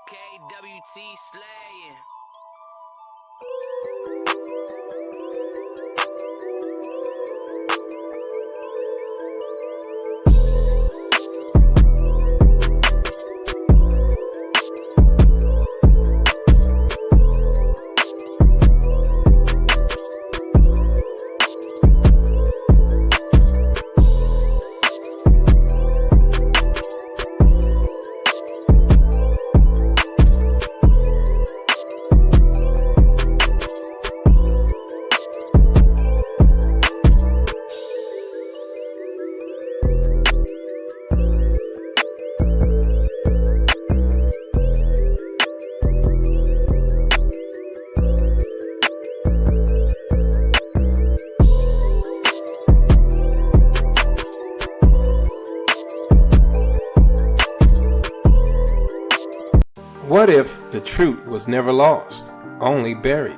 KWT slaying. What if the truth was never lost, only buried?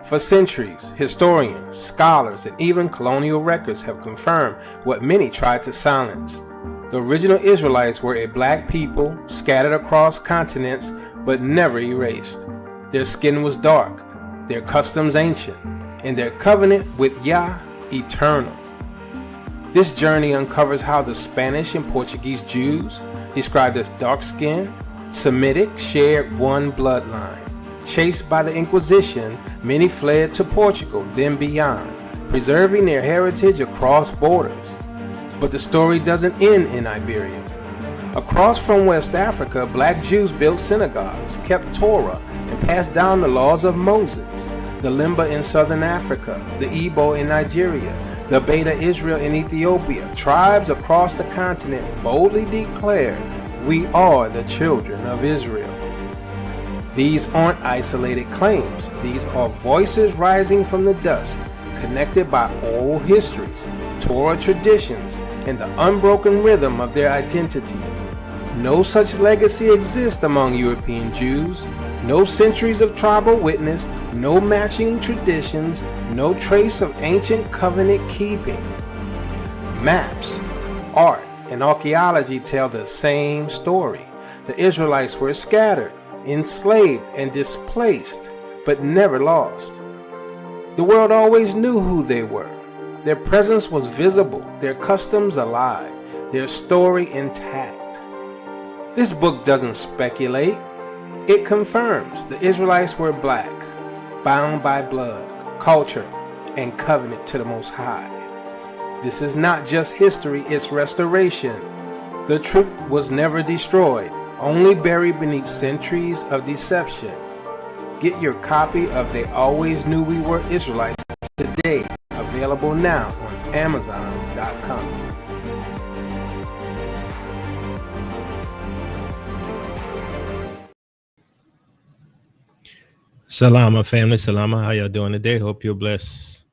For centuries, historians, scholars, and even colonial records have confirmed what many tried to silence. The original Israelites were a black people scattered across continents but never erased. Their skin was dark, their customs ancient, and their covenant with Yah eternal. This journey uncovers how the Spanish and Portuguese Jews, described as dark-skinned, Semitic, shared one bloodline. Chased by the Inquisition, many fled to Portugal, then beyond, preserving their heritage across borders. But the story doesn't end in Iberia. Across from West Africa, black Jews built synagogues, kept Torah, and passed down the laws of Moses. The Limba in southern Africa, the Igbo in Nigeria, the Beta Israel in Ethiopia, tribes across the continent boldly declared, "We are the children of Israel." These aren't isolated claims. These are voices rising from the dust, connected by oral histories, Torah traditions, and the unbroken rhythm of their identity. No such legacy exists among European Jews. No centuries of tribal witness, no matching traditions, no trace of ancient covenant keeping. Maps, art, and archaeology tell the same story. The Israelites were scattered, enslaved, and displaced, but never lost. The world always knew who they were. Their presence was visible, their customs alive, their story intact. This book doesn't speculate. It confirms the Israelites were black, bound by blood, culture, and covenant to the Most High. This is not just history, it's restoration. The truth was never destroyed, only buried beneath centuries of deception. Get your copy of They Always Knew We Were Israelites today, available now on Amazon.com. Salama family, salama. How y'all doing today? Hope you're blessed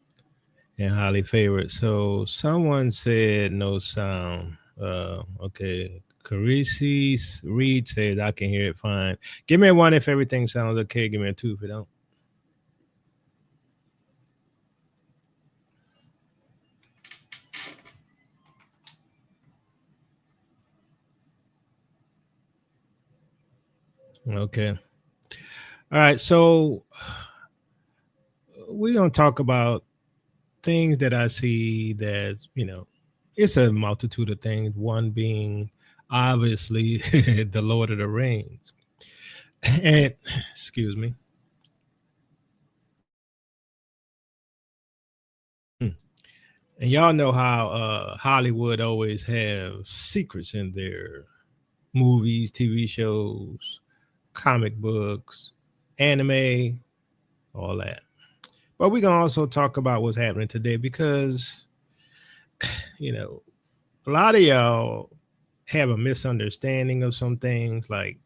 and highly favored. So someone said no sound. Okay. Carisi Reed says I can hear it fine. Give me a 1 if everything sounds okay. Give me a 2 if it don't. Okay. All right. So we're going to talk about things that I see that, it's a multitude of things. One being obviously the Lord of the Rings. And excuse me. And y'all know how Hollywood always have secrets in their movies, TV shows, comic books, anime, all that. But we can also talk about what's happening today because, a lot of y'all have a misunderstanding of some things. Like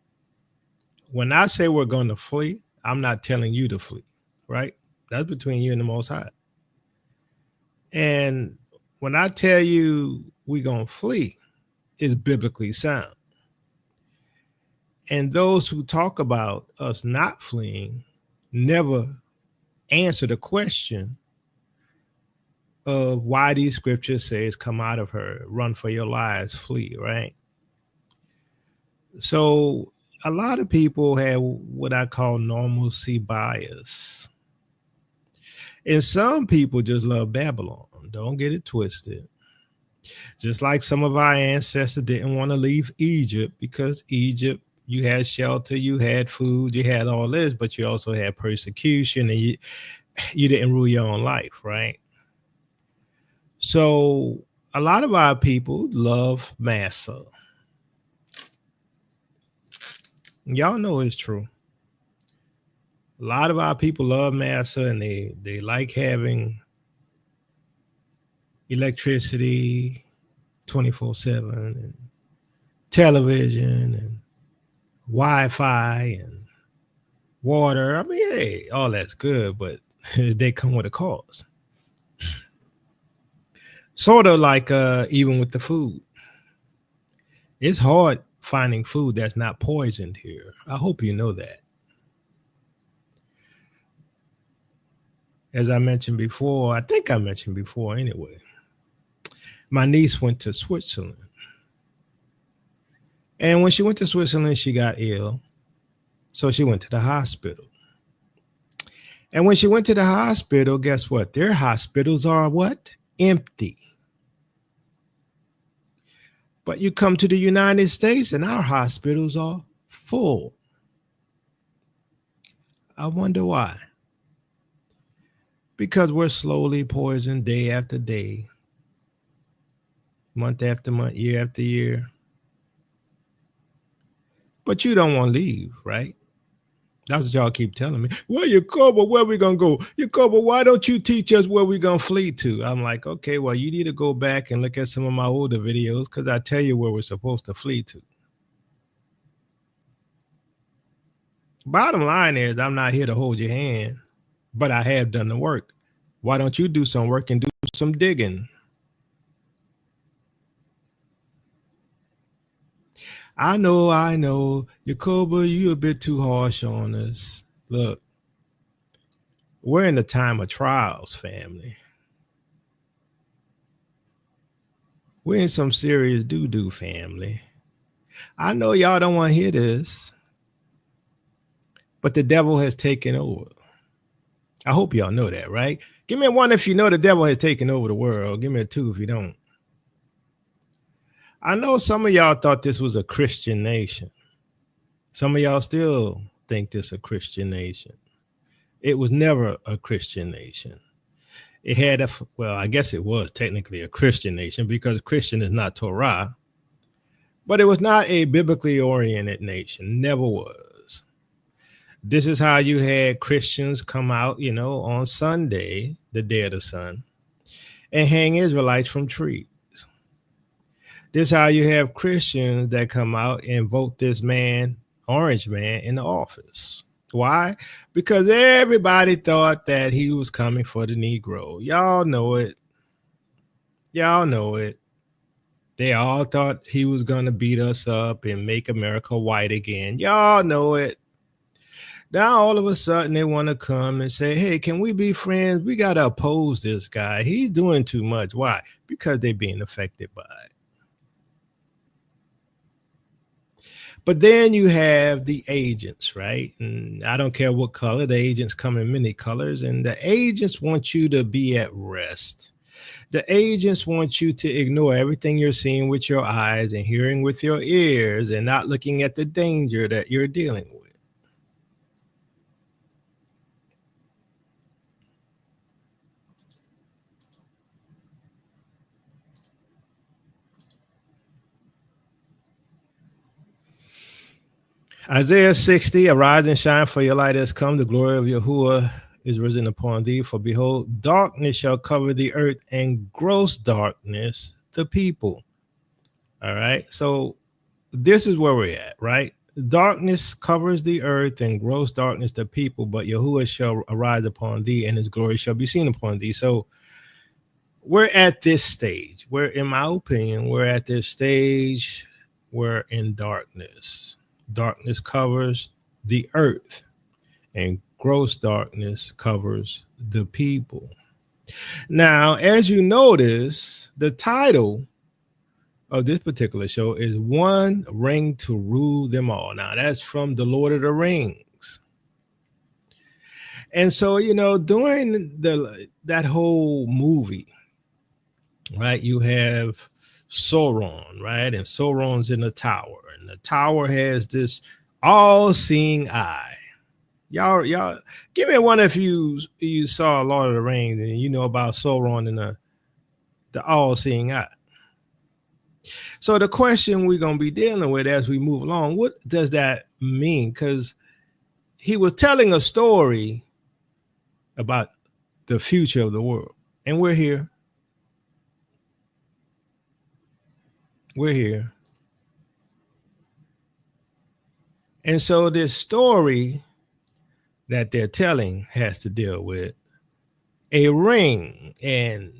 when I say we're going to flee, I'm not telling you to flee, right? That's between you and the Most High. And when I tell you we're going to flee, it's biblically sound. And those who talk about us not fleeing never answer the question of why these scriptures says, come out of her, run for your lives, flee, right? So a lot of people have what I call normalcy bias. And some people just love Babylon. Don't get it twisted. Just like some of our ancestors didn't want to leave Egypt because Egypt, you had shelter, you had food, you had all this, but you also had persecution and you didn't rule your own life, right? So a lot of our people love massa. Y'all know it's true. A lot of our people love massa and they like having electricity 24/7 and television and Wi-Fi and water. I mean, hey, all that's good, but they come with a cost. Sort of like even with the food. It's hard finding food that's not poisoned here. I hope you know that. As I mentioned before, I think I mentioned before anyway, my niece went to Switzerland. And when she went to Switzerland, she got ill. So she went to the hospital. And when she went to the hospital, guess what? Their hospitals are what? Empty. But you come to the United States and our hospitals are full. I wonder why. Because we're slowly poisoned day after day, month after month, year after year. But you don't want to leave, right? That's what y'all keep telling me. Well, Yacoba, where we going to go? Yacoba, why don't you teach us where we going to flee to? I'm like, okay, well, you need to go back and look at some of my older videos because I tell you where we're supposed to flee to. Bottom line is I'm not here to hold your hand, but I have done the work. Why don't you do some work and do some digging? I know. Yacoba, you a bit too harsh on us. Look, we're in a time of trials, family. We're in some serious doo-doo, family. I know y'all don't want to hear this, but the devil has taken over. I hope y'all know that, right? Give me a 1 if you know the devil has taken over the world. Give me a 2 if you don't. I know some of y'all thought this was a Christian nation. Some of y'all still think this a Christian nation. It was never a Christian nation. It had well, I guess it was technically a Christian nation because Christian is not Torah, but it was not a biblically oriented nation. Never was. This is how you had Christians come out, on Sunday, the day of the sun, and hang Israelites from trees. This is how you have Christians that come out and vote this man, orange man, in the office. Why? Because everybody thought that he was coming for the Negro. Y'all know it. Y'all know it. They all thought he was going to beat us up and make America white again. Y'all know it. Now, all of a sudden, they want to come and say, hey, can we be friends? We got to oppose this guy. He's doing too much. Why? Because they're being affected by it. But then you have the agents, right? And I don't care what color. The agents come in many colors. And the agents want you to be at rest. The agents want you to ignore everything you're seeing with your eyes and hearing with your ears and not looking at the danger that you're dealing with. Isaiah 60, arise and shine, for your light has come. The glory of Yahuwah is risen upon thee. For behold, darkness shall cover the earth, and gross darkness the people. All right. So this is where we're at, right? Darkness covers the earth, and gross darkness the people, but Yahuwah shall arise upon thee, and his glory shall be seen upon thee. So we're at this stage. In my opinion, we're at this stage. We're in darkness. Darkness covers the earth, and gross darkness covers the people. Now, as you notice, the title of this particular show is one ring to rule them all. Now, that's from the Lord of the Rings. And so, during that whole movie, right, you have Sauron, right? And Sauron's in the tower, and the tower has this all-seeing eye. Y'all, give me one if you saw Lord of the Rings and you know about Sauron and the all-seeing eye. So the question we're going to be dealing with as we move along, what does that mean? Because he was telling a story about the future of the world, and we're here. We're here. And so this story that they're telling has to deal with a ring, and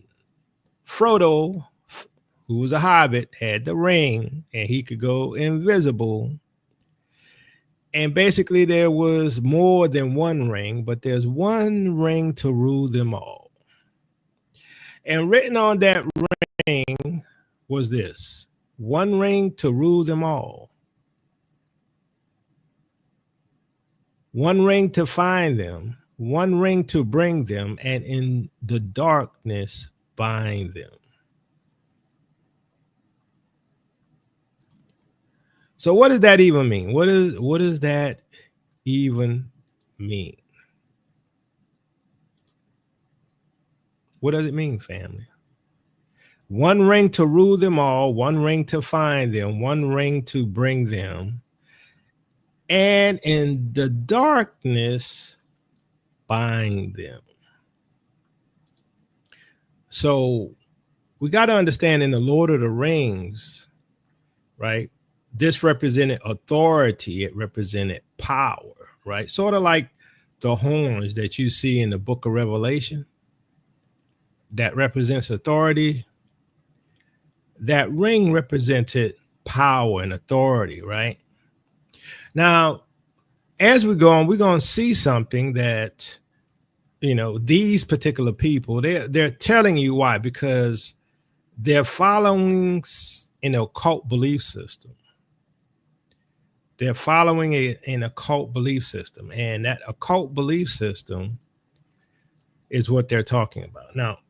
Frodo, who was a hobbit, had the ring and he could go invisible. And basically there was more than one ring, but there's one ring to rule them all. And written on that ring was this: one ring to rule them all. One ring to find them, one ring to bring them, and in the darkness bind them. So what does that even mean? What does that even mean? What does it mean, family? One ring to rule them all, one ring to find them, one ring to bring them, and in the darkness bind them. So we got to understand, in the Lord of the Rings, right, this represented authority. It represented power, right? Sort of like the horns that you see in the book of Revelation that represents authority. That ring represented power and authority, right? Now, as we go on, we're going to see something that, these particular people, they're telling you why, because they're following an occult belief system. They're following an occult belief system, and that occult belief system is what they're talking about. Now,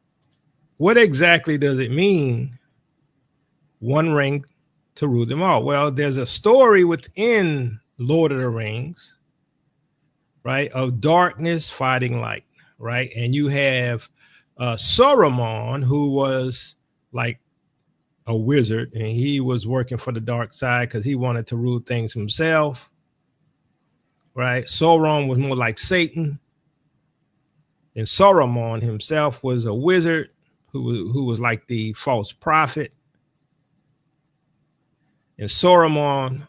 what exactly does it mean, one ring to rule them all? Well, there's a story within Lord of the Rings, right, of darkness fighting light, right? And you have Saruman, who was like a wizard, and he was working for the dark side because he wanted to rule things himself, right? Sauron was more like Satan, and Saruman himself was a wizard who was like the false prophet. And Saruman,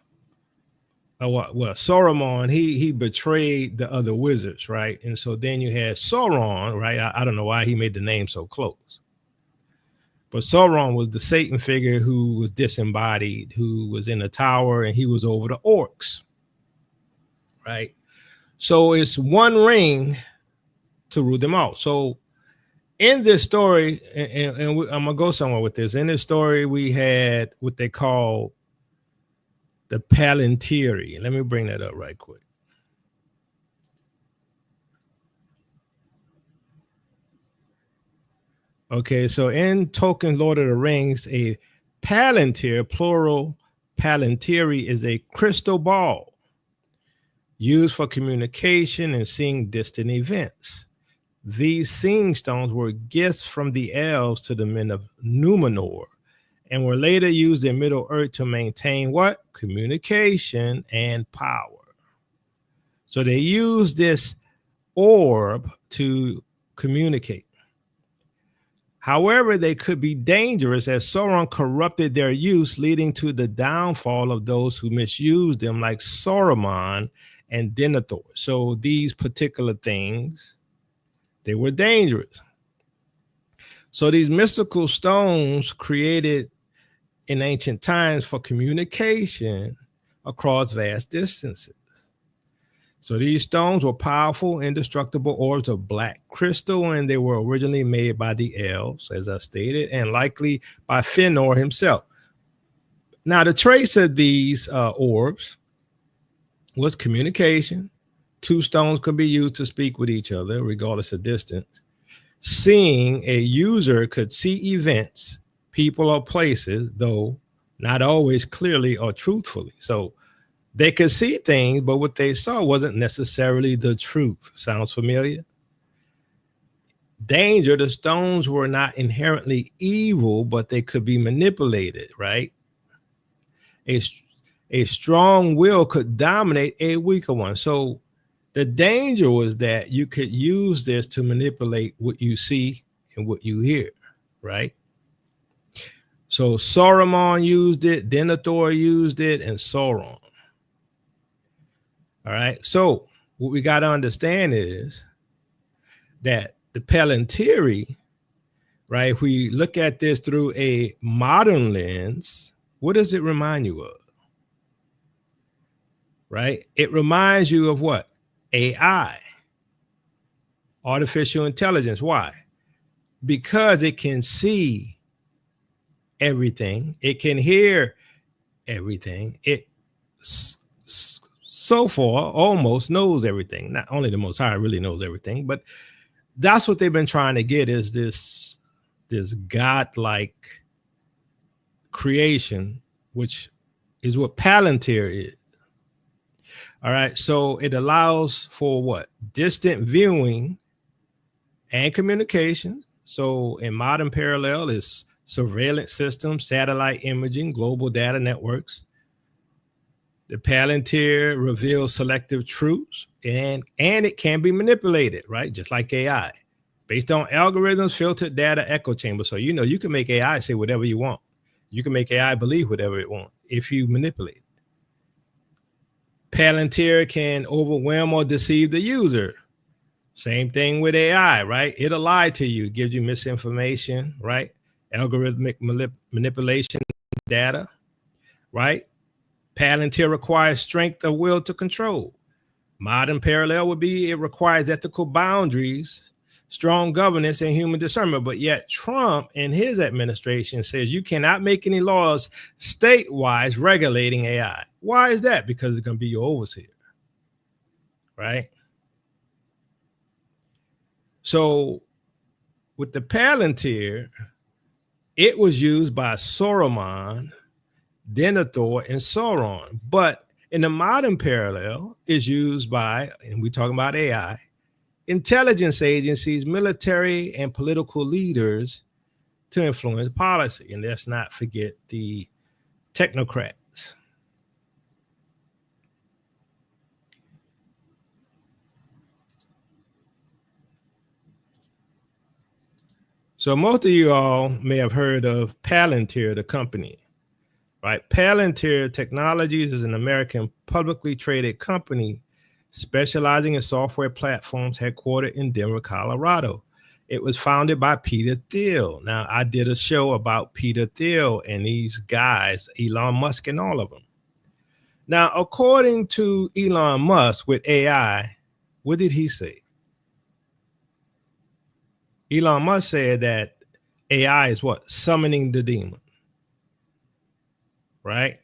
Saruman, he betrayed the other wizards, right? And so then you had Sauron, right? I don't know why he made the name so close. But Sauron was the Satan figure who was disembodied, who was in a tower, and he was over the orcs, right? So it's one ring to rule them all. So in this story, and I'm going to go somewhere with this. In this story, we had what they call the Palantiri. Let me bring that up right quick. Okay, so in Tolkien's Lord of the Rings, a Palantir, plural Palantiri, is a crystal ball used for communication and seeing distant events. These seeing stones were gifts from the elves to the men of Numenor, and were later used in Middle Earth to maintain what? Communication and power. So they used this orb to communicate. However, they could be dangerous as Sauron corrupted their use, leading to the downfall of those who misused them, like Saruman and Denethor. So these particular things, they were dangerous. So these mystical stones created in ancient times for communication across vast distances. So these stones were powerful, indestructible orbs of black crystal, and they were originally made by the elves, as I stated, and likely by Fëanor himself. Now, the trace of these orbs was communication. Two stones could be used to speak with each other, regardless of distance. Seeing, a user could see events, people, or places, though not always clearly or truthfully. So they could see things, but what they saw wasn't necessarily the truth. Sounds familiar? Danger, the stones were not inherently evil, but they could be manipulated, right? A strong will could dominate a weaker one. So the danger was that you could use this to manipulate what you see and what you hear, right? So Saruman used it, Denethor used it, and Sauron. All right. So what we got to understand is that the Palantiri, right? If we look at this through a modern lens, what does it remind you of? Right? It reminds you of what? AI, artificial intelligence. Why? Because it can see everything, it can hear everything. It so far almost knows everything. Not only the Most High really knows everything, but that's what they've been trying to get, is this godlike creation, which is what Palantir is. All right. So it allows for what? Distant viewing and communication. So in modern parallel is surveillance systems, satellite imaging, global data networks. The Palantir reveals selective truths, and it can be manipulated, right? Just like AI, based on algorithms, filtered data, echo chamber. So, you can make AI say whatever you want. You can make AI believe whatever it wants if you manipulate it. Palantir can overwhelm or deceive the user. Same thing with AI, right? It'll lie to you, gives you misinformation, right? Algorithmic manipulation data, right? Palantir requires strength of will to control. Modern parallel would be it requires ethical boundaries, strong governance, and human discernment. But yet Trump and his administration says you cannot make any laws state-wise regulating AI. Why is that? Because it's going to be your overseer, right? So with the Palantir, it was used by Saruman, Denethor, and Sauron. But in the modern parallel, is used by, and we're talking about AI, intelligence agencies, military, and political leaders to influence policy. And let's not forget the technocrats. So most of you all may have heard of Palantir, the company, right? Palantir Technologies is an American publicly traded company specializing in software platforms headquartered in Denver, Colorado. It was founded by Peter Thiel. Now, I did a show about Peter Thiel and these guys, Elon Musk and all of them. Now, according to Elon Musk with AI, what did he say? Elon Musk said that AI is what? Summoning the demon, right?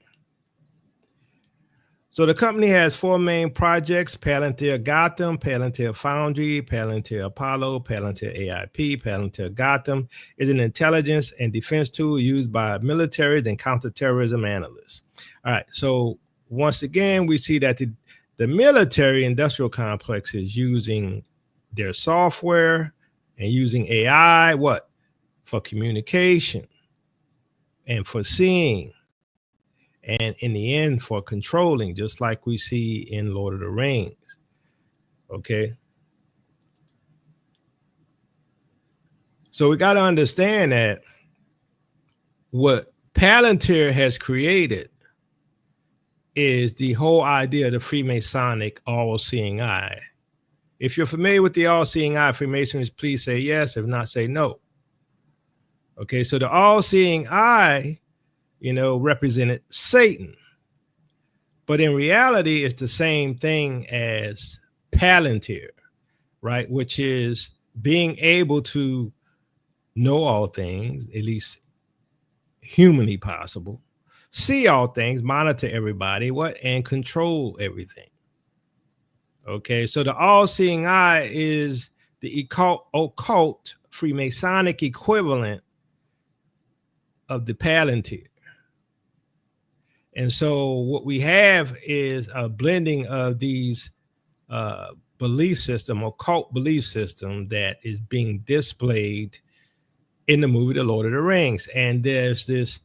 So the company has four main projects: Palantir Gotham, Palantir Foundry, Palantir Apollo, Palantir AIP. Palantir Gotham is an intelligence and defense tool used by militaries and counterterrorism analysts. All right, so once again, we see that the military industrial complex is using their software and using AI, what? For communication and for seeing, and in the end for controlling, just like we see in Lord of the Rings. Okay. So we got to understand that what Palantir has created is the whole idea of the Freemasonic all-seeing eye. If you're familiar with the all-seeing eye, Freemasons, please say yes. If not, say no. Okay, so the all-seeing eye, represented Satan. But in reality, it's the same thing as Palantir, right? Which is being able to know all things, at least humanly possible, see all things, monitor everybody, and control everything. Okay, so the all-seeing eye is the occult Freemasonic equivalent of the Palantir. And so what we have is a blending of these belief system, occult belief system, that is being displayed in the movie The Lord of the Rings. And there's this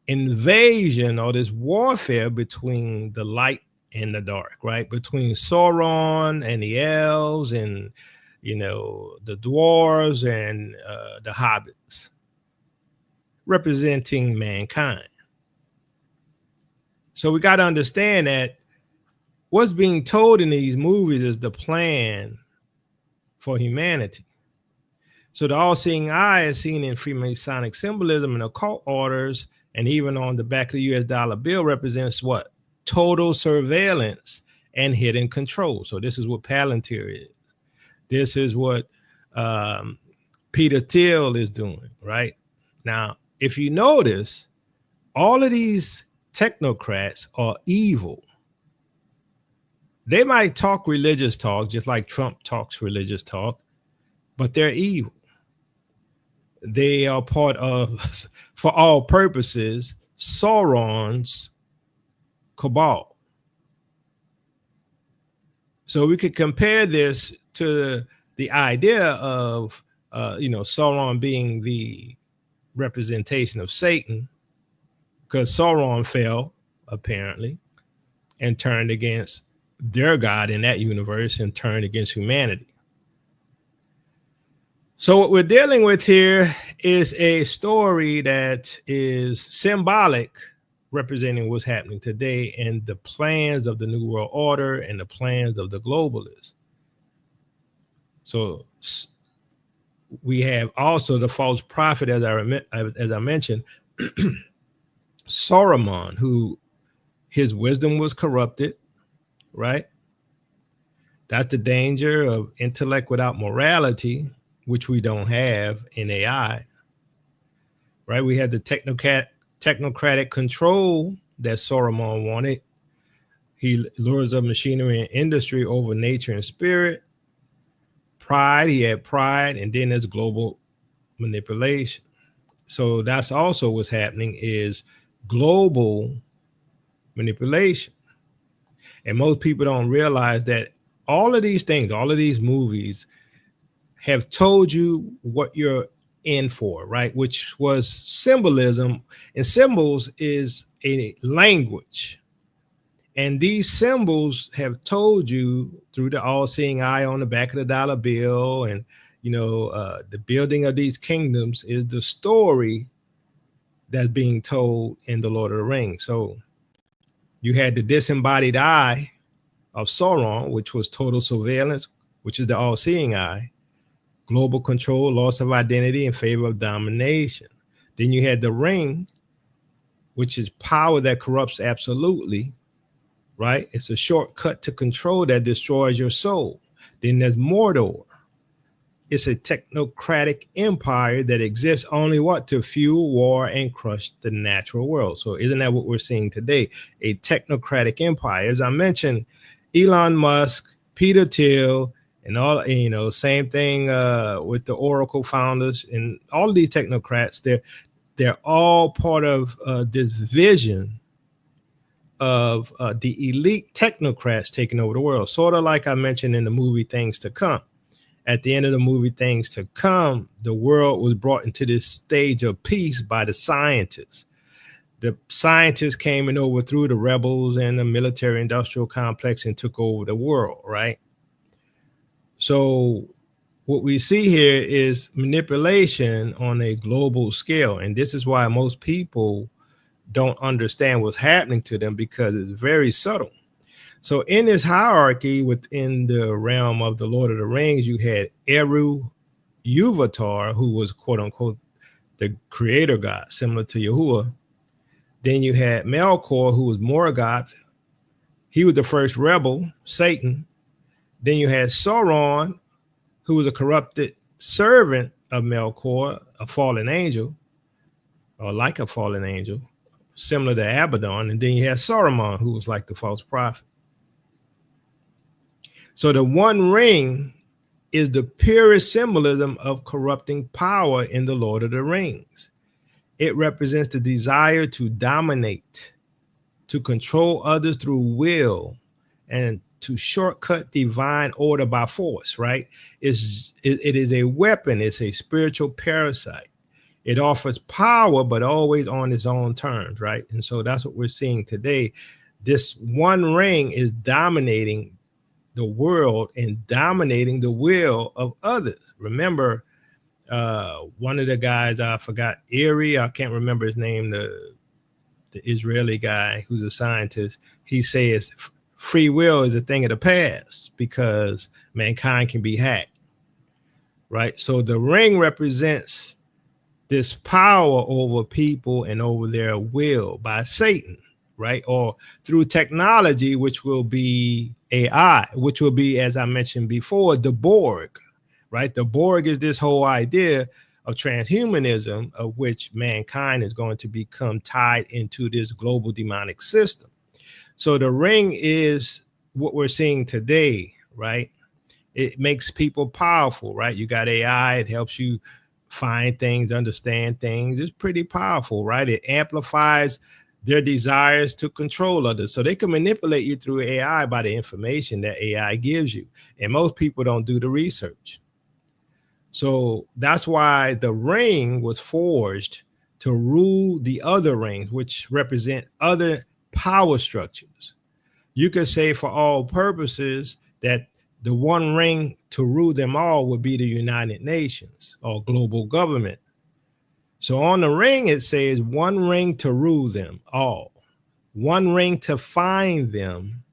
invasion or this warfare between the light and the dark, right? Between Sauron and the elves and, the dwarves and the hobbits, representing mankind. So we got to understand that what's being told in these movies is the plan for humanity. So the all-seeing eye is seen in Freemasonic symbolism and occult orders, and even on the back of the US dollar bill represents what? Total surveillance and hidden control. So this is what Palantir is. This is what Peter Thiel is doing, right? Now, if you notice, all of these technocrats are evil. They might talk religious talk, just like Trump talks religious talk, but they're evil. They are part of, for all purposes, Sauron's cabal. So we could compare this to the idea of, Sauron being the representation of Satan, because Sauron fell, apparently, and turned against their God in that universe and turned against humanity. So what we're dealing with here is a story that is symbolic, representing what's happening today and the plans of the New World Order and the plans of the globalists. So we have also the false prophet, as I mentioned, Saruman, who his wisdom was corrupted, right? That's the danger of intellect without morality, which we don't have in AI, right? We had the technocratic control that Saruman wanted. He lures up machinery and industry over nature and spirit. Pride, he had pride, and then there's global manipulation. So that's also what's happening, is global manipulation. And most people don't realize that all of these things, all of these movies have told you what you're in for, right? Which was symbolism. And symbols is a language. And these symbols have told you through the all-seeing eye on the back of the dollar bill, and the building of these kingdoms is the story that's being told in The Lord of the Rings. So you had the disembodied eye of Sauron, which was total surveillance, which is the all-seeing eye, global control, loss of identity in favor of domination. Then you had the ring, which is power that corrupts absolutely, right? It's a shortcut to control that destroys your soul. Then there's Mordor. It's a technocratic empire that exists only to fuel war and crush the natural world. So isn't that what we're seeing today? A technocratic empire. As I mentioned, Elon Musk, Peter Thiel, and all, same thing with the Oracle founders and all of these technocrats. They're all part of this vision of the elite technocrats taking over the world, sort of like I mentioned in the movie Things to Come. At the end of the movie Things to Come, the world was brought into this stage of peace by the scientists. The scientists came and overthrew the rebels and the military industrial complex and took over the world, right? So what we see here is manipulation on a global scale. And this is why most people don't understand what's happening to them, because it's very subtle. So in this hierarchy within the realm of the Lord of the Rings, you had Eru Yuvatar, who was quote unquote the creator god, similar to Yahuwah. Then you had Melkor, who was Morgoth. He was the first rebel, Satan. Then you had Sauron, who was a corrupted servant of Melkor, a fallen angel, or like a fallen angel. similar to Abaddon. And then you have Saruman, who was like the false prophet. So the One Ring is the purest symbolism of corrupting power in the Lord of the Rings. It represents the desire to dominate, to control others through will, and to shortcut divine order by force, right? It is a weapon. It's a spiritual parasite. It offers power, but always on its own terms, right? And so that's what we're seeing today. This One Ring is dominating the world and dominating the will of others. Remember, one of the guys, I forgot, I can't remember his name, the Israeli guy who's a scientist, he says free will is a thing of the past because mankind can be hacked, right? So the ring represents this power over people and over their will by Satan, right? Or through technology, which will be AI, which will be, as I mentioned before, the Borg, right? The Borg is this whole idea of transhumanism, of which mankind is going to become tied into this global demonic system. So the ring is what we're seeing today, right? It makes people powerful, right? You got AI, it helps you find things, understand things. It's pretty powerful, right? It amplifies their desires to control others. So they can manipulate you through AI by the information that AI gives you. And most people don't do the research. So that's why the ring was forged to rule the other rings, which represent other power structures. You could say for all purposes that the one ring to rule them all would be the United Nations or global government. So on the ring, it says one ring to rule them all, one ring to find them,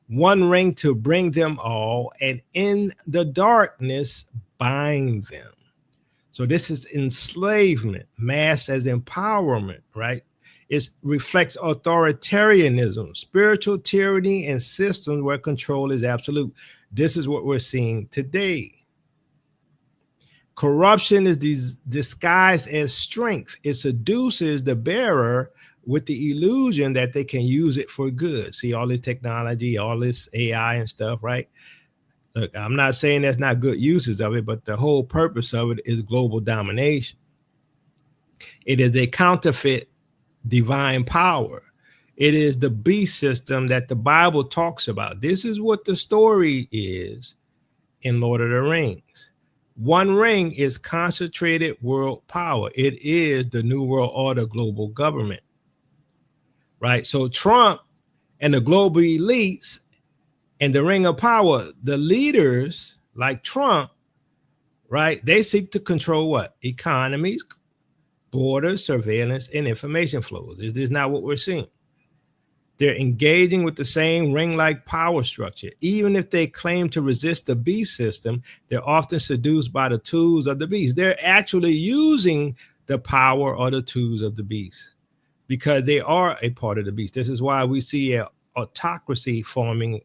one ring to bring them all, and in the darkness, bind them. So this is enslavement, masked as empowerment, right? It reflects authoritarianism, spiritual tyranny, and systems where control is absolute. This is what we're seeing today. Corruption is disguised as strength. It seduces the bearer with the illusion that they can use it for good. See all this technology, all this AI and stuff, right? Look, I'm not saying that's not good uses of it, but the whole purpose of it is global domination. It is a counterfeit divine power. It is the beast system that the Bible talks about. This is what the story is in Lord of the Rings. One ring is concentrated world power. It is the New World Order global government, right? So Trump and the global elites and the ring of power, the leaders like Trump, right? They seek to control what? Economies, borders, surveillance, and information flows. Is this not what we're seeing? They're engaging with the same ring-like power structure. Even if they claim to resist the beast system, they're often seduced by the tools of the beast. They're actually using the power or the tools of the beast because they are a part of the beast. This is why we see an autocracy forming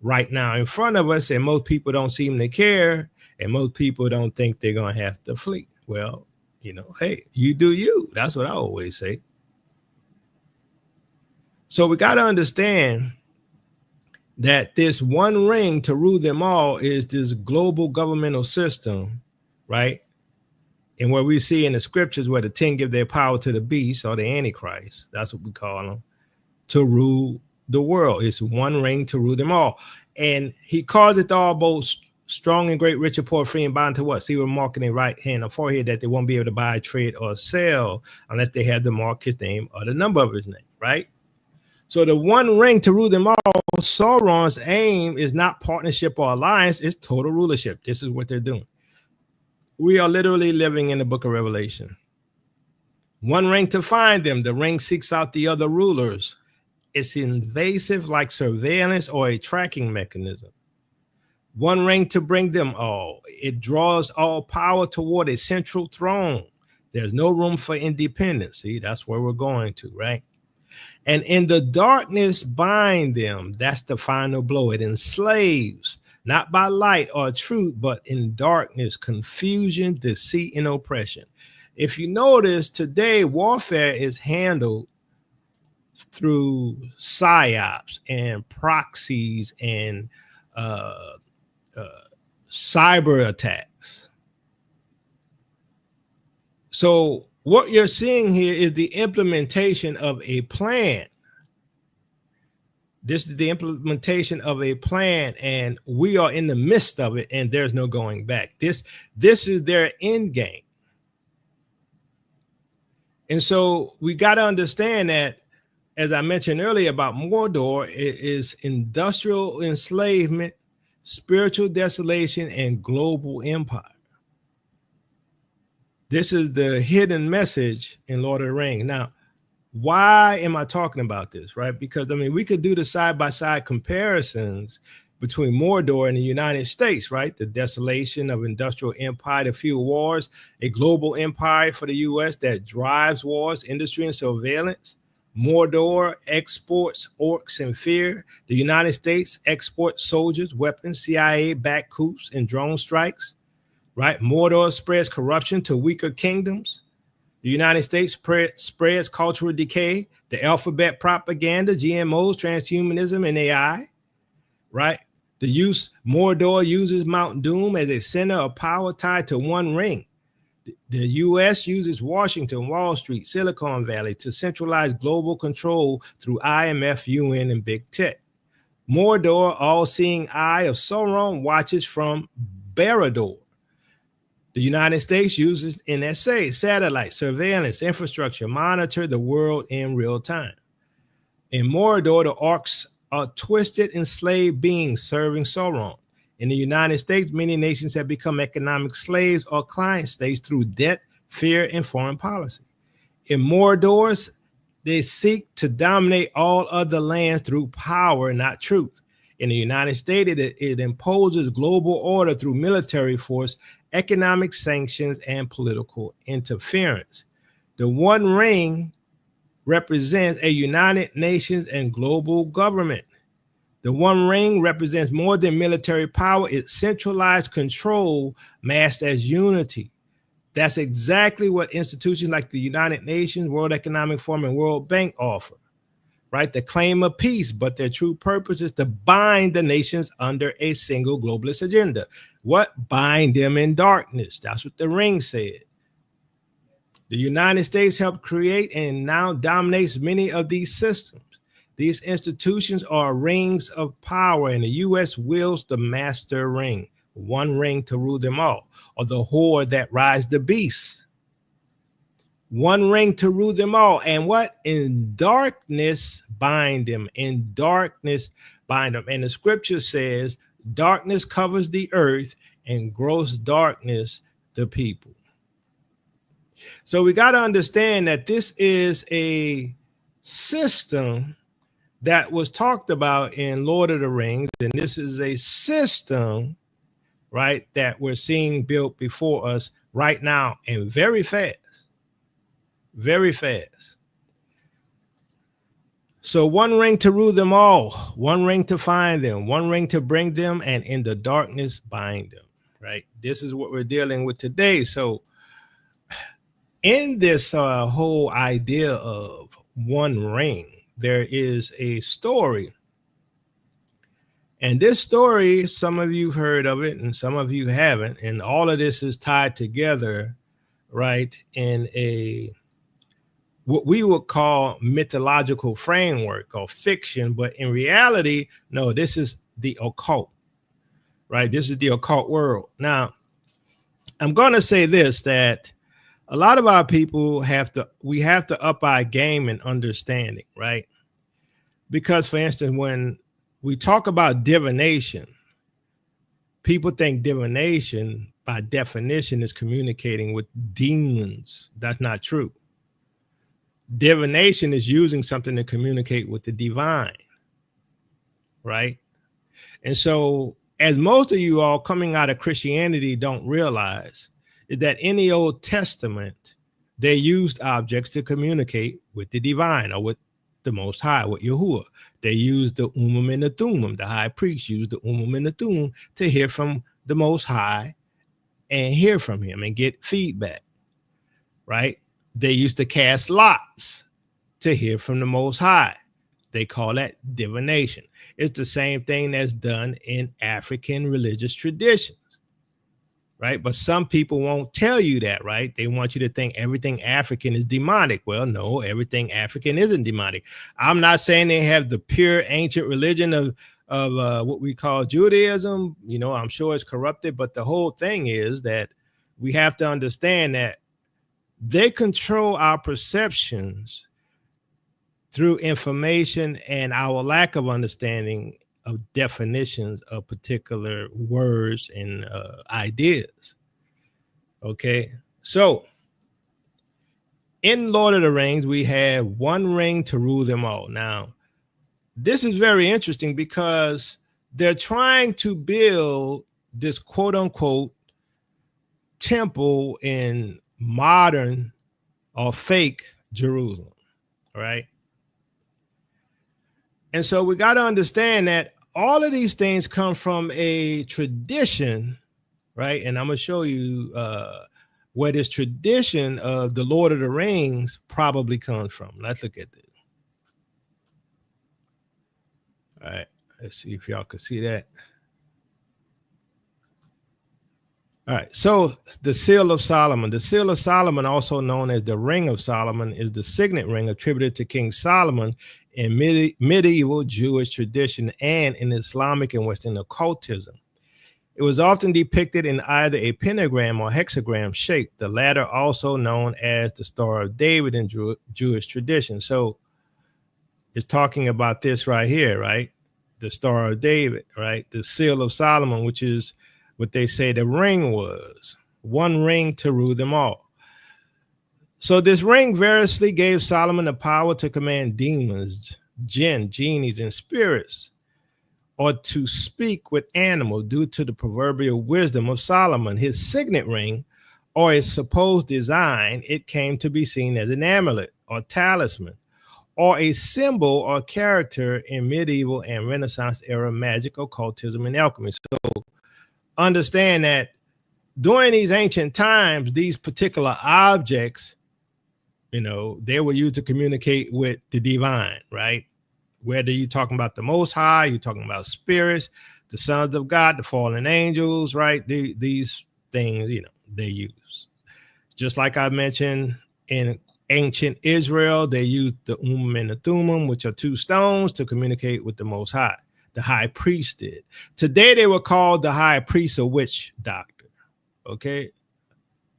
right now in front of us, and most people don't seem to care, and most people don't think they're going to have to flee. Well, you know, hey, you do you. That's what I always say. So we got to understand that this one ring to rule them all is this global governmental system, right? And where we see in the scriptures where the 10 give their power to the beast or the Antichrist, that's what we call them, to rule the world. It's one ring to rule them all. And he calls it all both strong and great, rich and poor, free and bound to what? See, we're marking their right hand or forehead that they won't be able to buy, trade, or sell unless they have the mark, his name, or the number of his name, right? So the one ring to rule them all, Sauron's aim is not partnership or alliance, it's total rulership. This is what they're doing. We are literally living in the book of Revelation. One ring to find them. The ring seeks out the other rulers. It's invasive like surveillance or a tracking mechanism. One ring to bring them all. It draws all power toward a central throne. There's no room for independence. See, that's where we're going to, right? And in the darkness, bind them. That's the final blow. It enslaves, not by light or truth, but in darkness, confusion, deceit, and oppression. If you notice, today warfare is handled through psyops and proxies and cyber attacks. So what you're seeing here is the implementation of a plan. This is the implementation of a plan, and we are in the midst of it, and there's no going back. This is their end game. And so we got to understand that, as I mentioned earlier about Mordor, it is industrial enslavement, spiritual desolation, and global empire. This is the hidden message in Lord of the Rings. Now, why am I talking about this, right? Because, I mean, we could do the side-by-side comparisons between Mordor and the United States, right? The desolation of industrial empire to fuel wars, a global empire for the U.S. that drives wars, industry, and surveillance. Mordor exports orcs and fear. The United States exports soldiers, weapons, CIA-backed coups, and drone strikes, right? Mordor spreads corruption to weaker kingdoms. The United States spreads cultural decay, the alphabet propaganda, GMOs, transhumanism, and AI, right? Mordor uses Mount Doom as a center of power tied to one ring. The U.S. uses Washington, Wall Street, Silicon Valley to centralize global control through IMF, UN, and big tech. Mordor, all-seeing eye of Sauron, watches from Barad-dûr. The United States uses NSA, satellite, surveillance, infrastructure, monitor the world in real time. In Mordor, the orcs are twisted, enslaved beings serving Sauron. In the United States, many nations have become economic slaves or client states through debt, fear, and foreign policy. In Mordor, they seek to dominate all other lands through power, not truth. In the United States, it imposes global order through military force, economic sanctions, and political interference. The One Ring represents a United Nations and global government. The One Ring represents more than military power. It's centralized control masked as unity. That's exactly what institutions like the United Nations, World Economic Forum, and World Bank offer, right? The claim of peace, but their true purpose is to bind the nations under a single globalist agenda. What? Bind them in darkness. That's what the ring said. The United States helped create and now dominates many of these systems. These institutions are rings of power, and the U.S. wields the master ring, one ring to rule them all, or the horde that rides the beast. One ring to rule them all. And what? In darkness, bind them. In darkness, bind them. And the scripture says, darkness covers the earth and gross darkness the people. So we got to understand that this is a system that was talked about in Lord of the Rings. And this is a system, right, that we're seeing built before us right now, and very fast. Very fast. So one ring to rule them all, one ring to find them, one ring to bring them, and in the darkness bind them, right? This is what we're dealing with today. So in this whole idea of one ring, there is a story. And this story, some of you've heard of it and some of you haven't. And all of this is tied together, right, in a what we would call mythological framework or fiction. But in reality, no, this is the occult, right? This is the occult world. Now, I'm going to say this, that a lot of our people we have to up our game and understanding, right? Because, for instance, when we talk about divination, people think divination by definition is communicating with demons. That's not true. Divination is using something to communicate with the divine, right? And so, as most of you all coming out of Christianity don't realize, is that in the Old Testament, they used objects to communicate with the divine or with the Most High, with Yahuwah. They used the Ummah and the Thummim. The high priest used the Ummah and the Thummim to hear from the Most High and hear from him and get feedback, right? They used to cast lots to hear from the Most High. They call that divination. It's the same thing that's done in African religious traditions, right? But some people won't tell you that, right? They want you to think everything African is demonic. Well, no, everything African isn't demonic. I'm not saying they have the pure ancient religion of what we call Judaism. You know, I'm sure it's corrupted, but the whole thing is that we have to understand that they control our perceptions through information and our lack of understanding of definitions of particular words and ideas. Okay, so in Lord of the Rings, we have one ring to rule them all. Now, this is very interesting because they're trying to build this quote unquote temple in modern or fake Jerusalem, right? And so we got to understand that all of these things come from a tradition, right? And I'm going to show you where this tradition of the Lord of the Rings probably comes from. Let's look at this. All right, let's see if y'all can see that. All right, so the Seal of Solomon. The Seal of Solomon, also known as the Ring of Solomon, is the signet ring attributed to King Solomon in medieval Jewish tradition and in Islamic and Western occultism. It was often depicted in either a pentagram or hexagram shape, the latter also known as the Star of David in Jewish tradition. So it's talking about this right here, right? The Star of David, right? The Seal of Solomon, which is what they say the ring was, one ring to rule them all. So this ring variously gave Solomon the power to command demons, jinn, genies, and spirits, or to speak with animals due to the proverbial wisdom of Solomon. His signet ring, or its supposed design, it came to be seen as an amulet or talisman, or a symbol or character in medieval and Renaissance era magic, occultism, and alchemy. So understand that during these ancient times, these particular objects, you know, they were used to communicate with the divine, right? Whether you're talking about the Most High, you're talking about spirits, the sons of God, the fallen angels, right? These things, you know, they use. Just like I mentioned in ancient Israel, they used the and the Thummim, which are two stones, to communicate with the Most High. The high priest did. Today, they were called the high priest or witch doctor. Okay.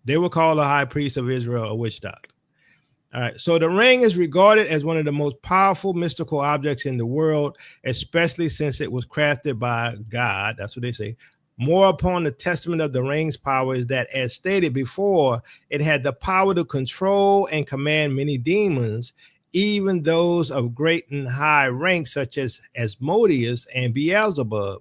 They were called the high priest of Israel or witch doctor. All right. So the ring is regarded as one of the most powerful mystical objects in the world, especially since it was crafted by God. That's what they say. More upon the testament of the ring's power is that, as stated before, it had the power to control and command many demons, even those of great and high rank, such as Asmodeus and Beelzebub.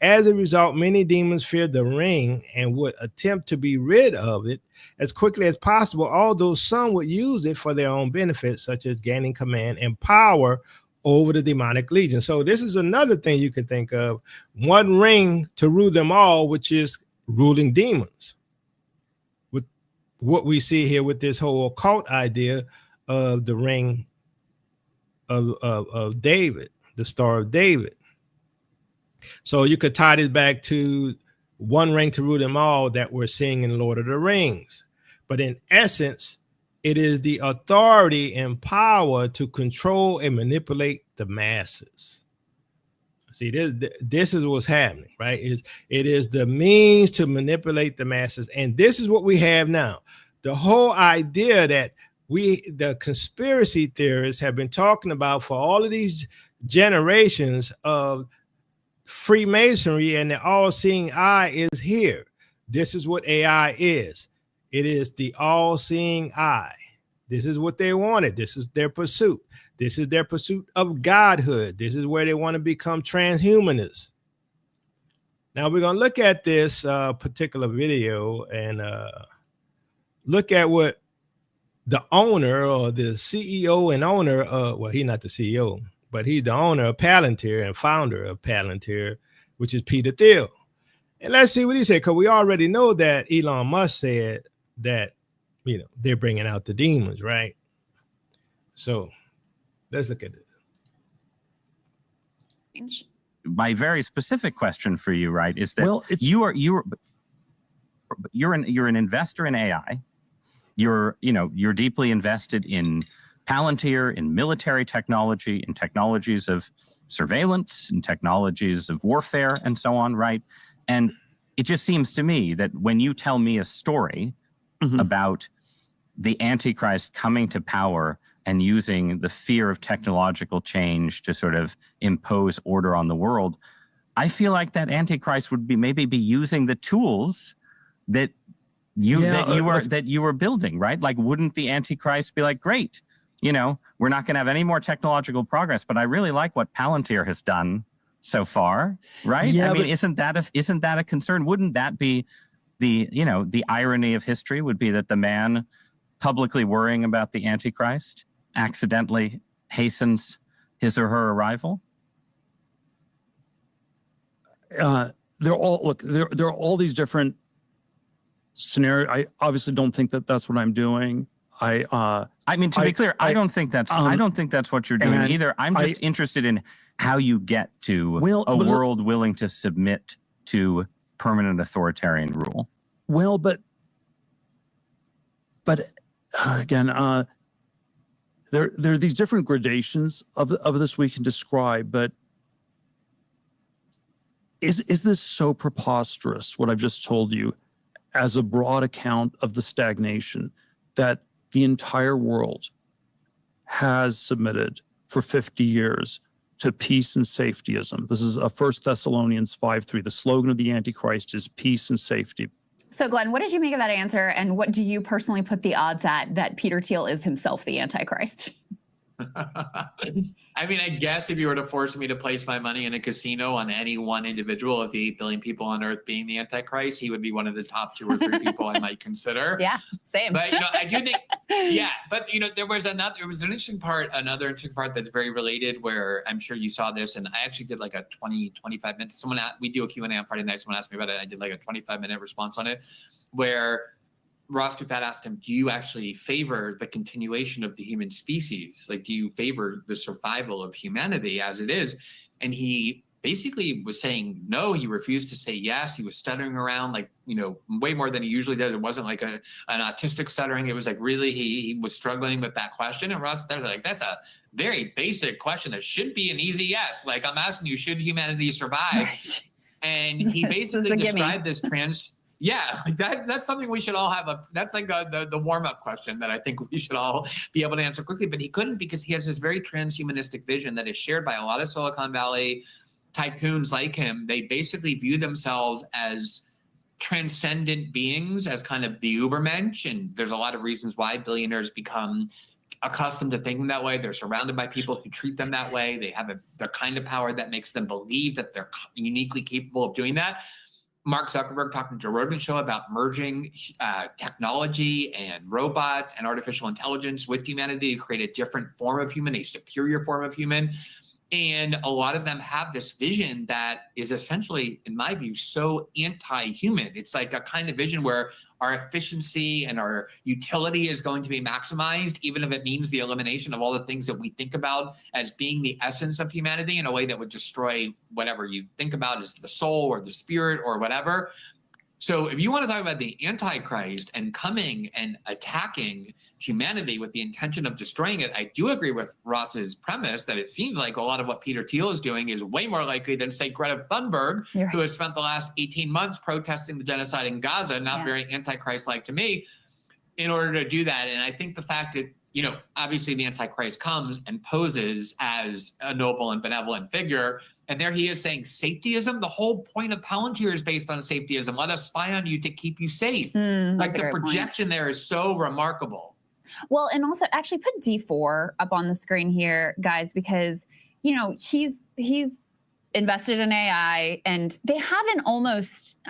As a result, many demons feared the ring and would attempt to be rid of it as quickly as possible, although some would use it for their own benefit, such as gaining command and power over the demonic legion. So this is another thing you can think of. One ring to rule them all, which is ruling demons. With what we see here with this whole occult idea of the ring of David, the Star of David. So you could tie this back to one ring to rule them all that we're seeing in Lord of the Rings. But in essence, it is the authority and power to control and manipulate the masses. See, this is what's happening, right? It is the means to manipulate the masses. And this is what we have now. The whole idea that the conspiracy theorists have been talking about for all of these generations of Freemasonry and the all-seeing eye is here. This is what AI is. It is the all-seeing eye. This is what they wanted. This is their pursuit. This is their pursuit of godhood. This is where they want to become transhumanists. Now we're going to look at this particular video and look at what the owner or the CEO and owner well, he's not the CEO, but he's the owner of Palantir and founder of Palantir, which is Peter Thiel. And let's see what he said, because we already know that Elon Musk said that, you know, they're bringing out the demons, right? So Let's look at it. My very specific question for you, right, is that you're an investor in AI. You're deeply invested in Palantir, in military technology, in technologies of surveillance, in technologies of warfare, and so on, right? And it just seems to me that when you tell me a story about the Antichrist coming to power and using the fear of technological change to sort of impose order on the world, I feel like that Antichrist would maybe be using the tools that you were building, right? Like, wouldn't the Antichrist be like, great, we're not going to have any more technological progress, but I really like what Palantir has done so far, right? Yeah, isn't that a concern? Wouldn't that be the irony of history would be that the man publicly worrying about the Antichrist accidentally hastens his or her arrival? There are all these different scenarios. I obviously don't think that that's what I'm doing. To be clear, I don't think that's what you're doing either. I'm just interested in how you get to a world willing to submit to permanent authoritarian rule. Well, but again, there are these different gradations of this we can describe. But is this so preposterous, what I've just told you, as a broad account of the stagnation that the entire world has submitted for 50 years to peace and safetyism? This is 1 Thessalonians 5:3. The slogan of the Antichrist is peace and safety. So, Glenn, what did you make of that answer? And what do you personally put the odds at that Peter Thiel is himself the Antichrist? I mean, I guess if you were to force me to place my money in a casino on any one individual of the 8 billion people on Earth being the Antichrist, he would be one of the top 2 or 3 people I might consider. Yeah, same. But I do think, but there was another interesting part that's very related, where I'm sure you saw this, and I actually did like a 25 minutes. We do a Q&A on Friday night. Someone asked me about it. I did like a 25-minute response on it, where Ross Kufat asked him, do you actually favor the continuation of the human species? Like, do you favor the survival of humanity as it is? And he basically was saying no. He refused to say yes. He was stuttering around, like, way more than he usually does. It wasn't like an autistic stuttering. It was like really he was struggling with that question. And Ross was like, that's a very basic question. That should be an easy yes. Like, I'm asking you, should humanity survive? Right. And he basically described this that's something we should all have. That's like the warm-up question that I think we should all be able to answer quickly. But he couldn't, because he has this very transhumanistic vision that is shared by a lot of Silicon Valley tycoons like him. They basically view themselves as transcendent beings, as kind of the Ubermensch. And there's a lot of reasons why billionaires become accustomed to thinking that way. They're surrounded by people who treat them that way. They have the kind of power that makes them believe that they're uniquely capable of doing that. Mark Zuckerberg talked on Joe Rogan's show about merging technology and robots and artificial intelligence with humanity to create a different form of human, a superior form of human. And a lot of them have this vision that is essentially, in my view, so anti-human. It's like a kind of vision where our efficiency and our utility is going to be maximized, even if it means the elimination of all the things that we think about as being the essence of humanity, in a way that would destroy whatever you think about as the soul or the spirit or whatever. So if you want to talk about the Antichrist and coming and attacking humanity with the intention of destroying it, I do agree with Ross's premise that it seems like a lot of what Peter Thiel is doing is way more likely than, say, Greta Thunberg, who has spent the last 18 months protesting the genocide in Gaza, not very Antichrist-like to me, in order to do that. And I think the fact that, obviously the Antichrist comes and poses as a noble and benevolent figure, and there he is saying safetyism. The whole point of Palantir is based on safetyism. Let us spy on you to keep you safe. Like, the projection there is so remarkable. Well, and also actually put D4 up on the screen here, guys, because, he's invested in AI, and they have I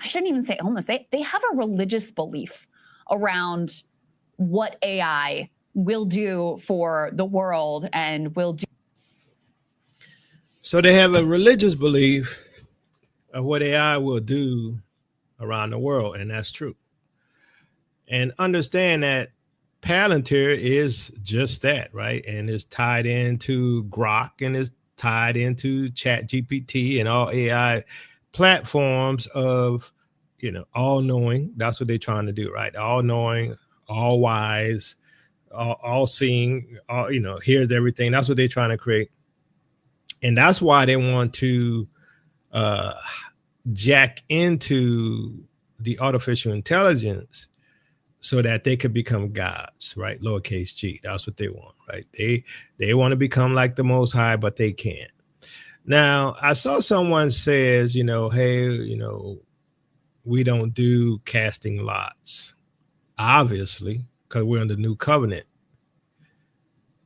shouldn't even say almost, they have a religious belief around what AI will do for the world and will do. So they have a religious belief of what AI will do around the world, and that's true. And understand that Palantir is just that, right? And it's tied into Grok and it's tied into ChatGPT and all AI platforms of, all knowing. That's what they're trying to do, right? All knowing, all wise, all seeing, all, hears everything. That's what they're trying to create. And that's why they want to jack into the artificial intelligence so that they could become gods, right? Lowercase g. That's what they want, right? They want to become like the Most High, but they can't. Now, I saw someone says, hey, we don't do casting lots, obviously, because we're in the new covenant.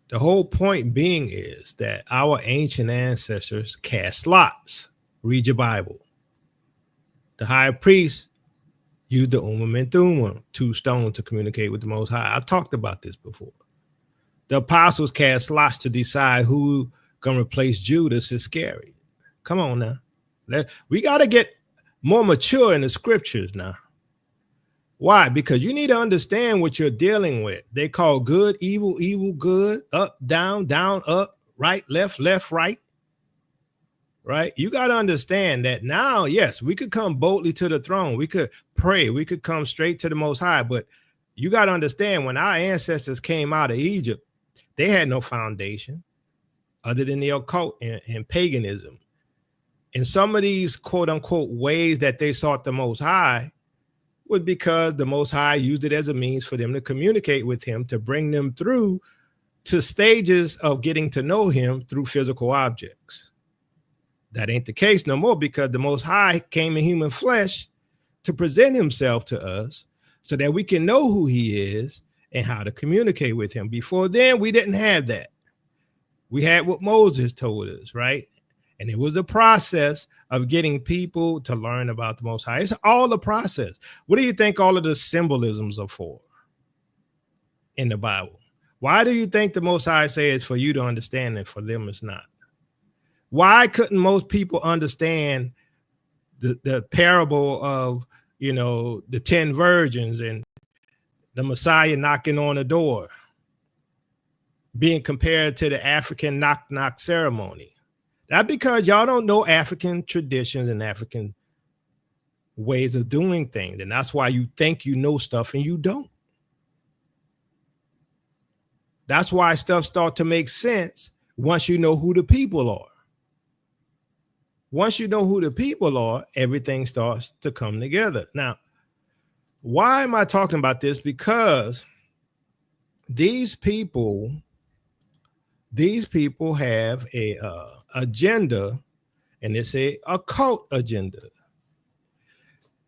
The whole point being is that our ancient ancestors cast lots. Read your Bible. The high priest used the Ummah and Thummah, 2 stones, to communicate with the Most High. I've talked about this before. The apostles cast lots to decide who gonna replace Judas Iscariot. Come on now. We got to get more mature in the scriptures now. Why? Because you need to understand what you're dealing with. They call good, evil, evil, good, up, down, up, right, left, right. Right? You got to understand that now, yes, we could come boldly to the throne. We could pray. We could come straight to the Most High. But you got to understand, when our ancestors came out of Egypt, they had no foundation other than the occult and paganism. And some of these quote unquote ways that they sought the Most High was because the Most High used it as a means for them to communicate with him, to bring them through to stages of getting to know him through physical objects. That ain't the case no more, because the Most High came in human flesh to present himself to us so that we can know who he is and how to communicate with him. Before then, we didn't have that. We had what Moses told us, right? And it was the process of getting people to learn about the Most High. It's all the process. What do you think all of the symbolisms are for in the Bible? Why do you think the Most High says for you to understand and for them it's not? Why couldn't most people understand the parable of, the 10 virgins and the Messiah knocking on the door being compared to the African knock ceremony? That's because y'all don't know African traditions and African ways of doing things. And that's why you think you know stuff and you don't. That's why stuff starts to make sense once you know who the people are. Once you know who the people are, everything starts to come together. Now, why am I talking about this? Because these people have a agenda, and it's a occult agenda.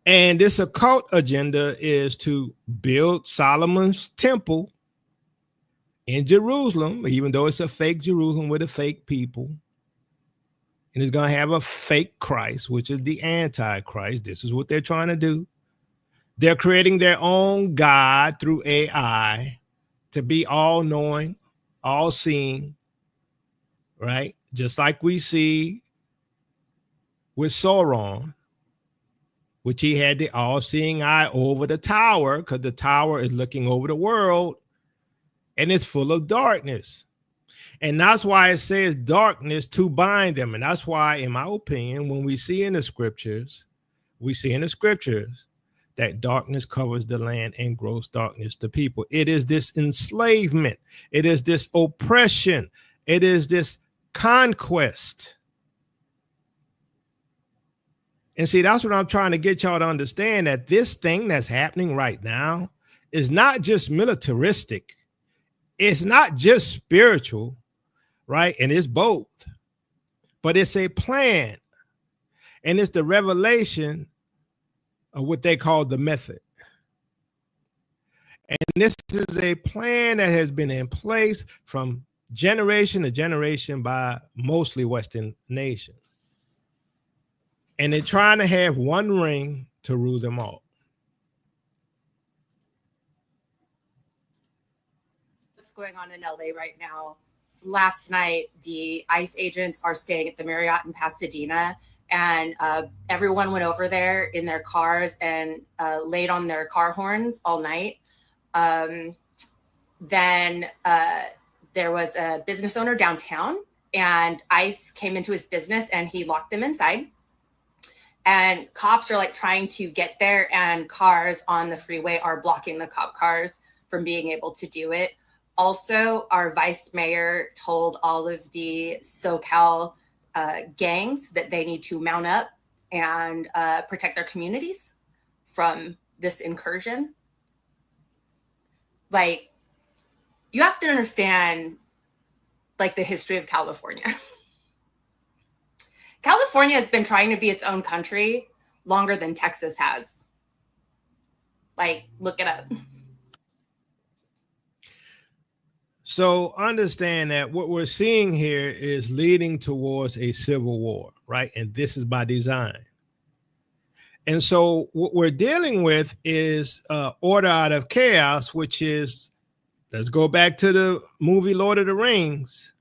And this occult agenda is to build Solomon's temple in Jerusalem, even though it's a fake Jerusalem with a fake people. And it's going to have a fake Christ, which is the Antichrist. This is what they're trying to do. They're creating their own God through AI to be all knowing, all seeing, right? Just like we see with Sauron, which he had the all seeing eye over the tower, because the tower is looking over the world and it's full of darkness. And that's why it says darkness to bind them. And that's why, in my opinion, when we see in the scriptures, that darkness covers the land and gross darkness to people. It is this enslavement. It is this oppression. It is this conquest. And see, that's what I'm trying to get y'all to understand, that this thing that's happening right now is not just militaristic. It's not just spiritual. Right? And it's both, but it's a plan, and it's the revelation of what they call the method. And this is a plan that has been in place from generation to generation by mostly Western nations. And they're trying to have one ring to rule them all. What's going on in LA right now? Last night, the ICE agents are staying at the Marriott in Pasadena, and everyone went over there in their cars and laid on their car horns all night. then there was a business owner downtown, and ICE came into his business and he locked them inside. And cops are like trying to get there, and cars on the freeway are blocking the cop cars from being able to do it. Also, our vice mayor told all of the SoCal gangs that they need to mount up and protect their communities from this incursion. Like, you have to understand, like, the history of California. California has been trying to be its own country longer than Texas has. Like, look it up. So understand that what we're seeing here is leading towards a civil war, right? And this is by design. And so what we're dealing with is order out of chaos, which is, let's go back to the movie Lord of the Rings,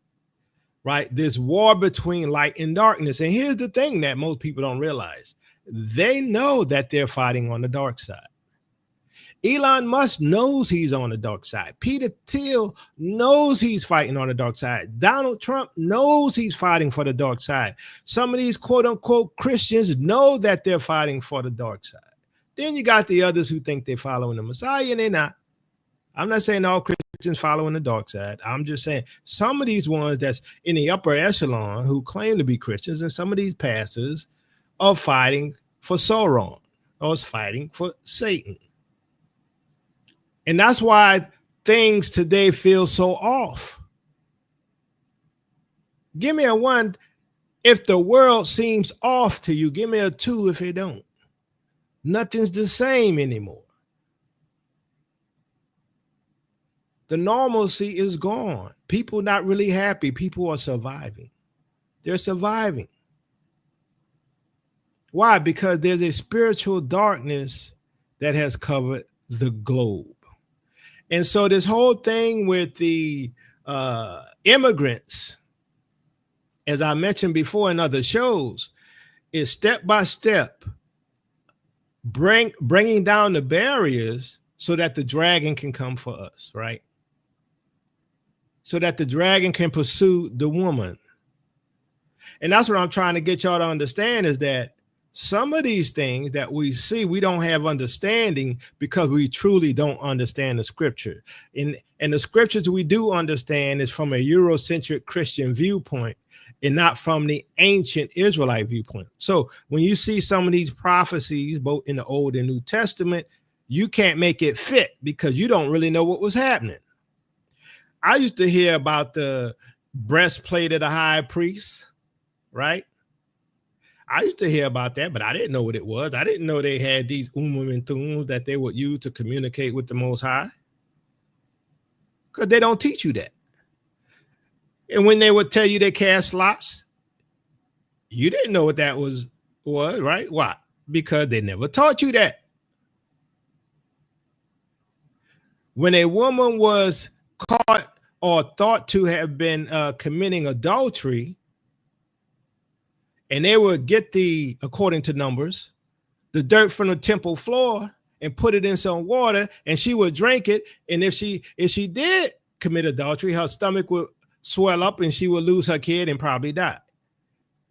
right? This war between light and darkness. And here's the thing that most people don't realize. They know that they're fighting on the dark side. Elon Musk knows he's on the dark side. Peter Thiel knows he's fighting on the dark side. Donald Trump knows he's fighting for the dark side. Some of these quote unquote Christians know that they're fighting for the dark side. Then you got the others who think they're following the Messiah, and they're not. I'm not saying all Christians following the dark side. I'm just saying some of these ones that's in the upper echelon who claim to be Christians, and some of these pastors are fighting for Sauron or is fighting for Satan. And that's why things today feel so off. Give me a 1 if the world seems off to you. Give me a 2 if it don't. Nothing's the same anymore. The normalcy is gone. People not really happy. People are surviving. They're surviving. Why? Because there's a spiritual darkness that has covered the globe. And so this whole thing with the immigrants, as I mentioned before in other shows, is step by step bringing down the barriers so that the dragon can come for us, right? So that the dragon can pursue the woman. And that's what I'm trying to get y'all to understand, is that some of these things that we see, we don't have understanding because we truly don't understand the scripture. And the scriptures we do understand is from a Eurocentric Christian viewpoint and not from the ancient Israelite viewpoint. So when you see some of these prophecies, both in the Old and New Testament, you can't make it fit because you don't really know what was happening. I used to hear about the breastplate of the high priest, right? I used to hear about that, but I didn't know what it was. I didn't know they had these and thums that they would use to communicate with the Most High, because they don't teach you that. And when they would tell you they cast lots, you didn't know what that was, right? Why? Because they never taught you that. When a woman was caught or thought to have been committing adultery, and they would get according to Numbers, the dirt from the temple floor and put it in some water, and she would drink it. And if she did commit adultery, her stomach would swell up and she would lose her kid and probably die.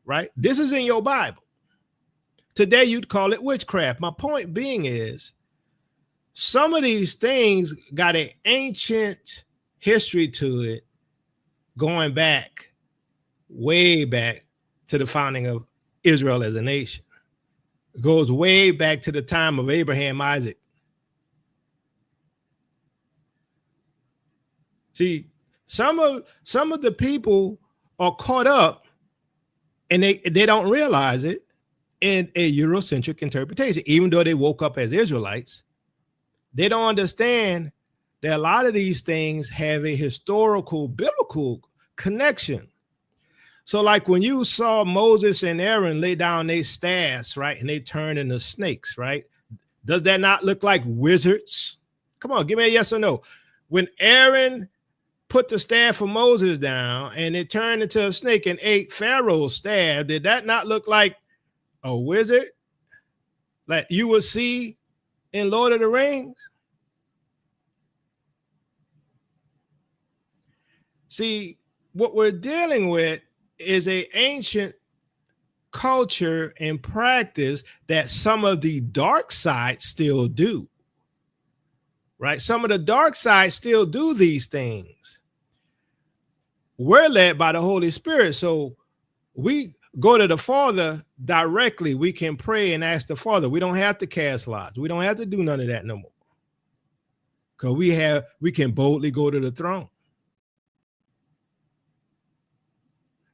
Right? This is in your Bible. Today you'd call it witchcraft. My point being is, some of these things got an ancient history to it, going back, way back to the founding of Israel as a nation. It goes way back to the time of Abraham, Isaac. See, some of the people are caught up, and they don't realize it, in a Eurocentric interpretation. Even though they woke up as Israelites, they don't understand that a lot of these things have a historical, biblical connection. So like when you saw Moses and Aaron lay down their staffs, right, and they turned into snakes, right? Does that not look like wizards? Come on, give me a yes or no. When Aaron put the staff of Moses down and it turned into a snake and ate Pharaoh's staff, did that not look like a wizard like you would see in Lord of the Rings? See, what we're dealing with is an ancient culture and practice that some of the dark side still do. Right? Some of the dark side still do these things. We're led by the Holy Spirit. So we go to the Father directly. We can pray and ask the Father. We don't have to cast lots. We don't have to do none of that no more. Because we can boldly go to the throne.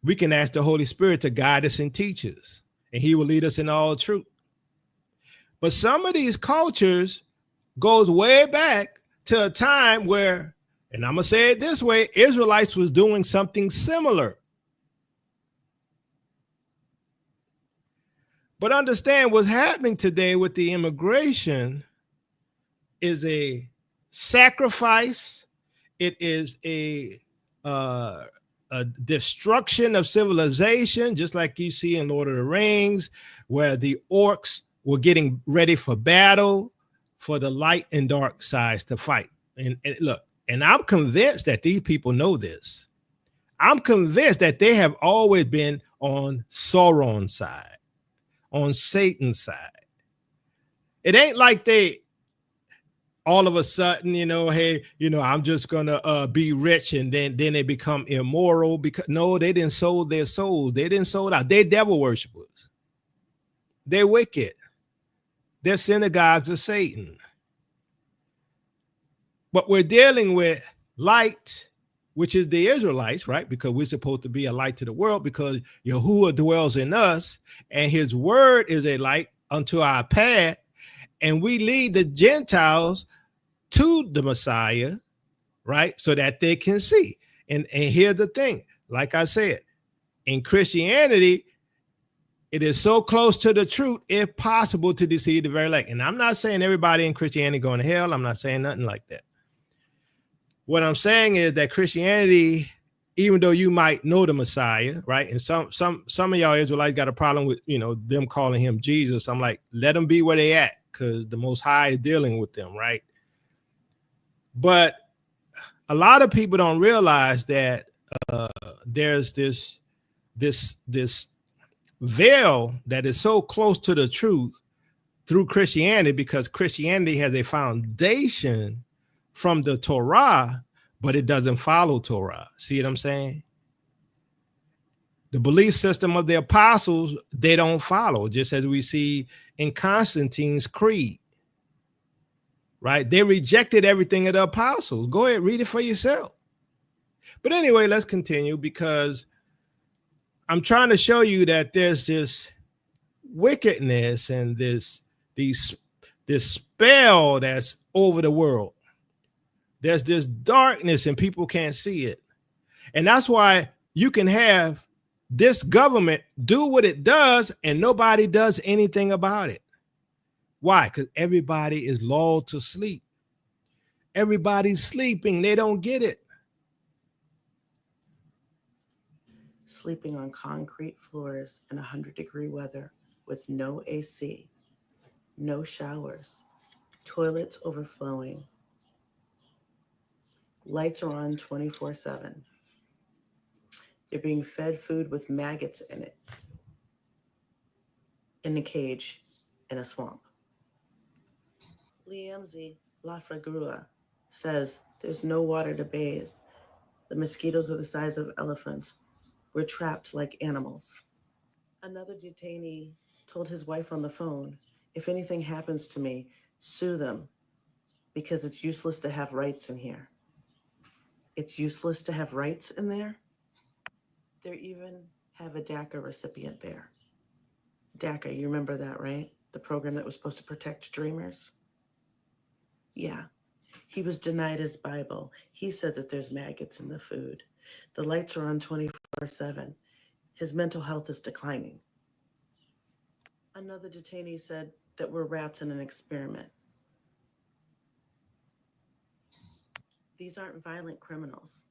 We can ask the Holy Spirit to guide us and teach us, and he will lead us in all truth. But some of these cultures goes way back to a time where, and I'm going to say it this way, Israelites was doing something similar. But understand what's happening today with the immigration is a sacrifice. It is a destruction of civilization, just like you see in Lord of the Rings, where the orcs were getting ready for battle for the light and dark sides to fight. And look, and I'm convinced that these people know this. I'm convinced that they have always been on Sauron's side, on Satan's side. It ain't like they all of a sudden, hey, I'm just gonna be rich, and then they become immoral. Because no, they didn't sold their souls. They didn't sold out. They're devil worshipers. They're wicked. They're synagogues of Satan. But we're dealing with light, which is the Israelites, right? Because we're supposed to be a light to the world, because Yahuwah dwells in us, and his word is a light unto our path, and we lead the Gentiles to the Messiah, right? So that they can see. And here's the thing, like I said, in Christianity, it is so close to the truth, if possible, to deceive the very elect. And I'm not saying everybody in Christianity going to hell. I'm not saying nothing like that. What I'm saying is that Christianity, even though you might know the Messiah, right? And some of y'all Israelites got a problem with, them calling him Jesus. I'm like, let them be where they at, because the Most High is dealing with them, right? But a lot of people don't realize that there's this veil that is so close to the truth through Christianity, because Christianity has a foundation from the Torah, but it doesn't follow Torah. See what I'm saying? The belief system of the apostles, they don't follow, just as we see in Constantine's creed. Right? They rejected everything of the apostles. Go ahead, read it for yourself. But anyway, let's continue, because I'm trying to show you that there's this wickedness and this spell that's over the world. There's this darkness and people can't see it. And that's why you can have this government do what it does and nobody does anything about it. Why? Because everybody is lulled to sleep. Everybody's sleeping. They don't get it. Sleeping on concrete floors in 100-degree weather with no AC, no showers, toilets overflowing. Lights are on 24/7. They're being fed food with maggots in it, in a cage, in a swamp. Liamzi Lafragrua says there's no water to bathe. The mosquitoes are the size of elephants. We're trapped like animals. Another detainee told his wife on the phone, if anything happens to me, sue them, because it's useless to have rights in here. It's useless to have rights in there? They even have a DACA recipient there. DACA, you remember that, right? The program that was supposed to protect dreamers? Yeah, he was denied his Bible. He said that there's maggots in the food. The lights are on 24/7. His mental health is declining. Another detainee said that we're rats in an experiment. These aren't violent criminals.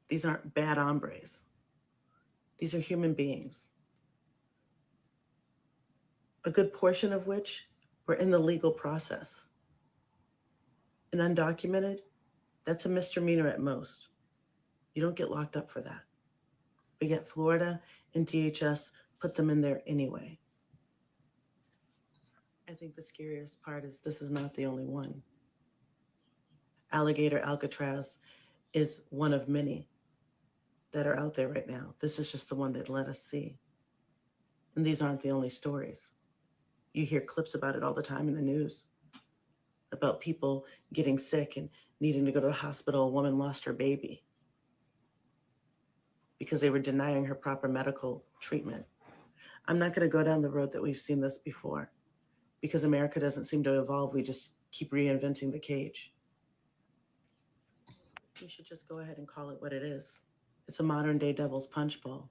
These aren't bad hombres. These are human beings. A good portion of which were in the legal process. And undocumented, that's a misdemeanor at most. You don't get locked up for that. But yet Florida and DHS put them in there anyway. I think the scariest part is this is not the only one. Alligator Alcatraz is one of many that are out there right now. This is just the one that let us see. And these aren't the only stories. You hear clips about it all the time in the news, about people getting sick and needing to go to the hospital. A woman lost her baby because they were denying her proper medical treatment. I'm not going to go down the road that we've seen this before, because America doesn't seem to evolve. We just keep reinventing the cage. We should just go ahead and call it what it is. It's a modern day devil's punch bowl.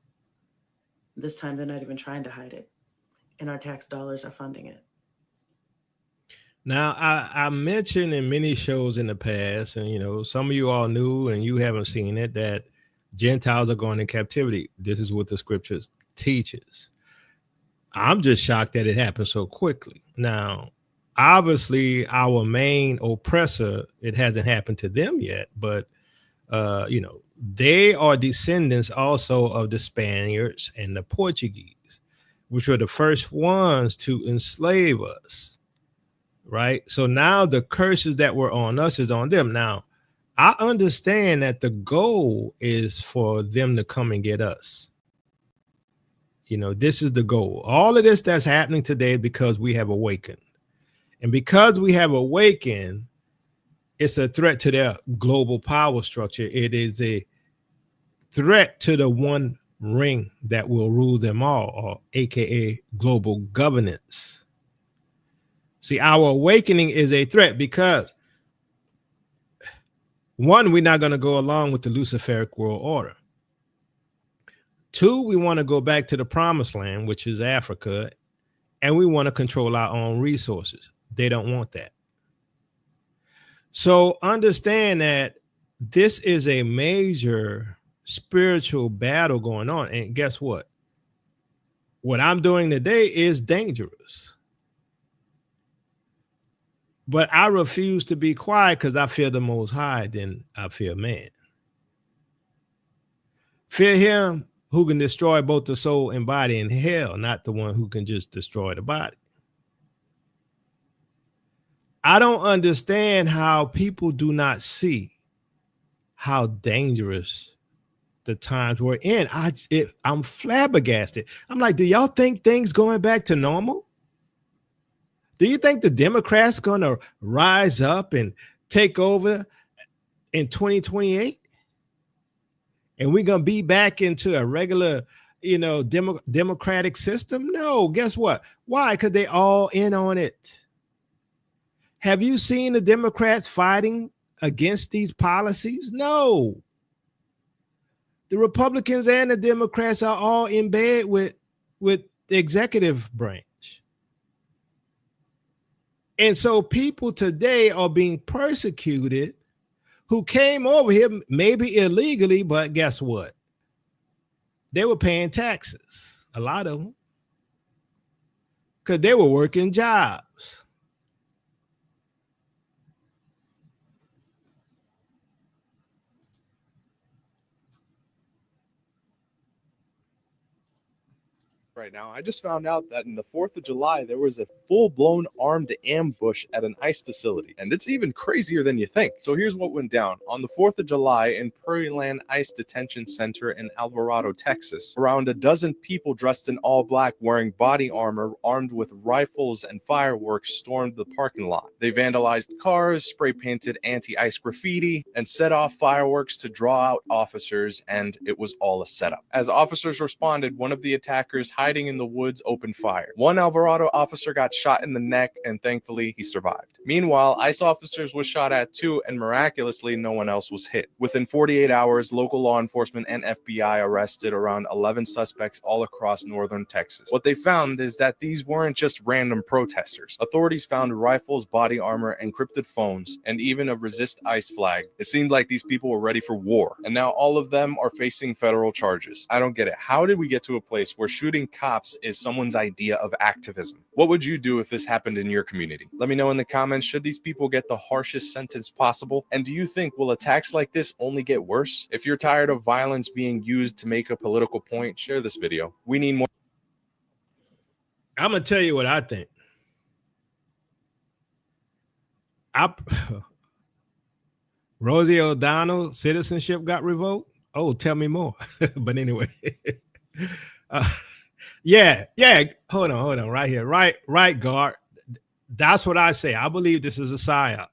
This time they're not even trying to hide it, and our tax dollars are funding it. Now, I mentioned in many shows in the past, and some of you all knew and you haven't seen it, that Gentiles are going in captivity. This is what the scriptures teaches. I'm just shocked that it happened so quickly. Now, obviously, our main oppressor, it hasn't happened to them yet, but they are descendants also of the Spaniards and the Portuguese, which were the first ones to enslave us, right? So now the curses that were on us is on them. Now, I understand that the goal is for them to come and get us. This is the goal. All of this that's happening today because we have awakened. And because we have awakened, it's a threat to their global power structure. It is a threat to the one ring that will rule them all, or AKA global governance. See, our awakening is a threat because, one, we're not going to go along with the Luciferic world order. Two, we want to go back to the promised land, which is Africa, and we want to control our own resources. They don't want that. So understand that this is a major spiritual battle going on. And guess what? What I'm doing today is dangerous. But I refuse to be quiet because I fear the Most High than I fear man. Fear him who can destroy both the soul and body in hell, not the one who can just destroy the body. I don't understand how people do not see how dangerous the times we're in. I'm flabbergasted. I'm like, do y'all think things going back to normal? Do you think the Democrats going to rise up and take over in 2028? And we're going to be back into a regular, democratic system? No, guess what? Why? Because they all in on it. Have you seen the Democrats fighting against these policies? No. The Republicans and the Democrats are all in bed with the executive branch. And so people today are being persecuted who came over here, maybe illegally, but guess what? They were paying taxes, a lot of them, because they were working jobs. Right now, I just found out that in the 4th of July, there was a full-blown armed ambush at an ICE facility. And it's even crazier than you think. So here's what went down. On the 4th of July in Prairie Land ICE Detention Center in Alvarado, Texas, around a dozen people dressed in all black wearing body armor, armed with rifles and fireworks, stormed the parking lot. They vandalized cars, spray-painted anti-ICE graffiti, and set off fireworks to draw out officers, and it was all a setup. As officers responded, one of the attackers hiding in the woods opened fire. One Alvarado officer got shot in the neck, and thankfully he survived. Meanwhile, ICE officers was shot at too, and miraculously no one else was hit. Within 48 hours, local law enforcement and FBI arrested around 11 suspects all across northern Texas. What they found is that these weren't just random protesters. Authorities found rifles, body armor, encrypted phones, and even a resist ICE flag. It seemed like these people were ready for war, and now all of them are facing federal charges. I don't get it. How did we get to a place where shooting cops is someone's idea of activism. What would you do if this happened in your community? Let me know in the comments. Should these people get the harshest sentence possible? And do you think will attacks like this only get worse? If you're tired of violence being used to make a political point, share this video. We need more. I'm gonna tell you what I think. Rosie O'Donnell citizenship got revoked. Oh, tell me more. But anyway, yeah. Hold on, right here, right, guard. That's what I say. I believe this is a psyop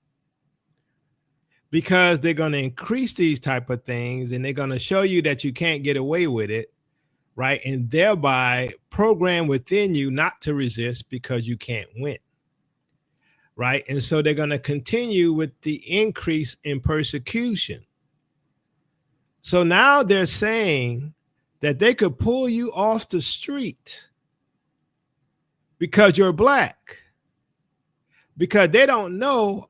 because they're going to increase these type of things, and they're going to show you that you can't get away with it, right? And thereby program within you not to resist because you can't win. Right. And so they're going to continue with the increase in persecution. So now they're saying that they could pull you off the street because you're black, because they don't know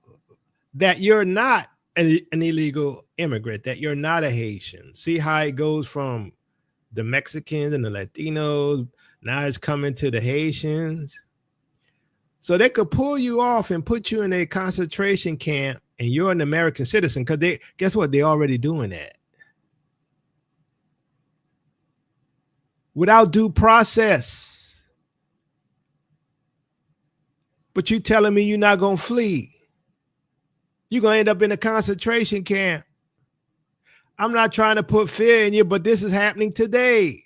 that you're not an illegal immigrant, that you're not a Haitian. See how it goes from the Mexicans and the Latinos. Now it's coming to the Haitians. So they could pull you off and put you in a concentration camp and you're an American citizen because they, guess what? They're already doing that. Without due process. But you telling me you're not going to flee. You're going to end up in a concentration camp. I'm not trying to put fear in you, but this is happening today.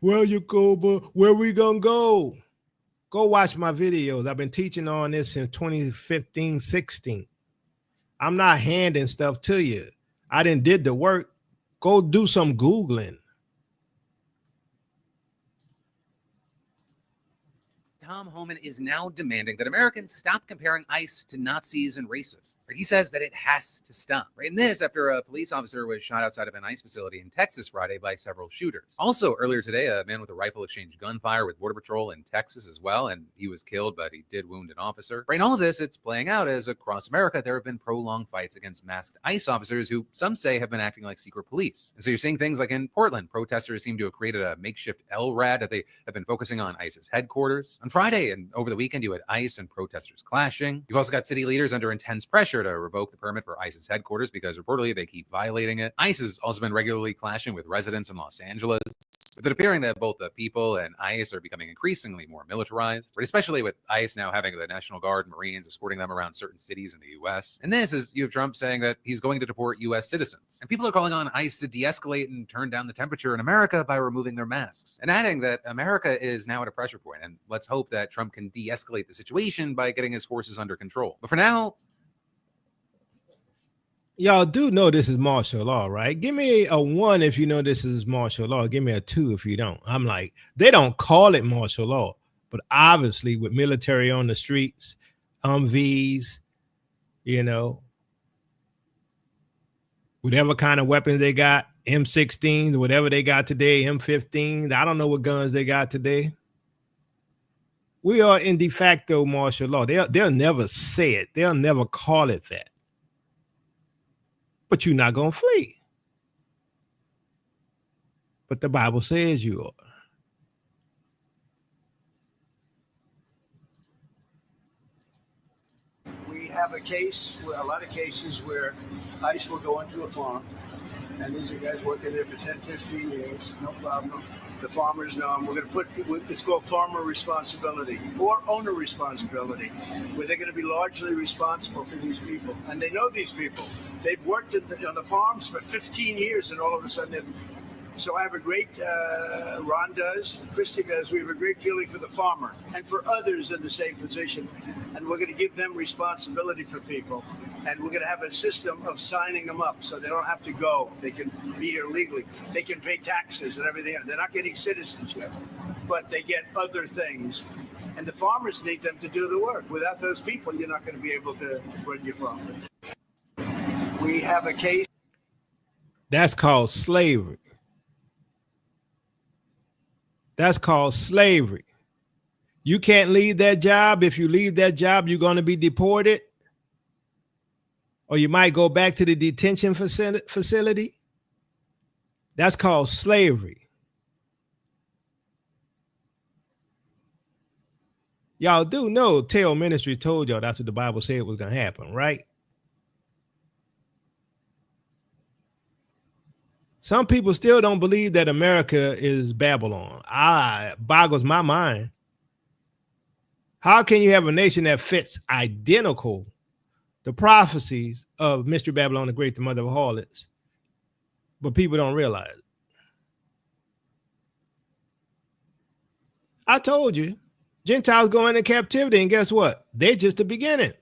Well, you go, but where we gonna go? Go watch my videos. I've been teaching on this since 2015, 16. I'm not handing stuff to you. I did the work. Go do some Googling. Tom Homan is now demanding that Americans stop comparing ICE to Nazis and racists. He says that it has to stop. And this after a police officer was shot outside of an ICE facility in Texas Friday by several shooters. Also, earlier today, a man with a rifle exchanged gunfire with Border Patrol in Texas as well, and he was killed, but he did wound an officer. In all of this, it's playing out as across America, there have been prolonged fights against masked ICE officers who some say have been acting like secret police. And so you're seeing things like in Portland, protesters seem to have created a makeshift LRAD that they have been focusing on ICE's headquarters. On Friday and over the weekend, you had ICE and protesters clashing. You've also got city leaders under intense pressure to revoke the permit for ICE's headquarters because reportedly they keep violating it. ICE has also been regularly clashing with residents in Los Angeles, with it appearing that both the people and ICE are becoming increasingly more militarized, but especially with ICE now having the National Guard and Marines escorting them around certain cities in the U.S. And this is, you have Trump saying that he's going to deport U.S. citizens. And people are calling on ICE to de-escalate and turn down the temperature in America by removing their masks, and adding that America is now at a pressure point, and let's hope that Trump can de-escalate the situation by getting his forces under control. But for now, y'all do know this is martial law, right? Give me a 1 if you know this is martial law. Give me a 2 if you don't. I'm like, they don't call it martial law, but obviously with military on the streets, Vs, you know, whatever kind of weapons they got, M16s, whatever they got today, M15s. I don't know what guns they got today. We are in de facto martial law. They'll never say it. They'll never call it that. But you're not going to flee. But the Bible says you are. We have a lot of cases where ICE will go into a farm, and these are guys working there for 10, 15 years, no problem. The farmers know them. We're going to put, it's called farmer responsibility or owner responsibility, where they're going to be largely responsible for these people. And they know these people. They've worked on the farms for 15 years, and all of a sudden, so I have a great, Ron does, Christy does, we have a great feeling for the farmer and for others in the same position. And we're going to give them responsibility for people. And we're going to have a system of signing them up so they don't have to go. They can be here legally. They can pay taxes and everything else. They're not getting citizenship, but they get other things. And the farmers need them to do the work. Without those people, you're not going to be able to run your farm. We have a case. That's called slavery. That's called slavery. You can't leave that job. If you leave that job, you're going to be deported. Or you might go back to the detention facility. That's called slavery. Y'all do know Tell Ministry told y'all that's what the Bible said was going to happen, right? Some people still don't believe that America is Babylon. It boggles my mind. How can you have a nation that fits identical the prophecies of Mystery Babylon the Great, the mother of harlots, but people don't realize it? I told you, Gentiles go into captivity, and guess what? They're just the beginning.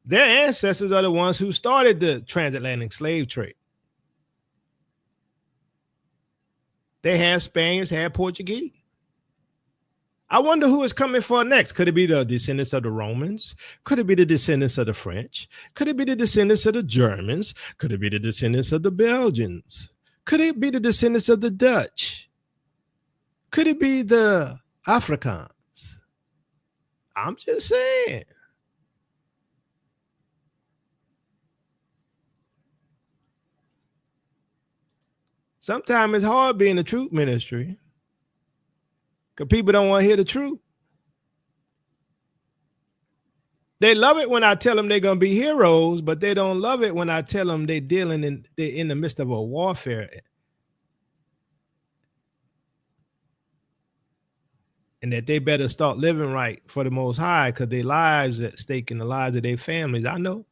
Their ancestors are the ones who started the transatlantic slave trade. They had Spaniards, had Portuguese. I wonder who is coming for next. Could it be the descendants of the Romans? Could it be the descendants of the French? Could it be the descendants of the Germans? Could it be the descendants of the Belgians? Could it be the descendants of the Dutch? Could it be the Afrikaans? I'm just saying. Sometimes it's hard being a truth ministry because people don't want to hear the truth. They love it when I tell them they're going to be heroes, but they don't love it when I tell them they're they're in the midst of a warfare. And that they better start living right for the Most High because their lives are at stake in the lives of their families. I know.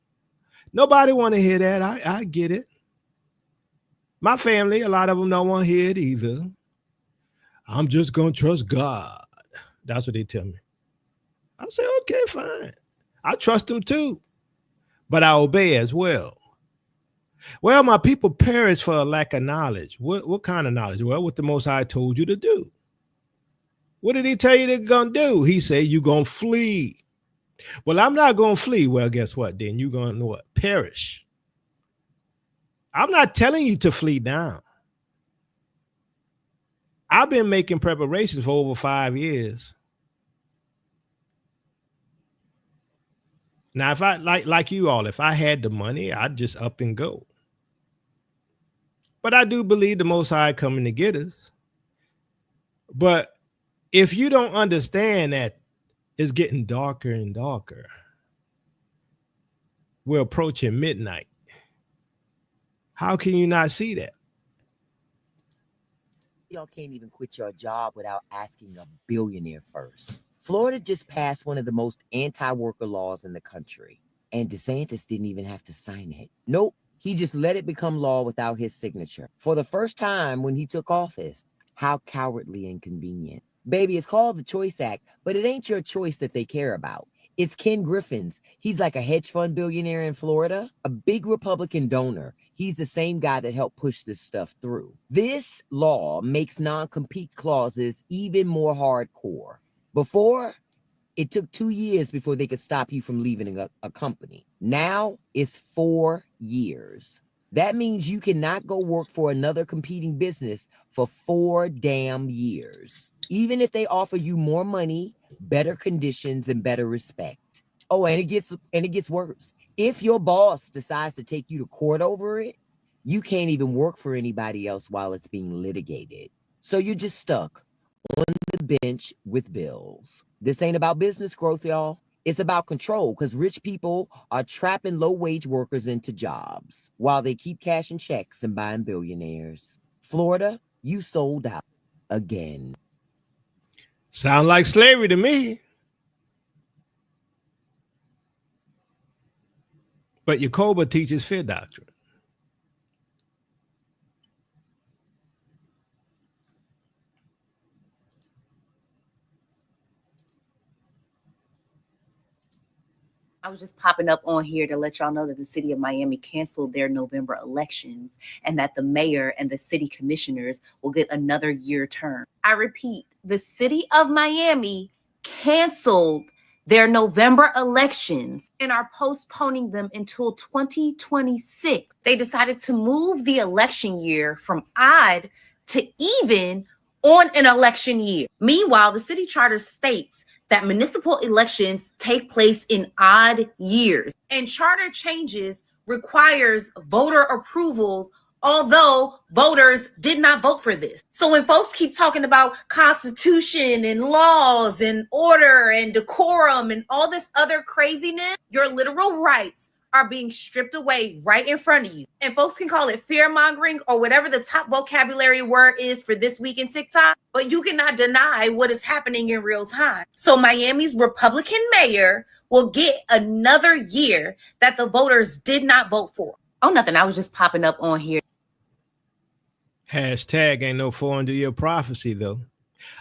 Nobody want to hear that. I get it. My family, a lot of them don't want to hear it either. I'm just going to trust God. That's what they tell me. I say, okay, fine. I trust them too, but I obey as well. Well, my people perish for a lack of knowledge. What kind of knowledge? Well, what the Most High told you to do. What did he tell you they're going to do? He said, you're going to flee. Well, I'm not going to flee. Well, guess what? Then you're going to what? Perish. I'm not telling you to flee down. I've been making preparations for over 5 years. Now, if I like you all, if I had the money, I'd just up and go. But I do believe the Most High coming to get us. But if you don't understand that it's getting darker and darker, we're approaching midnight. How can you not see that? Y'all can't even quit your job without asking a billionaire first. Florida just passed one of the most anti-worker laws in the country, and DeSantis didn't even have to sign it. Nope, he just let it become law without his signature. For the first time when he took office. How cowardly and convenient. Baby, it's called the Choice Act, but it ain't your choice that they care about. It's Ken Griffin's. He's like a hedge fund billionaire in Florida, a big Republican donor. He's the same guy that helped push this stuff through. This law makes non-compete clauses even more hardcore. Before, it took 2 years before they could stop you from leaving a company. Now, it's 4 years. That means you cannot go work for another competing business for 4 damn years. Even if they offer you more money, better conditions, and better respect. Oh, and it gets worse. If your boss decides to take you to court over it, you can't even work for anybody else while it's being litigated. So you're just stuck on the bench with bills. This ain't about business growth, y'all. It's about control, because rich people are trapping low-wage workers into jobs while they keep cashing checks and buying billionaires. Florida, you sold out again. Sound like slavery to me. But Yacoba teaches fear doctrine. I was just popping up on here to let y'all know that the city of Miami canceled their November elections and that the mayor and the city commissioners will get another year term. I repeat, the city of Miami canceled their November elections and are postponing them until 2026. They decided to move the election year from odd to even on an election year. Meanwhile, the city charter states that municipal elections take place in odd years, and charter changes requires voter approvals although voters did not vote for this. So when folks keep talking about constitution and laws and order and decorum and all this other craziness, your literal rights are being stripped away right in front of you. And folks can call it fear mongering or whatever the top vocabulary word is for this week in TikTok, but you cannot deny what is happening in real time. So Miami's Republican mayor will get another year that the voters did not vote for. Oh, nothing. I was just popping up on here. Hashtag ain't no 400-year prophecy, though.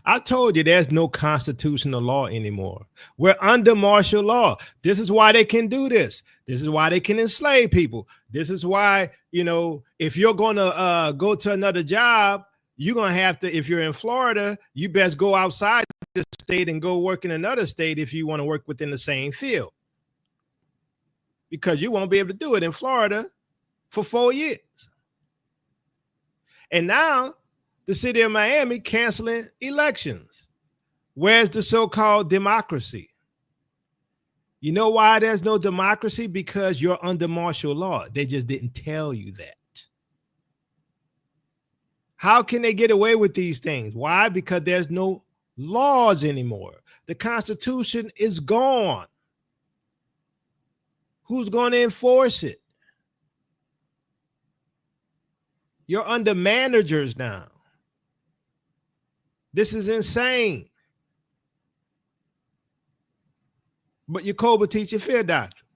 I told you there's no constitutional law anymore. We're under martial law. This is why they can do this. This is why they can enslave people. This is why, you know, if you're going to go to another job, you're going to have to, if you're in Florida, you best go outside the state and go work in another state if you want to work within the same field. Because you won't be able to do it in Florida for 4 years. And now the city of Miami canceling elections. Where's the so-called democracy? You know why there's no democracy? Because you're under martial law. They just didn't tell you that. How can they get away with these things? Why? Because there's no laws anymore. The Constitution is gone. Who's going to enforce it? You're under managers now. This is insane. But Yacoba teach you fear doctrine.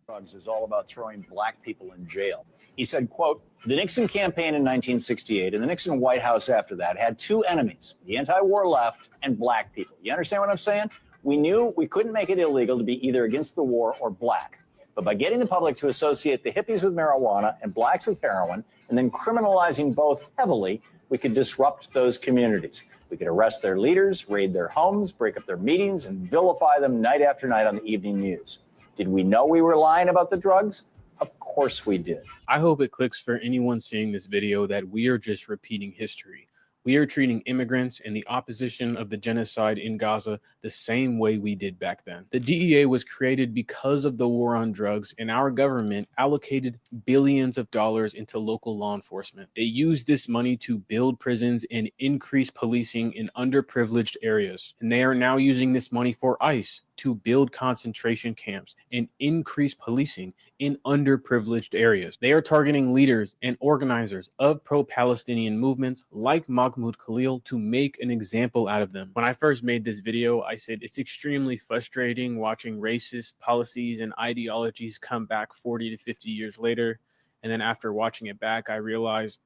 Drugs is all about throwing black people in jail. He said, quote, the Nixon campaign in 1968 and the Nixon White House after that had two enemies, the anti-war left and black people. You understand what I'm saying? We knew we couldn't make it illegal to be either against the war or black. But by getting the public to associate the hippies with marijuana and blacks with heroin, and then criminalizing both heavily, we could disrupt those communities. We could arrest their leaders, raid their homes, break up their meetings, and vilify them night after night on the evening news. Did we know we were lying about the drugs? Of course we did. I hope it clicks for anyone seeing this video that we are just repeating history. We are treating immigrants and the opposition of the genocide in Gaza the same way we did back then. The DEA was created because of the war on drugs, and our government allocated billions of dollars into local law enforcement. They used this money to build prisons and increase policing in underprivileged areas. And they are now using this money for ICE to build concentration camps and increase policing in underprivileged areas. They are targeting leaders and organizers of pro-Palestinian movements like Mahmoud Khalil to make an example out of them. When I first made this video, I said it's extremely frustrating watching racist policies and ideologies come back 40 to 50 years later. And then after watching it back, I realized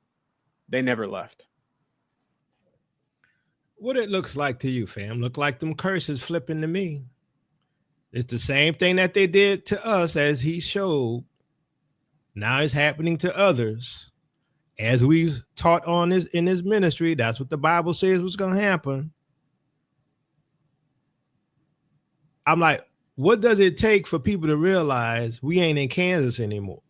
they never left. What it looks like to you, fam? Look like them curses flipping to me. It's the same thing that they did to us, as he showed. Now it's happening to others. As we've taught on this in this ministry, that's what the Bible says was going to happen. I'm like, what does it take for people to realize we ain't in Kansas anymore?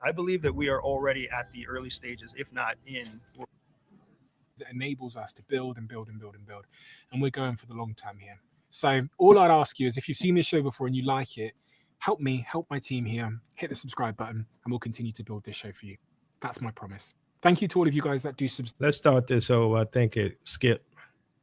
I believe that we are already at the early stages, if not in. It enables us to build and build and build and build. And we're going for the long term here. So all I'd ask you is, if you've seen this show before and you like it, help me, help my team here, hit the subscribe button, and we'll continue to build this show for you. That's my promise. Thank you to all of you guys that do subscribe. Let's start this over. I think it skipped.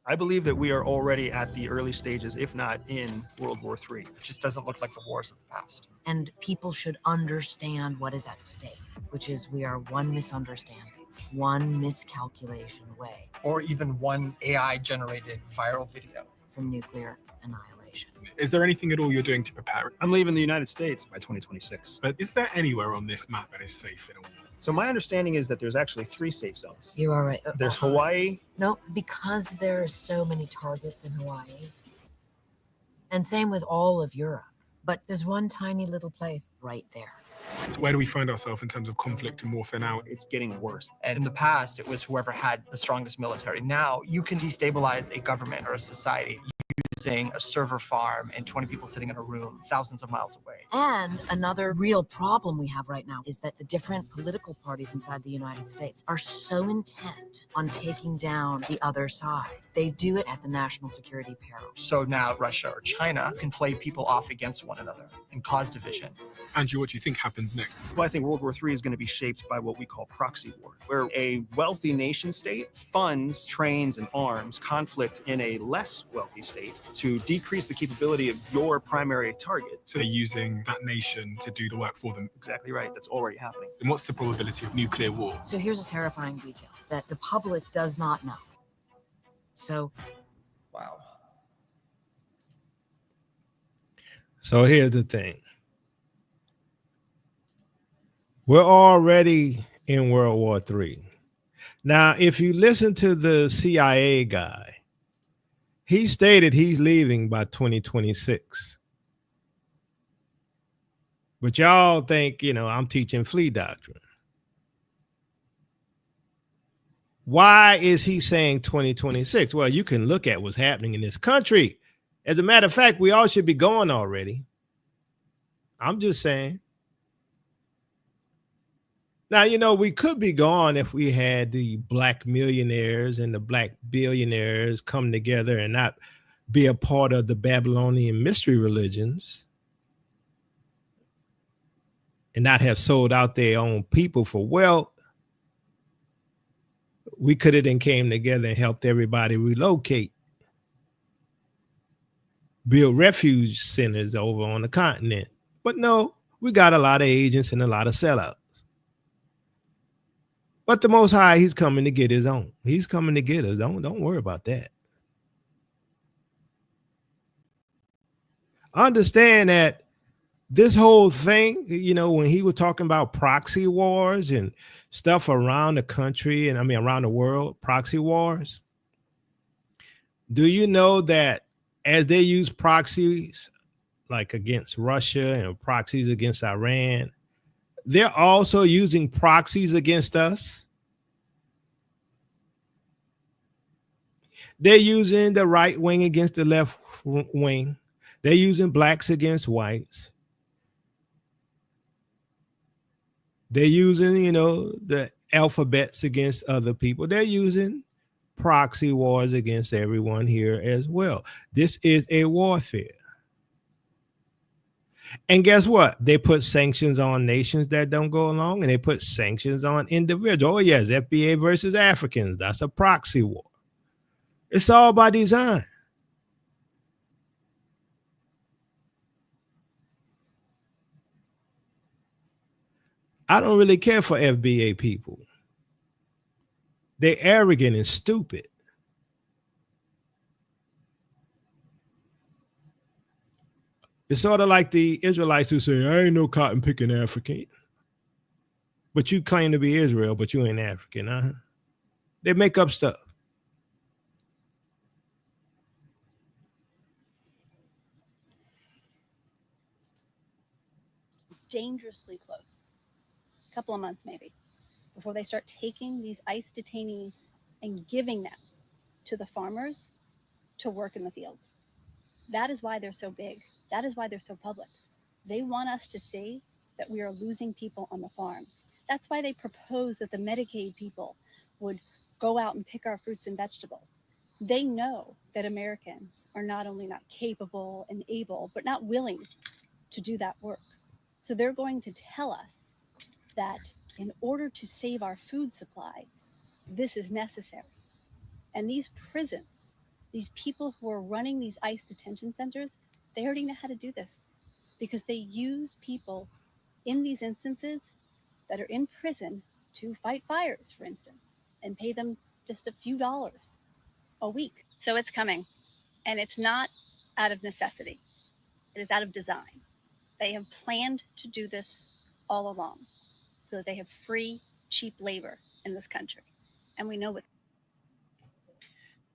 I believe that we are already at the early stages, if not in World War III. It just doesn't look like the wars of the past. And people should understand what is at stake, which is we are one misunderstanding, one miscalculation away. Or even one AI-generated viral video. From nuclear annihilation. Is there anything at all you're doing to prepare? I'm leaving the United States by 2026. But is there anywhere on this map that is safe in a war? So my understanding is that there's actually 3 safe zones. You are right. There's Hawaii. No, because there are so many targets in Hawaii. And same with all of Europe. But there's one tiny little place right there. So where do we find ourselves in terms of conflict and warfare now? It's getting worse. And in the past, it was whoever had the strongest military. Now you can destabilize a government or a society saying a server farm and 20 people sitting in a room thousands of miles away. And another real problem we have right now is that the different political parties inside the United States are so intent on taking down the other side. They do it at the national security peril. So now Russia or China can play people off against one another and cause division. Andrew, what do you think happens next? Well, I think World War III is going to be shaped by what we call proxy war, where a wealthy nation state funds, trains, and arms conflict in a less wealthy state to decrease the capability of your primary target. So they're using that nation to do the work for them. Exactly right. That's already happening. And what's the probability of nuclear war? So here's a terrifying detail that the public does not know. So, wow. So here's the thing. We're already in World War III. Now, if you listen to the CIA guy, he stated he's leaving by 2026. But y'all think, I'm teaching flea doctrine. Why is he saying 2026? Well, you can look at what's happening in this country. As a matter of fact, we all should be going already. I'm just saying. Now, we could be gone if we had the black millionaires and the black billionaires come together and not be a part of the Babylonian mystery religions and not have sold out their own people for wealth. We could have then came together and helped everybody relocate, build refuge centers over on the continent. But no, we got a lot of agents and a lot of sellouts. But the Most High, he's coming to get his own. He's coming to get us. Don't worry about that. Understand that this whole thing, when he was talking about proxy wars and stuff around the country, and around the world, proxy wars. Do you know that as they use proxies like against Russia and proxies against Iran, they're also using proxies against us? They're using the right wing against the left wing. They're using blacks against whites. They're using, the alphabets against other people. They're using proxy wars against everyone here as well. This is a warfare. And guess what? They put sanctions on nations that don't go along, and they put sanctions on individuals. Oh, yes, FBA versus Africans. That's a proxy war. It's all by design. I don't really care for FBA people. They're arrogant and stupid. It's sort of like the Israelites who say, I ain't no cotton picking African. But you claim to be Israel, but you ain't African, huh? They make up stuff. Dangerously close. A couple of months maybe, before they start taking these ICE detainees and giving them to the farmers to work in the fields. That is why they're so big. That is why they're so public. They want us to see that we are losing people on the farms. That's why they propose that the Medicaid people would go out and pick our fruits and vegetables. They know that Americans are not only not capable and able, but not willing to do that work. So they're going to tell us that in order to save our food supply, this is necessary. And these prisons, these people who are running these ICE detention centers, they already know how to do this because they use people in these instances that are in prison to fight fires, for instance, and pay them just a few dollars a week. So it's coming, and it's not out of necessity. It is out of design. They have planned to do this all along so that they have free, cheap labor in this country. And we know what.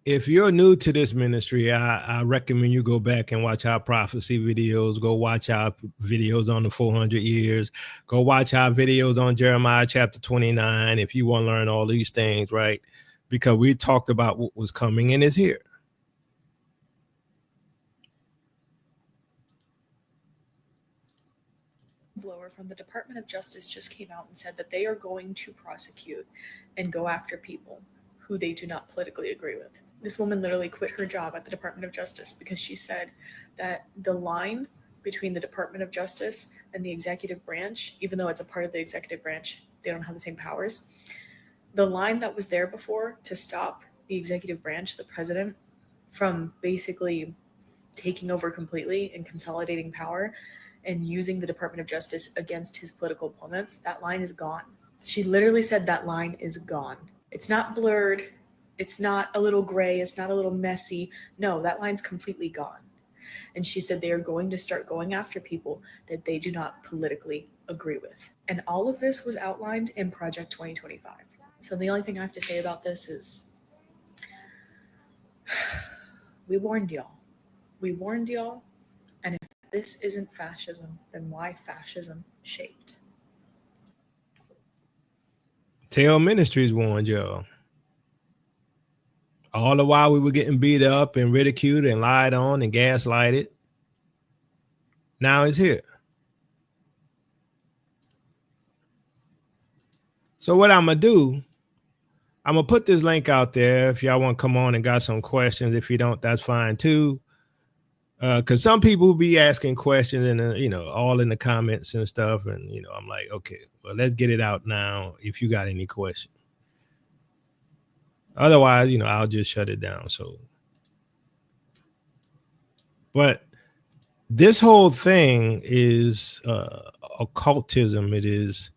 If you're new to this ministry, I recommend you go back and watch our prophecy videos. Go watch our videos on the 400 years. Go watch our videos on Jeremiah chapter 29 if you want to learn all these things, right? Because we talked about what was coming and is here. whistleblower from the Department of Justice just came out and said that they are going to prosecute and go after people who they do not politically agree with. This woman literally quit her job at the Department of Justice because she said that the line between the Department of Justice and the executive branch, even though it's a part of the executive branch, they don't have the same powers. The line that was there before to stop the executive branch, the president, from basically taking over completely and consolidating power and using the Department of Justice against his political opponents, that line is gone. She literally said that line is gone. It's not blurred. It's not a little gray. It's not a little messy. No, that line's completely gone. And she said they are going to start going after people that they do not politically agree with. And all of this was outlined in Project 2025. So the only thing I have to say about this is we warned y'all. We warned y'all. And if this isn't fascism, then why fascism shaped? Tell Ministries warned y'all. All the while we were getting beat up and ridiculed and lied on and gaslighted. Now it's here. So what I'm going to do, I'm going to put this link out there if y'all want to come on and got some questions. If you don't, that's fine too. Because some people be asking questions and, all in the comments and stuff. And, I'm like, okay, well, let's get it out now if you got any questions. Otherwise, I'll just shut it down. So, but this whole thing is occultism. It is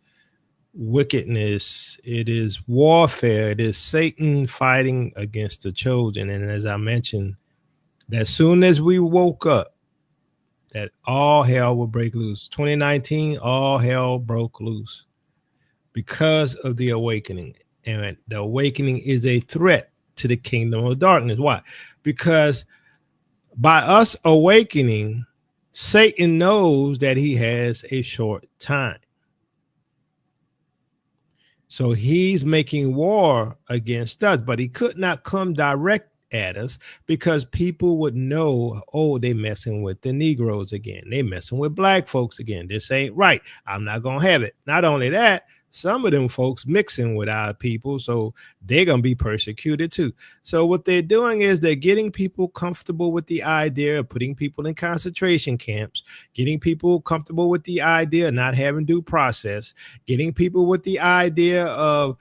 wickedness. It is warfare. It is Satan fighting against the chosen. And as I mentioned, as soon as we woke up, that all hell will break loose. 2019, all hell broke loose because of the awakening. And the awakening is a threat to the kingdom of darkness. Why? Because by us awakening, Satan knows that he has a short time. So he's making war against us, but he could not come direct at us because people would know, oh, they messing with the Negroes again. They messing with black folks again. This ain't right. I'm not going to have it. Not only that, some of them folks mixing with our people, so they're going to be persecuted too. So what they're doing is they're getting people comfortable with the idea of putting people in concentration camps, getting people comfortable with the idea of not having due process, getting people with the idea of,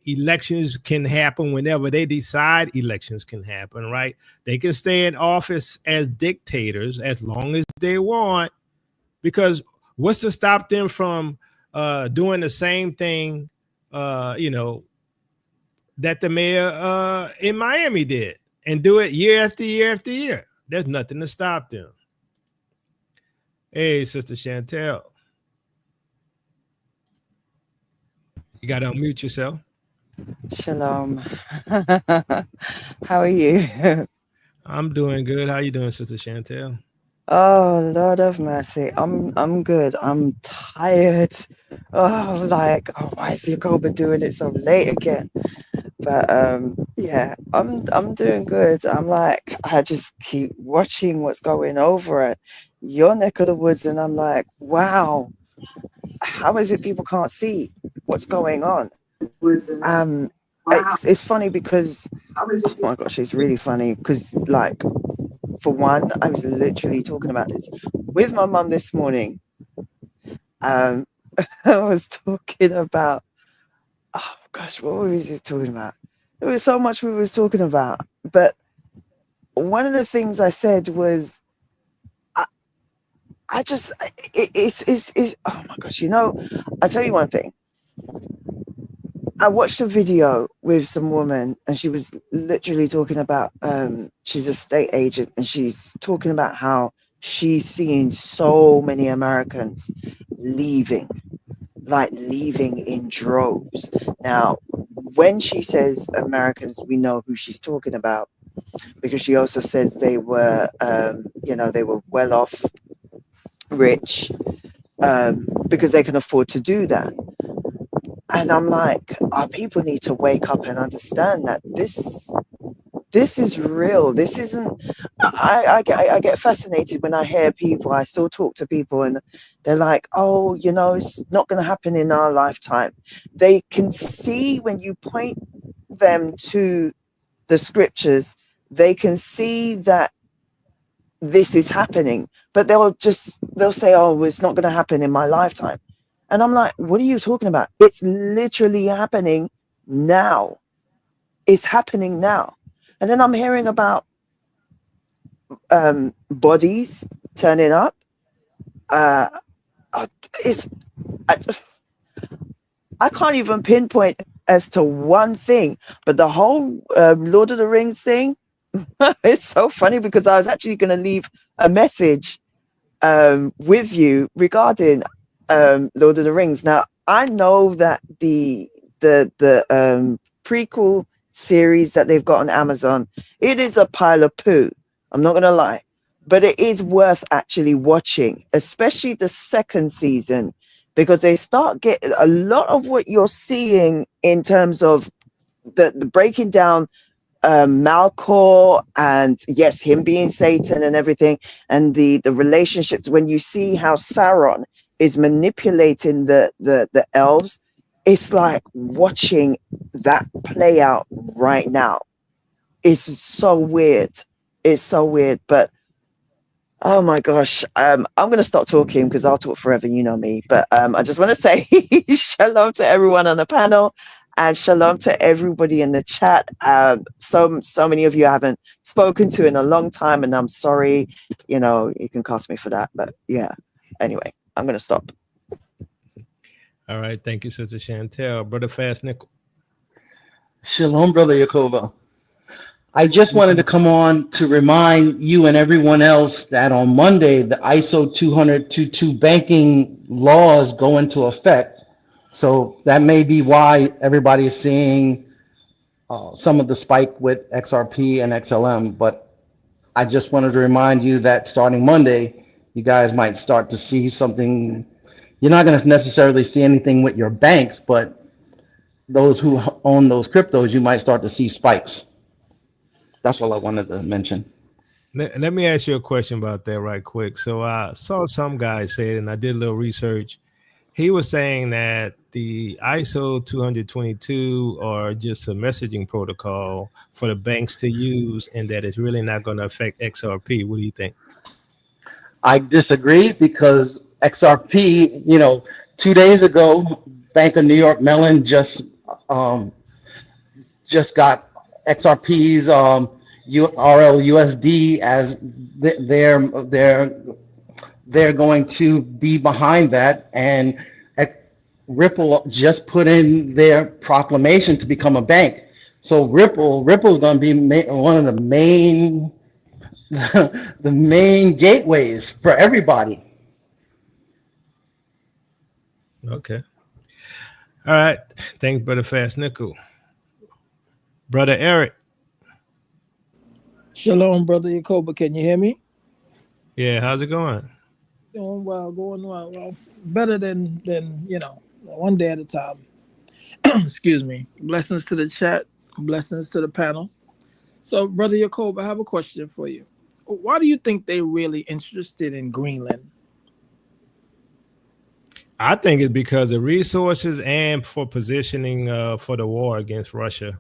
elections can happen whenever they decide elections can happen, right? They can stay in office as dictators as long as they want, because what's to stop them from doing the same thing, that the mayor in Miami did and do it year after year after year? There's nothing to stop them. Hey, Sister Chantel. You got to unmute yourself. Shalom. How are you? I'm doing good. How you doing, Sister Chantel? Oh, Lord of mercy. I'm good. I'm tired. Oh, why is Yakoba doing it so late again? But yeah, I'm doing good. I just keep watching what's going over at your neck of the woods, and I'm like, wow, how is it people can't see what's going on? It's funny because, oh my gosh, it's really funny because, for one, I was literally talking about this with my mum this morning. I was talking about, oh gosh, what were we talking about? There was so much we was talking about, but one of the things I said was, it's oh my gosh, I'll tell you one thing. I watched a video with some woman and she was literally talking about, she's a state agent, and she's talking about how she's seeing so many Americans leaving in droves. Now, when she says Americans, we know who she's talking about, because she also says they were, they were well off, rich, because they can afford to do that. And I'm like, our people need to wake up and understand that this is real. This isn't. I get fascinated when I hear people. I still talk to people, and they're like, "Oh, you know, it's not going to happen in our lifetime." They can see when you point them to the scriptures. They can see that this is happening, but they'll say, "Oh, it's not going to happen in my lifetime," and I'm like, "What are you talking about? It's literally happening now. It's happening now." And then I'm hearing about bodies turning up. It's I can't even pinpoint as to one thing, but the whole Lord of the Rings thing. It's so funny because I was actually going to leave a message with you regarding Lord of the Rings. Now I know that the prequel series that they've got on Amazon, it is a pile of poo. I'm not gonna lie, but it is worth actually watching, especially the second season, because they start getting a lot of what you're seeing in terms of the breaking down Malcor, and yes, him being Satan and everything, and the relationships. When you see how Sauron is manipulating the elves, it's like watching that play out right now. It's so weird. It's so weird, but oh my gosh, I'm gonna stop talking because I'll talk forever. You know me, but I just want to say shalom to everyone on the panel. And shalom to everybody in the chat. So many of you I haven't spoken to in a long time, and I'm sorry. You know, you can cost me for that, but yeah. Anyway, I'm gonna stop. All right, thank you, Sister Chantel. Brother Fast Nickel. Shalom, Brother Yakoba. I just wanted to come on to remind you and everyone else that on Monday, the ISO 20022 banking laws go into effect. So that may be why everybody is seeing some of the spike with XRP and XLM. But I just wanted to remind you that starting Monday, you guys might start to see something. You're not going to necessarily see anything with your banks, but those who own those cryptos, you might start to see spikes. That's all I wanted to mention. Let me ask you a question about that right quick. So I saw some guy say it, and I did a little research. He was saying that the ISO 222 are just a messaging protocol for the banks to use, and that it's really not going to affect XRP. What do you think? I disagree because XRP, 2 days ago, Bank of New York Mellon just got XRP's RLUSD as they're going to be behind that, and Ripple just put in their proclamation to become a bank. So Ripple is going to be one of the main gateways for everybody. Okay. All right. Thanks, Brother Fast Nickel. Brother Eric. Shalom, Brother Yakoba. Can you hear me? Yeah, how's it going? Doing well, going well. Well, better than one day at a time. Excuse me. Blessings to the chat. Blessings to the panel. So, Brother Yakoba, I have a question for you. Why do you think they're really interested in Greenland? I think it's because of resources and for positioning for the war against Russia.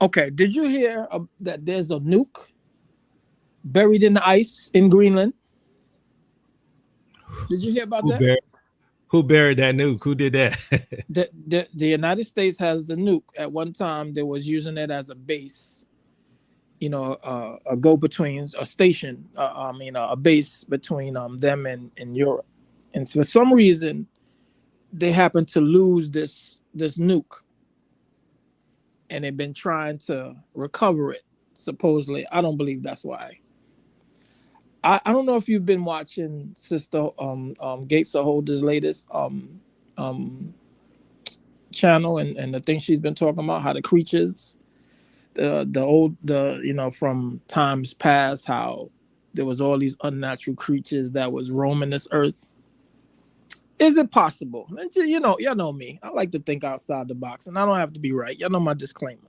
Okay, did you hear that there's a nuke buried in the ice in Greenland? Did you hear about that? Who buried that nuke? Who did that? The United States has the nuke. At one time, they was using it as a base, a go-between, a station, a base between them and Europe. And for some reason, they happen to lose this nuke, and they've been trying to recover it. Supposedly, I don't believe that's why. I don't know if you've been watching Sister Gates of Holder's latest channel and the thing she's been talking about, how the creatures, from times past, how there was all these unnatural creatures that was roaming this earth. Is it possible? Y'all know me. I like to think outside the box, and I don't have to be right. Y'all know my disclaimer.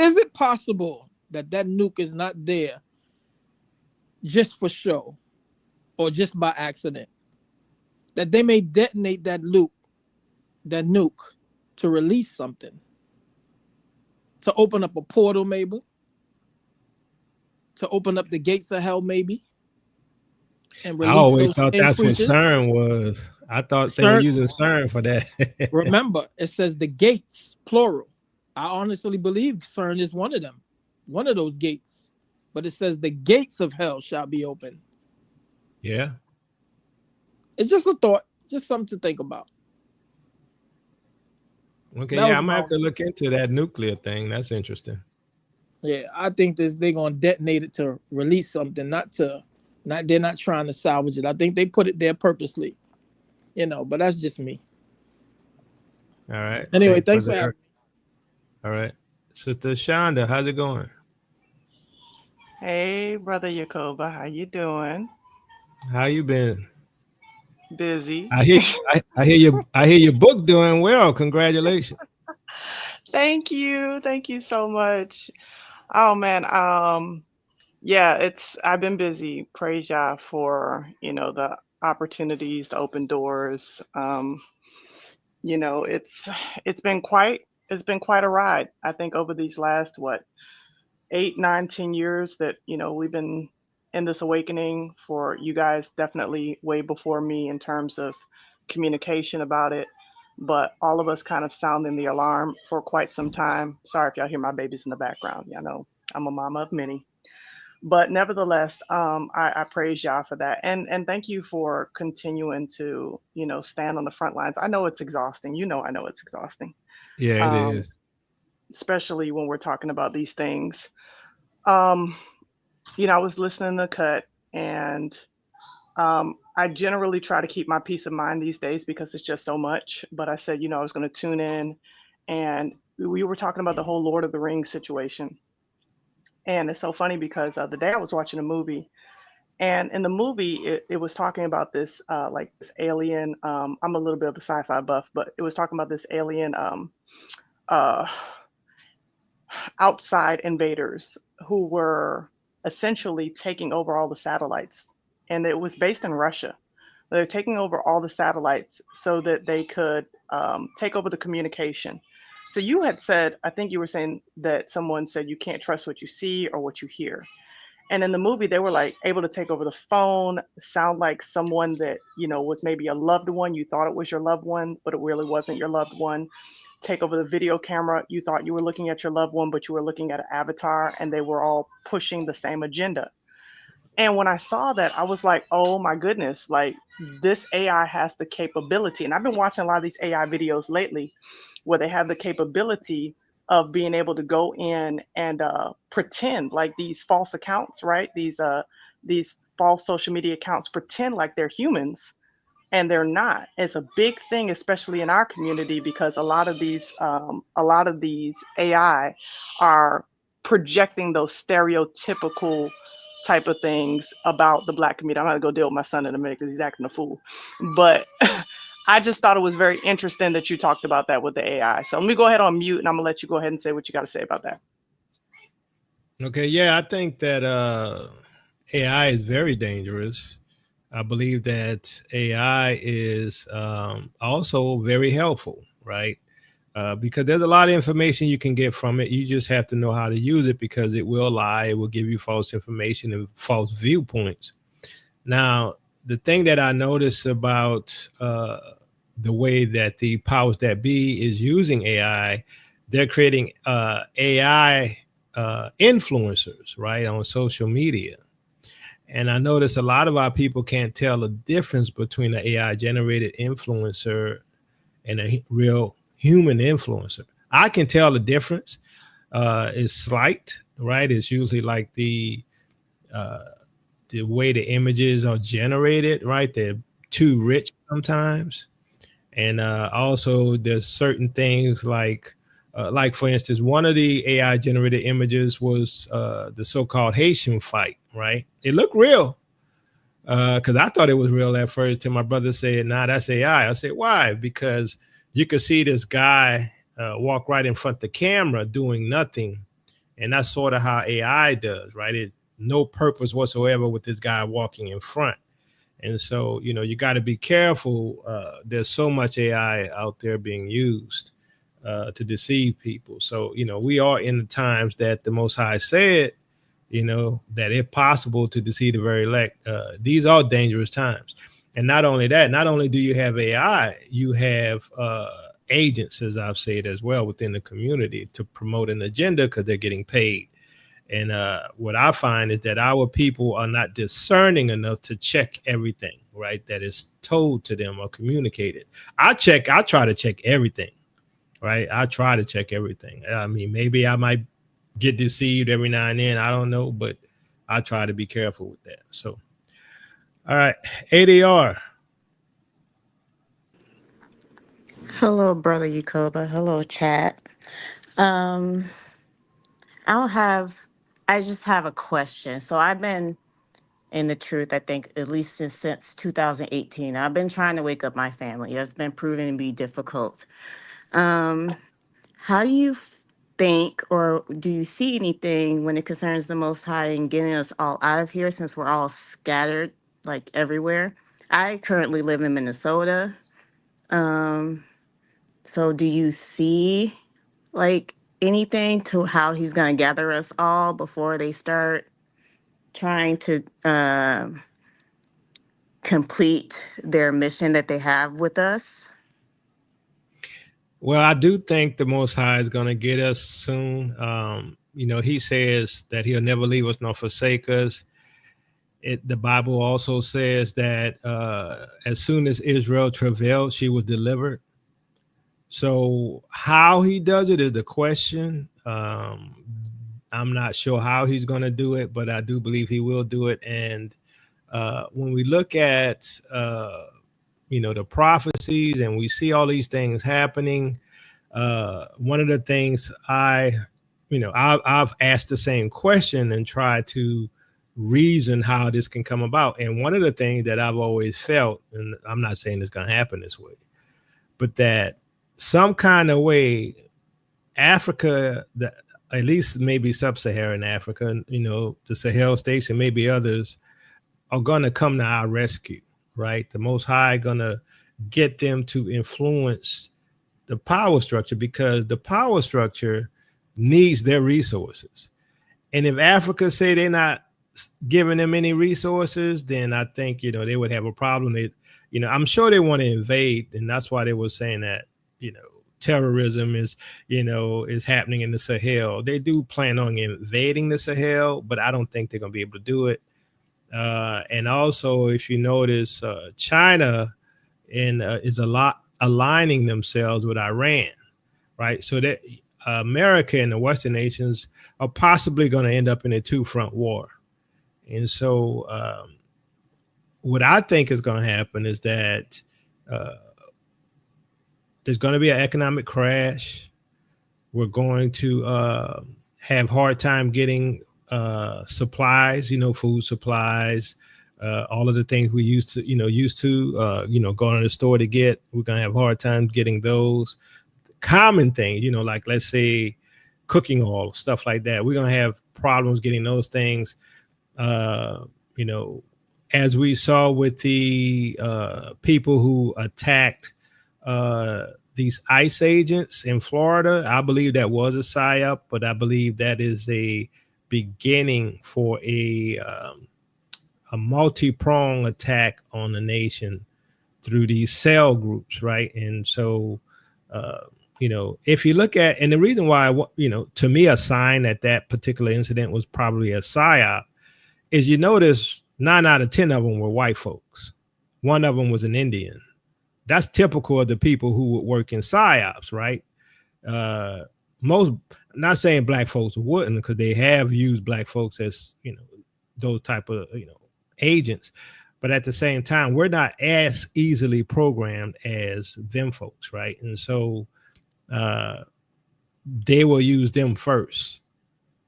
Is it possible that that nuke is not there just for show or just by accident? That they may detonate that nuke to release something, to open up a portal, maybe, to open up the gates of hell, maybe, and I release always those thought same that's what creatures. CERN was. I thought they were CERN, using CERN for that. remember, it says the gates, plural. I honestly believe CERN is one of them, one of those gates. But it says the gates of hell shall be open. Yeah. It's just a thought, just something to think about. Okay, That yeah, was I'm gonna my have to look into that nuclear thing. That's interesting. Yeah, I think they're gonna detonate it to release something, they're not trying to salvage it. I think they put it there purposely, but that's just me. All right. Anyway, thanks for Brother having Eric. All right. Sister Shonda, how's it going? Hey, Brother Yakoba, how you doing? How you been? Busy. I hear your book doing well. Congratulations. Thank you so much. Oh man, yeah, I've been busy. Praise Yah for, the opportunities, the open doors. It's it's been quite it's been quite a ride. I think over these last 8, 9, 10 years that, we've been in this awakening. For you guys, definitely way before me in terms of communication about it. But all of us kind of sounding the alarm for quite some time. Sorry if y'all hear my babies in the background. Y'all know I'm a mama of many. But nevertheless, I praise y'all for that. And thank you for continuing to, stand on the front lines. I know it's exhausting. I know it's exhausting. Yeah, it is. Especially when we're talking about these things. I was listening to Cut, and I generally try to keep my peace of mind these days because it's just so much. But I said, I was going to tune in, and we were talking about the whole Lord of the Rings situation. And it's so funny because the day I was watching a movie, and in the movie, it was talking about this like this alien. I'm a little bit of a sci-fi buff, but it was talking about this alien uh, outside invaders who were essentially taking over all the satellites. And it was based in Russia. They're taking over all the satellites so that they could take over the communication. So you had said, I think you were saying that someone said you can't trust what you see or what you hear. And in the movie, they were like able to take over the phone, sound like someone that, was maybe a loved one. You thought it was your loved one, but it really wasn't your loved one. Take over the video camera. You thought you were looking at your loved one, but you were looking at an avatar, and they were all pushing the same agenda. And when I saw that, I was like, oh my goodness, like this AI has the capability. And I've been watching a lot of these AI videos lately where they have the capability of being able to go in and pretend like these false accounts, right? These false social media accounts pretend like they're humans, and they're not. It's a big thing, especially in our community, because a lot of these AI are projecting those stereotypical type of things about the Black community. I'm gonna go deal with my son in a minute because he's acting a fool. But I just thought it was very interesting that you talked about that with the AI. So let me go ahead on mute, and I'm gonna let you go ahead and say what you got to say about that. Okay, yeah, I think that AI is very dangerous. I believe that AI is also very helpful, right? Because there's a lot of information you can get from it. You just have to know how to use it, because it will lie. It will give you false information and false viewpoints. Now, the thing that I notice about the way that the powers that be is using AI, they're creating AI influencers, right, on social media. And I notice a lot of our people can't tell the difference between an AI generated influencer and a real human influencer. I can tell the difference. It's slight, right? It's usually like the way the images are generated, right? They're too rich sometimes. And also there's certain things like for instance, one of the AI generated images was the so-called Haitian fight, right? It looked real because I thought it was real at first till my brother said, nah, that's AI. I said, why? Because you could see this guy walk right in front of the camera doing nothing. And that's sort of how AI does, right? It no purpose whatsoever with this guy walking in front. And so, you know, you got to be careful. There's so much AI out there being used to deceive people. So, you know, we are in the times that the Most High said, you know, that if possible to deceive the very elect. These are dangerous times. And not only that, not only do you have AI, you have agents, as I've said as well, within the community to promote an agenda because they're getting paid. And what I find is that our people are not discerning enough to check everything, right, that is told to them or communicated. I try to check everything, right? I try to check everything. I mean, maybe I might get deceived every now and then. I don't know, but I try to be careful with that. So, all right, ADR. Hello, Brother Yakoba. Hello, chat. Um, I just have a question. So I've been in the truth, I think, at least since 2018. I've been trying to wake up my family. It's been proving to be difficult. Um, how do you think, or do you see anything when it concerns the Most High and getting us all out of here since we're all scattered like everywhere? I currently live in Minnesota. Um, so do you see like anything to how he's going to gather us all before they start trying to complete their mission that they have with us? Well, I do think the Most High is going to get us soon. You know, he says that he'll never leave us nor forsake us. The Bible also says that as soon as Israel travailed, she was delivered. So how he does it is the question. I'm not sure how he's going to do it, but I do believe he will do it. And when we look at, you know, the prophecies and we see all these things happening, one of the things I've asked the same question and tried to reason how this can come about. And one of the things that I've always felt, and I'm not saying it's going to happen this way, but that some kind of way Africa, at least maybe sub-Saharan Africa, you know, the Sahel states and maybe others are going to come to our rescue, right? The Most High going to get them to influence the power structure because the power structure needs their resources. And if Africa say they're not giving them any resources, then I think, you know, they would have a problem. You know, I'm sure they want to invade. And that's why they were saying that, you know, terrorism is happening in the Sahel. They do plan on invading the Sahel, but I don't think they're going to be able to do it. And also, if you notice, China is aligning themselves with Iran, right? So that America and the Western nations are possibly going to end up in a two-front war. And so what I think is going to happen is that there's going to be an economic crash. We're going to have hard time getting supplies, you know, food supplies, all of the things we used to going to the store to get. We're going to have hard time getting those common things, you know, like let's say cooking oil, stuff like that. We're going to have problems getting those things, you know, as we saw with the people who attacked these ICE agents in Florida. I believe that was a psyop, but I believe that is a beginning for a multi-pronged attack on the nation through these cell groups, right? And so, you know, if you look at, and the reason why, you know, to me, a sign that that particular incident was probably a psyop is you notice 9 out of 10 of them were white folks. One of them was an Indian. That's typical of the people who would work in psyops, right? Most, not saying black folks wouldn't, because they have used black folks as, you know, those type of, you know, agents. But at the same time, we're not as easily programmed as them folks, right? And so they will use them first,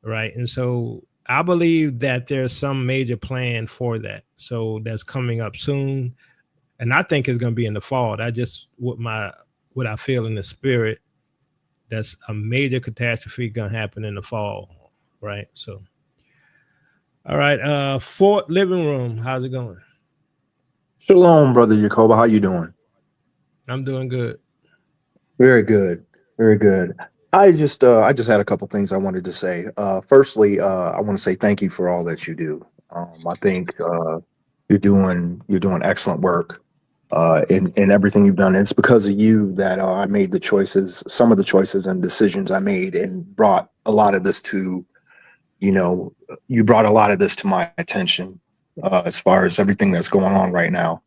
right? And so I believe that there's some major plan for that. So that's coming up soon. And I think it's going to be in the fall. That just what I feel in the spirit. That's a major catastrophe going to happen in the fall. right? So, all right, Fort Living Room, how's it going? Shalom, brother Jacoba. How you doing? I'm doing good. Very good. Very good. I just had a couple things I wanted to say. Firstly, I want to say thank you for all that you do. I think you're doing excellent work in everything you've done. It's because of you that I made the choices, some of the choices and decisions I made, and brought a lot of this to you know you brought a lot of this to my attention as far as everything that's going on right now.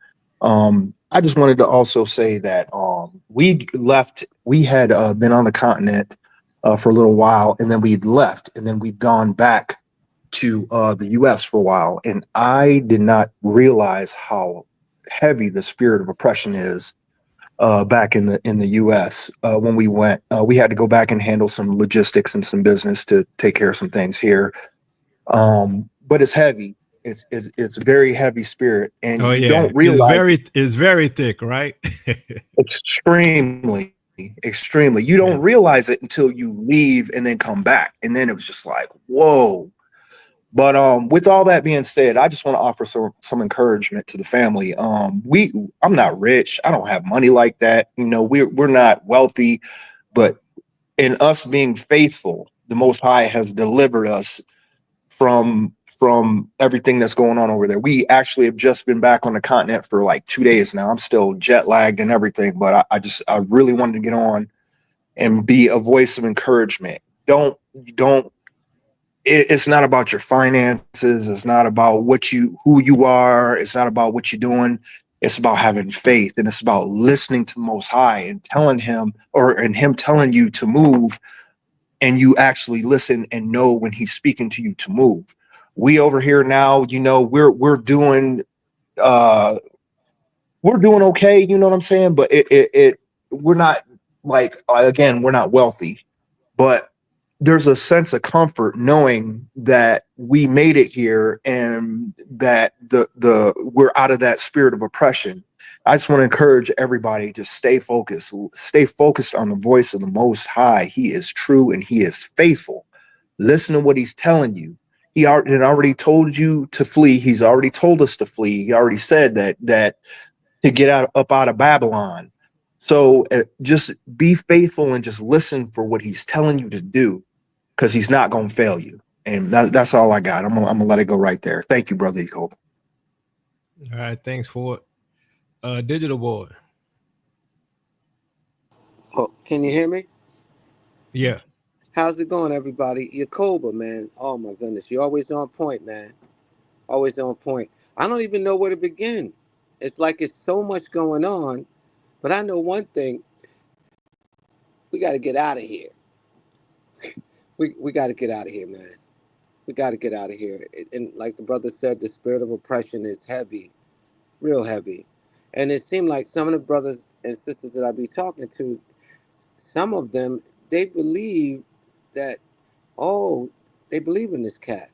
I just wanted to also say that we had been on the continent for a little while, and then we'd left, and then we'd gone back to the US for a while. And I did not realize how heavy the spirit of oppression is back in the US. When we went, we had to go back and handle some logistics and some business to take care of some things here. But it's heavy. It's very heavy spirit, and Oh you yeah, don't realize it's very thick, right? extremely, extremely. You don't realize it until you leave and then come back, and then it was just like, whoa. But with all that being said, I just want to offer some encouragement to the family. I'm not rich. I don't have money like that. We're not wealthy, but in us being faithful, the Most High has delivered us from everything that's going on over there. We actually have just been back on the continent for like 2 days now. I'm still jet lagged and everything, but I really wanted to get on and be a voice of encouragement. Don't it's not about your finances. It's not about who you are. It's not about what you're doing. It's about having faith, and it's about listening to the Most High and telling him, and him telling you to move, and you actually listen and know when he's speaking to you to move. We over here now, uh we're doing okay, you know what I'm saying? But it we're not like, again, we're not wealthy, but there's a sense of comfort knowing that we made it here and that the we're out of that spirit of oppression. I just want to encourage everybody to stay focused on the voice of the Most High. He is true and he is faithful. Listen to what he's telling you. He already told you to flee. He's already told us to flee. He already said that to get up out of Babylon. So just be faithful and just listen for what he's telling you to do, because he's not going to fail you. And that's all I got. I'm gonna let it go right there. Thank you, brother Ecole. All right, thanks for it. Digital boy. Oh, can you hear me? Yeah. How's it going, everybody? Yacoba, man. Oh my goodness, you're always on point, man. Always on point. I don't even know where to begin. It's like it's so much going on, but I know one thing. We got to get out of here. We got to get out of here, man. We got to get out of here. And like the brother said, the spirit of oppression is heavy, real heavy. And it seemed like some of the brothers and sisters that I be talking to, some of them, they believe that, oh, they believe in this cat.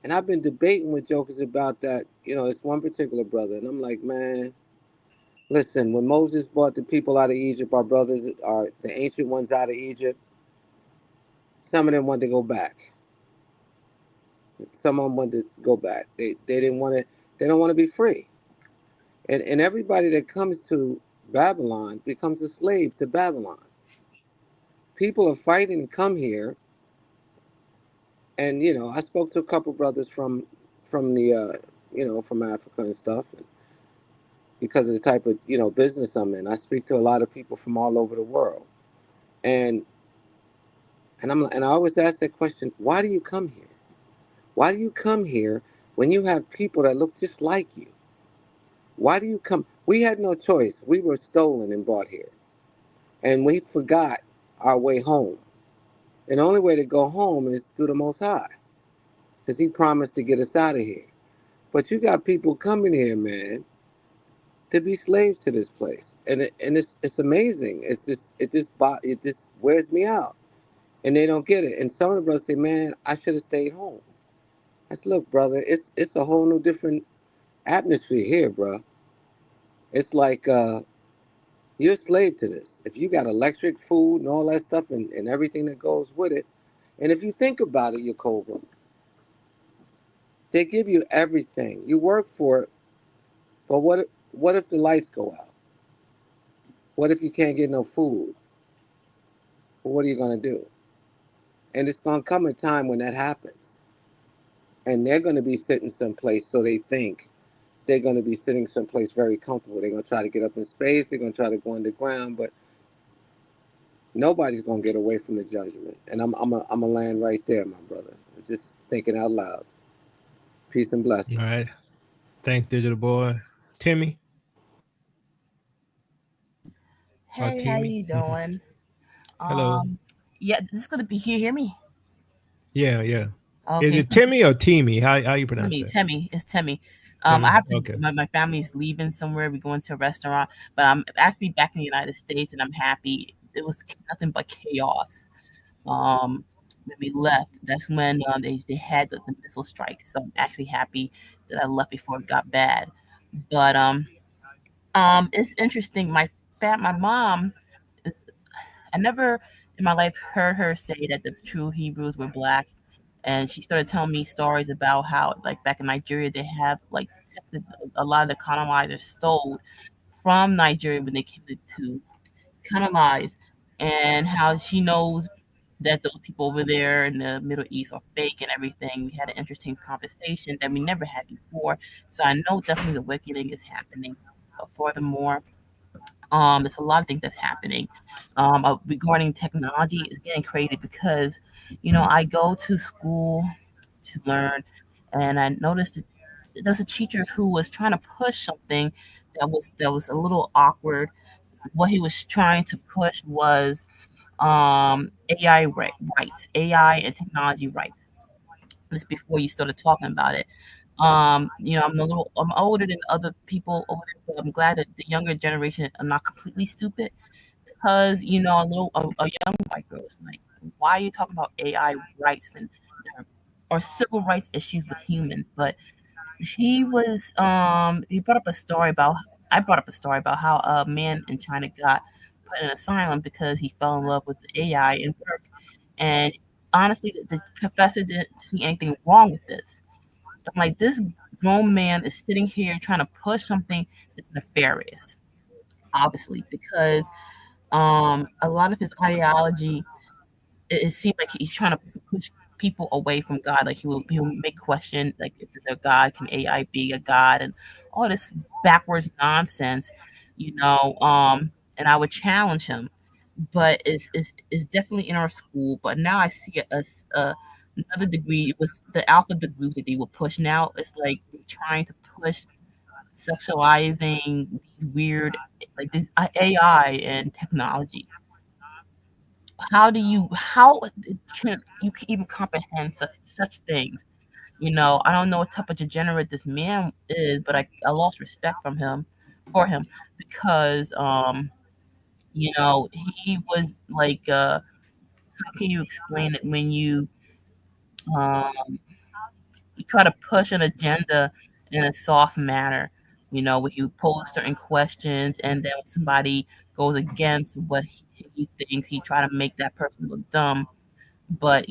And I've been debating with jokers about that. It's one particular brother. And I'm like, man, listen, when Moses brought the people out of Egypt, our brothers, the ancient ones out of Egypt, some of them wanted to go back. Some of them wanted to go back. They didn't want to, they don't want to be free. And everybody that comes to Babylon becomes a slave to Babylon. People are fighting to come here. And, I spoke to a couple brothers from the, from Africa and stuff. And because of the type of, business I'm in, I speak to a lot of people from all over the world. And I always ask that question, why do you come here? Why do you come here when you have people that look just like you? Why do you come? We had no choice. We were stolen and brought here. And we forgot our way home. And the only way to go home is through the Most High, because he promised to get us out of here. But you got people coming here, man, to be slaves to this place. And it's amazing. It just wears me out. And they don't get it. And some of the brothers say, man, I should have stayed home. I said, look, brother, it's a whole new different atmosphere here, bro. It's like you're a slave to this. If you got electric, food, and all that stuff, and everything that goes with it, And if you think about it, Yakoba, they give you everything. You work for it, but what if the lights go out? What if you can't get no food? Well, what are you going to do? And it's going to come a time when that happens. And they're going to be sitting someplace, so they think they're going to be sitting someplace very comfortable. They're going to try to get up in space. They're going to try to go underground, but nobody's going to get away from the judgment. And I'm a land right there, my brother. Just thinking out loud. Peace and blessings. All right. Thanks, Digital Boy. Timmy? Hey, how you doing? Hello. Yeah, this is gonna be here. Hear me? Yeah. Is Okay, it Timmy or Teamy? How you pronounce that? Timmy. It's Timmy. Timmy? I have to. Okay. My family is leaving somewhere. We're going to a restaurant, but I'm actually back in the United States, and I'm happy. It was nothing but chaos. When we left, that's when they had the missile strike. So I'm actually happy that I left before it got bad. But it's interesting. My mom is. I never in my life heard her say that the true Hebrews were black. And she started telling me stories about how, like back in Nigeria, they have like a lot of the colonizers stole from Nigeria when they came to colonize, and how she knows that those people over there in the Middle East are fake and everything. We had an interesting conversation that we never had before. So I know definitely the awakening is happening. But furthermore, there's a lot of things that's happening regarding technology. Is getting crazy because, I go to school to learn, and I noticed that there's a teacher who was trying to push something that was a little awkward. What he was trying to push was AI rights, AI and technology rights. This before you started talking about it. I'm older than other people over there, but I'm glad that the younger generation are not completely stupid. Because a young white girl is like, why are you talking about AI rights when there are civil rights issues with humans? But he brought up a story about I brought up a story about how a man in China got put in an asylum because he fell in love with the AI in work. And honestly, the professor didn't see anything wrong with this. I'm like, this grown man is sitting here trying to push something that's nefarious, obviously, because a lot of his ideology, it seemed like he's trying to push people away from God. Like he will make question like, if there's a God, can AI be a God, and all this backwards nonsense, and I would challenge him. But it's definitely in our school. But now I see another degree. It was the alpha degrees that they will push. Now it's like they're trying to push sexualizing these weird, like this AI and technology. How can you even comprehend such things? I don't know what type of degenerate this man is, but I lost respect for him because he was like, how can you explain it when um you try to push an agenda in a soft manner, where you pose certain questions, and then when somebody goes against what he thinks, he try to make that person look dumb. But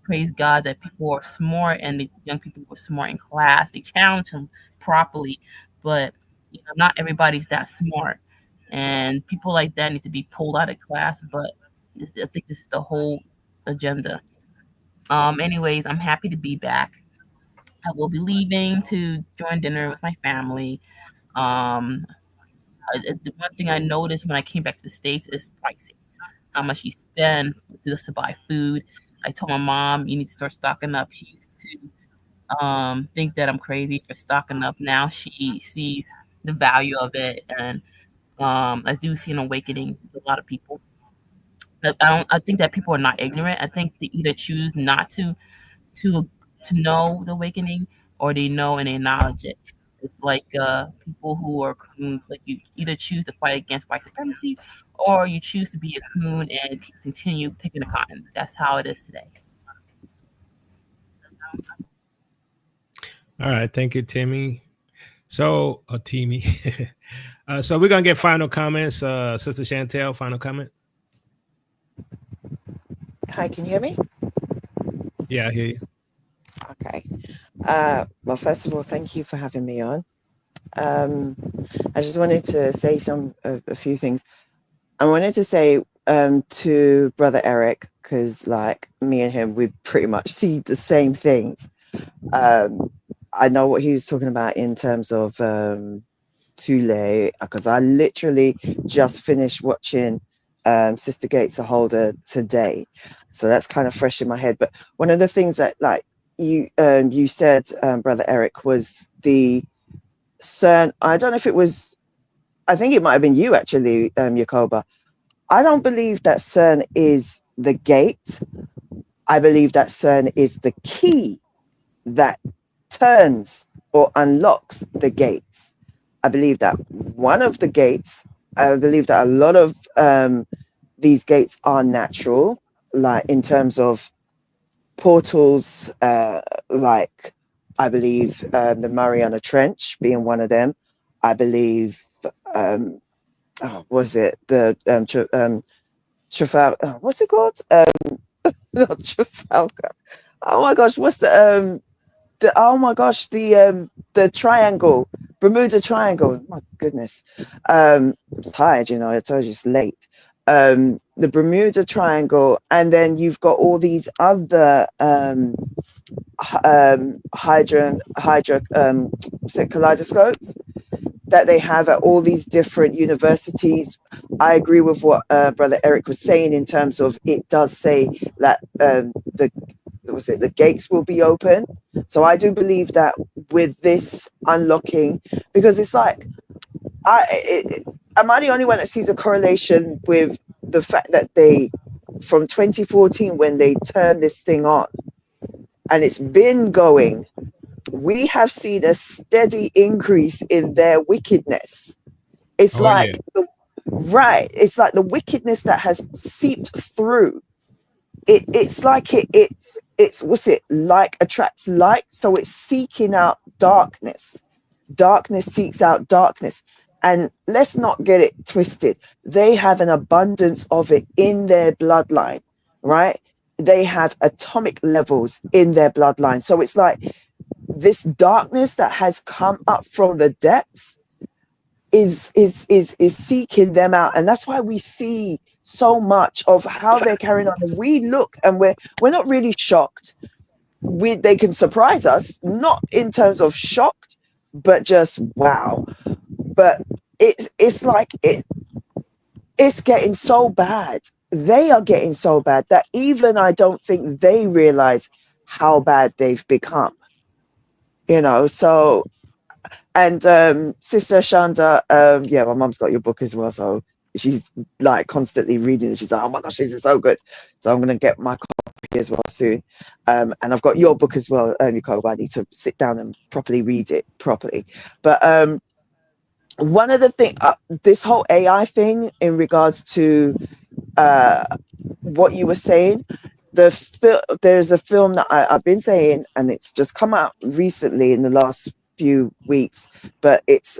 praise God that people are smart, and the young people were smart in class. They challenge him properly, but not everybody's that smart, and people like that need to be pulled out of class. But I think this is the whole agenda. Anyways, I'm happy to be back. I will be leaving to join dinner with my family. Um, the one thing I noticed when I came back to the States is pricing. How much you spend just to buy food. I told my mom, you need to start stocking up. She used to think that I'm crazy for stocking up. Now she sees the value of it, and I do see an awakening with a lot of people. I think that people are not ignorant. I think they either choose not to to know the awakening, or they know and they acknowledge it. It's like people who are coons. Like, you either choose to fight against white supremacy, or you choose to be a coon and continue picking the cotton. That's how it is today. All right. Thank you, Timmy. So, Timmy. So we're going to get final comments. Sister Chantel, final comment. Hi, can you hear me? Yeah, I hear you. Okay. Well, first of all, thank you for having me on. I just wanted to say a few things. I wanted to say to Brother Eric, because like me and him, we pretty much see the same things. I know what he was talking about in terms of Tule, because I literally just finished watching Sister Gates the Holder today, so that's kind of fresh in my head. But one of the things that like you said, Brother Eric, was the CERN. I don't know if it was. I think it might have been you actually, Yakoba. I don't believe that CERN is the gate. I believe that CERN is the key that turns or unlocks the gates. I believe that one of the gates, I believe that a lot of these gates are natural, like in terms of portals, like I believe the Mariana Trench being one of them. I believe, was it the Trafalgar? What's it called? Not Trafalgar. Oh my gosh, what's oh my gosh, the triangle, Bermuda Triangle. My goodness. I'm tired, you know, I told you it's late. The Bermuda Triangle, and then you've got all these other kaleidoscopes that they have at all these different universities. I agree with what Brother Eric was saying in terms of it does say that the gates will be open. So I do believe that with this unlocking, because it's like, am I the only one that sees a correlation with the fact that they, from 2014, when they turned this thing on, and it's been going, we have seen a steady increase in their wickedness. It's like, right, it's like the wickedness that has seeped through. It's like it's what's it like attracts light, so it's seeking out darkness. Darkness seeks out darkness, and let's not get it twisted. They have an abundance of it in their bloodline, right? They have atomic levels in their bloodline, so it's like this darkness that has come up from the depths is seeking them out, and that's why we see so much of how they're carrying on. And we look, and we're not really shocked. They can surprise us, not in terms of shocked, but just wow. But it's like it's getting so bad. They are getting so bad that even I don't think they realize how bad they've become. You know, so. And Sister Shanda, yeah, my mum's got your book as well, so she's like constantly reading it. She's like, oh my gosh, this is so good. So I'm gonna get my copy as well soon. And I've got your book as well, Nicole, but I need to sit down and properly read it properly. But one of the things, this whole AI thing in regards to what you were saying, there's a film that I've been saying, and it's just come out recently in the last few weeks, but it's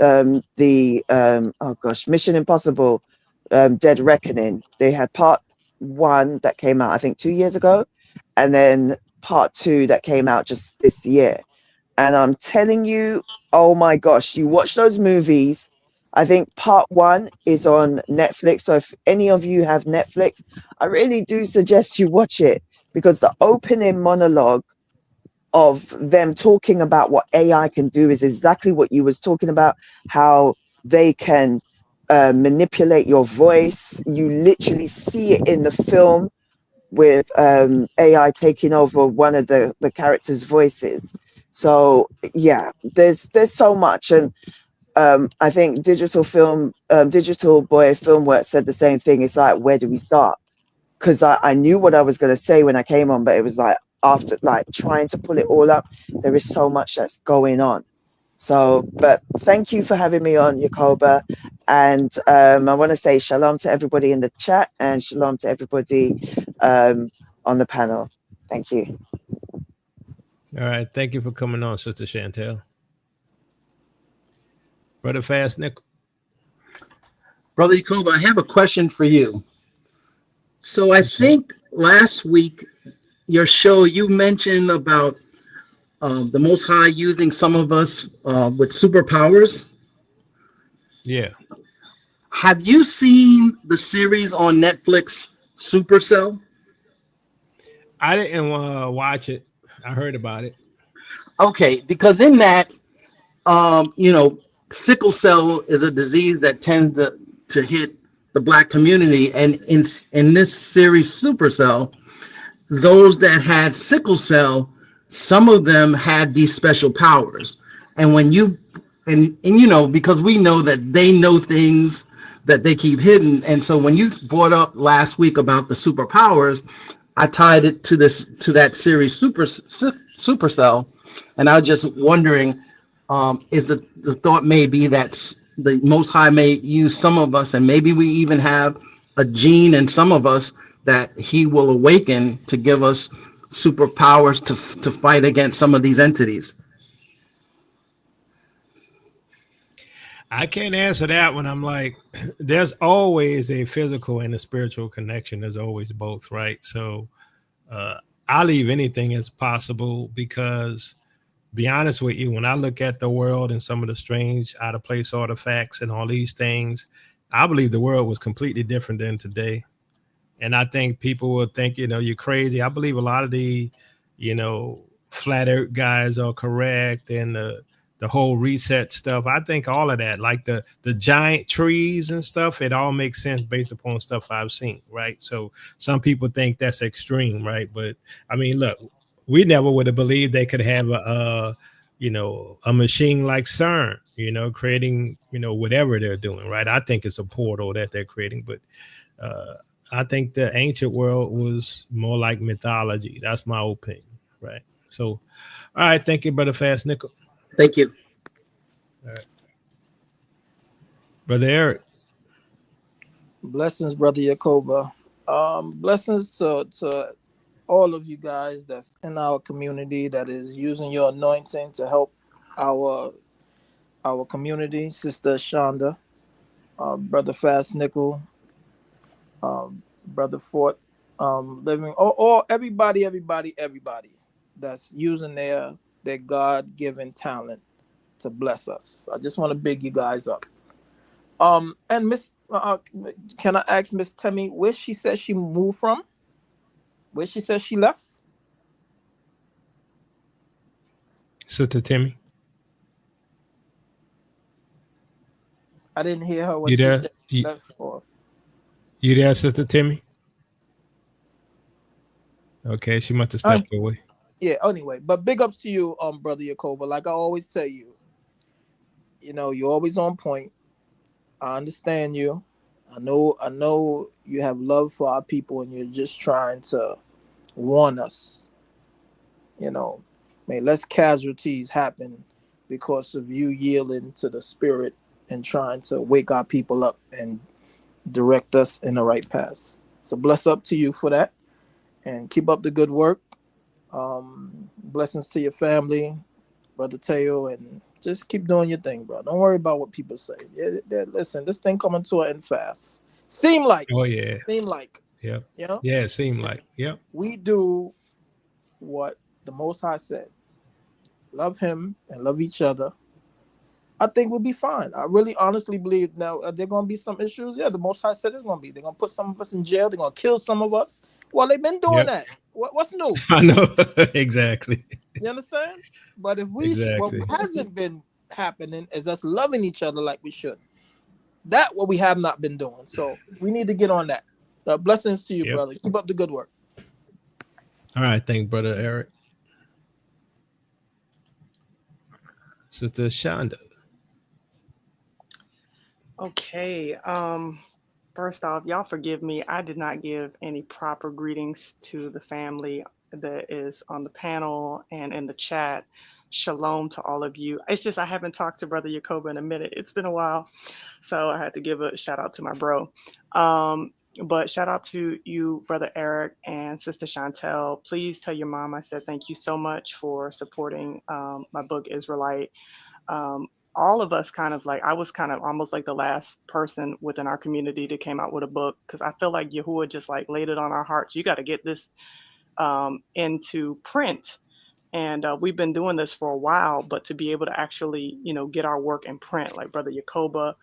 Mission Impossible, Dead Reckoning. They had part 1 that came out I think 2 years ago, and then part 2 that came out just this year. And I'm telling you, oh my gosh, you watch those movies. I think part 1 is on Netflix, so if any of you have Netflix, I really do suggest you watch it, because the opening monologue of them talking about what AI can do is exactly what you was talking about, how they can manipulate your voice. You literally see it in the film with AI taking over one of the characters' voices. So yeah, there's so much. And I think Digital Boy Filmworks said the same thing. It's like, where do we start? Because I knew what I was going to say when I came on, but it was like, after like trying to pull it all up, there is so much that's going on. So, but thank you for having me on, Yakoba. And I want to say shalom to everybody in the chat and shalom to everybody on the panel. Thank you. All right. Thank you for coming on, Sister Chantel. Brother Fast Nickel. Brother Yacob, I have a question for you. So I think last week your show, you mentioned about the Most High using some of us with superpowers. Yeah. Have you seen the series on Netflix, Supercell? I didn't watch it. I heard about it. Okay, because in that, you know, sickle cell is a disease that tends to hit the black community, and in this series, Supercell, those that had sickle cell, some of them had these special powers. And when you and you know, because we know that they know things that they keep hidden. And so when you brought up last week about the superpowers, I tied it to that series Supercell, and I was just wondering, is the thought may be that the Most High may use some of us, and maybe we even have a gene in some of us that He will awaken to give us superpowers to fight against some of these entities. I can't answer that one. I'm like, there's always a physical and a spiritual connection. There's always both, right? So I leave anything as possible because, be honest with you, when I look at the world and some of the strange out of place artifacts and all these things, I believe the world was completely different than today. And I think people will think, you know, you're crazy. I believe a lot of the, you know, flat earth guys are correct, and the whole reset stuff. I think all of that, like the giant trees and stuff, it all makes sense based upon stuff I've seen, right? So some people think that's extreme, right? But I mean, look, we never would have believed they could have you know, a machine like CERN, you know, creating, you know, whatever they're doing, right? I think it's a portal that they're creating, but I think the ancient world was more like mythology. That's my opinion, right? So, all right, thank you, brother Fast Nickel. Thank you. All right. Brother Eric. Blessings, brother Yakoba. Blessings to all of you guys that's in our community that is using your anointing to help our community. Sister Shonda, brother Fast Nickel, brother Fort, living, or everybody that's using their God given talent to bless us. I just want to big you guys up. And Miss, can I ask Miss Temmie where she says she moved from? Where she says she left? Sister Timmy. I didn't hear her when You she there? said she left. Or... You there, Sister Timmy? Okay, she must have stepped away. Yeah, anyway, but big ups to you, brother Yakoba. Like I always tell you, you know, you're always on point. I understand you. I know you have love for our people and you're just trying to warn us. You know, may less casualties happen because of you yielding to the spirit and trying to wake our people up and direct us in the right path. So bless up to you for that and keep up the good work. Blessings to your family, brother Teo, and just keep doing your thing, bro. Don't worry about what people say. Listen, this thing coming to an end fast. Seem like. Oh yeah. Yeah. You know? Yeah, it seemed like. Yep. We do what the Most High said. Love Him and love each other. I think we'll be fine. I really honestly believe now there going to be some issues. Yeah, the Most High said there's going to be. They're going to put some of us in jail. They're going to kill some of us. Well, they've been doing that. What's new? I know. Exactly. You understand? But if what hasn't been happening is us loving each other like we should. That what we have not been doing. So we need to get on that. Blessings to you, brother. Keep up the good work. All right, thanks, brother Eric. Sister Shonda. Okay. First off, y'all forgive me. I did not give any proper greetings to the family that is on the panel and in the chat. Shalom to all of you. It's just I haven't talked to Brother Yakoba in a minute. It's been a while. So I had to give a shout out to my bro. But shout out to you, Brother Eric and Sister Chantel. Please tell your mom I said thank you so much for supporting my book, Israelite. All of us kind of like, I was kind of almost like the last person within our community that came out with a book because I feel like Yahuwah just like laid it on our hearts. You got to get this into print. And we've been doing this for a while, but to be able to actually, get our work in print, like Brother Yakoba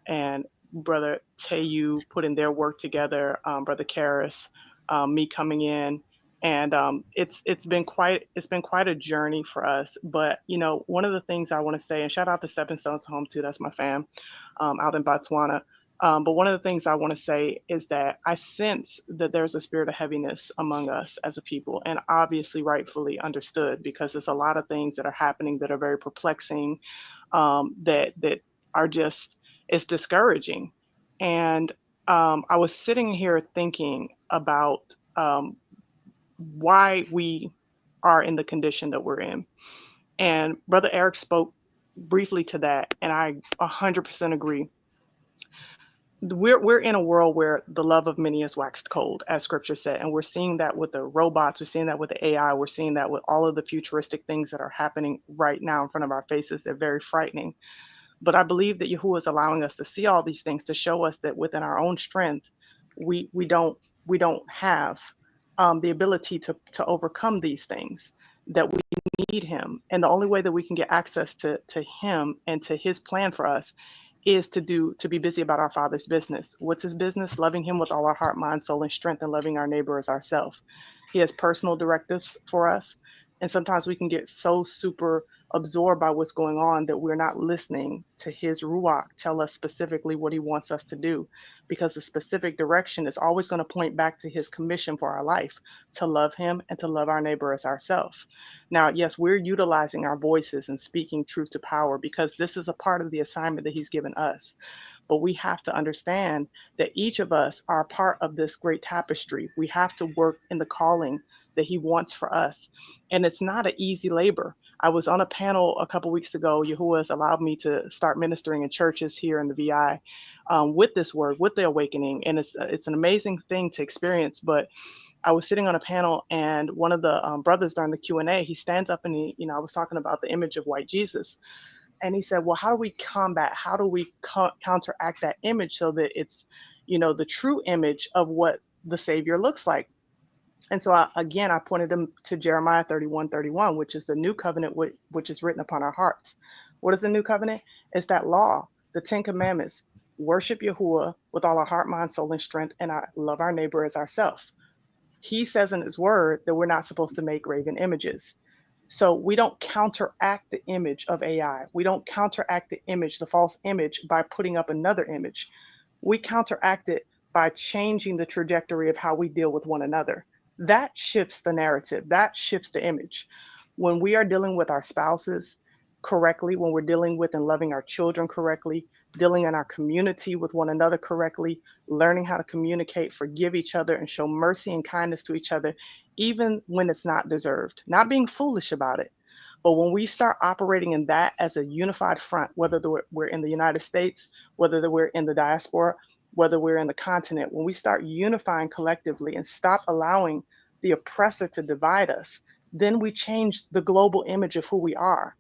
and Brother Teyu putting their work together, Brother Karis, me coming in, and it's been quite a journey for us. But one of the things I want to say, and shout out to Stepping Stones to Home too, that's my fam, out in Botswana. But one of the things I want to say is that I sense that there's a spirit of heaviness among us as a people, and obviously rightfully understood, because there's a lot of things that are happening that are very perplexing, that are just, it's discouraging. And I was sitting here thinking about why we are in the condition that we're in. And Brother Eric spoke briefly to that, and I 100% agree. We're in a world where the love of many is waxed cold, as scripture said, and we're seeing that with the robots, we're seeing that with the AI, we're seeing that with all of the futuristic things that are happening right now in front of our faces. They're very frightening. But I believe that Yahuwah is allowing us to see all these things to show us that within our own strength, we don't have the ability to overcome these things. That we need Him, and the only way that we can get access to Him and to His plan for us is to be busy about our Father's business. What's His business? Loving Him with all our heart, mind, soul, and strength, and loving our neighbor as ourselves. He has personal directives for us, and sometimes we can get so super absorbed by what's going on that we're not listening to His ruach tell us specifically what He wants us to do, because the specific direction is always going to point back to His commission for our life, to love Him and to love our neighbor as ourselves. Now, yes, we're utilizing our voices and speaking truth to power, because this is a part of the assignment that He's given us. But we have to understand that each of us are a part of this great tapestry. We have to work in the calling that He wants for us. And it's not an easy labor. I was on a panel a couple weeks ago. Yahuwah has allowed me to start ministering in churches here in the VI, with this word, with the awakening. And it's an amazing thing to experience. But I was sitting on a panel, and one of the brothers during the Q&A, he stands up and I was talking about the image of white Jesus. And he said, well, how do we combat, how do we counteract that image so that it's, the true image of what the Savior looks like? And so I pointed him to Jeremiah 31:31, which is the new covenant, which is written upon our hearts. What is the new covenant? It's that law, the 10 commandments. Worship Yahuwah with all our heart, mind, soul, and strength, and I love our neighbor as ourselves. He says in His word that we're not supposed to make graven images. So we don't counteract the image of AI. We don't counteract the image, the false image, by putting up another image. We counteract it by changing the trajectory of how we deal with one another. That shifts the narrative, that shifts the image. When we are dealing with our spouses correctly, when we're dealing with and loving our children correctly, dealing in our community with one another correctly, learning how to communicate, forgive each other, and show mercy and kindness to each other, even when it's not deserved, not being foolish about it. But when we start operating in that as a unified front, whether we're in the United States, whether we're in the diaspora, whether we're in the continent, when we start unifying collectively and stop allowing the oppressor to divide us, then we change the global image of who we are,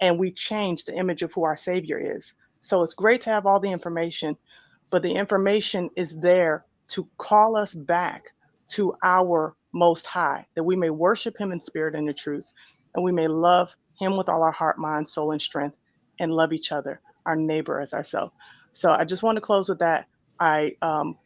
and we change the image of who our Savior is. So it's great to have all the information, but the information is there to call us back to our Most High, that we may worship Him in spirit and in truth, and we may love Him with all our heart, mind, soul, and strength, and love each other, our neighbor as ourselves. So I just want to close with that. I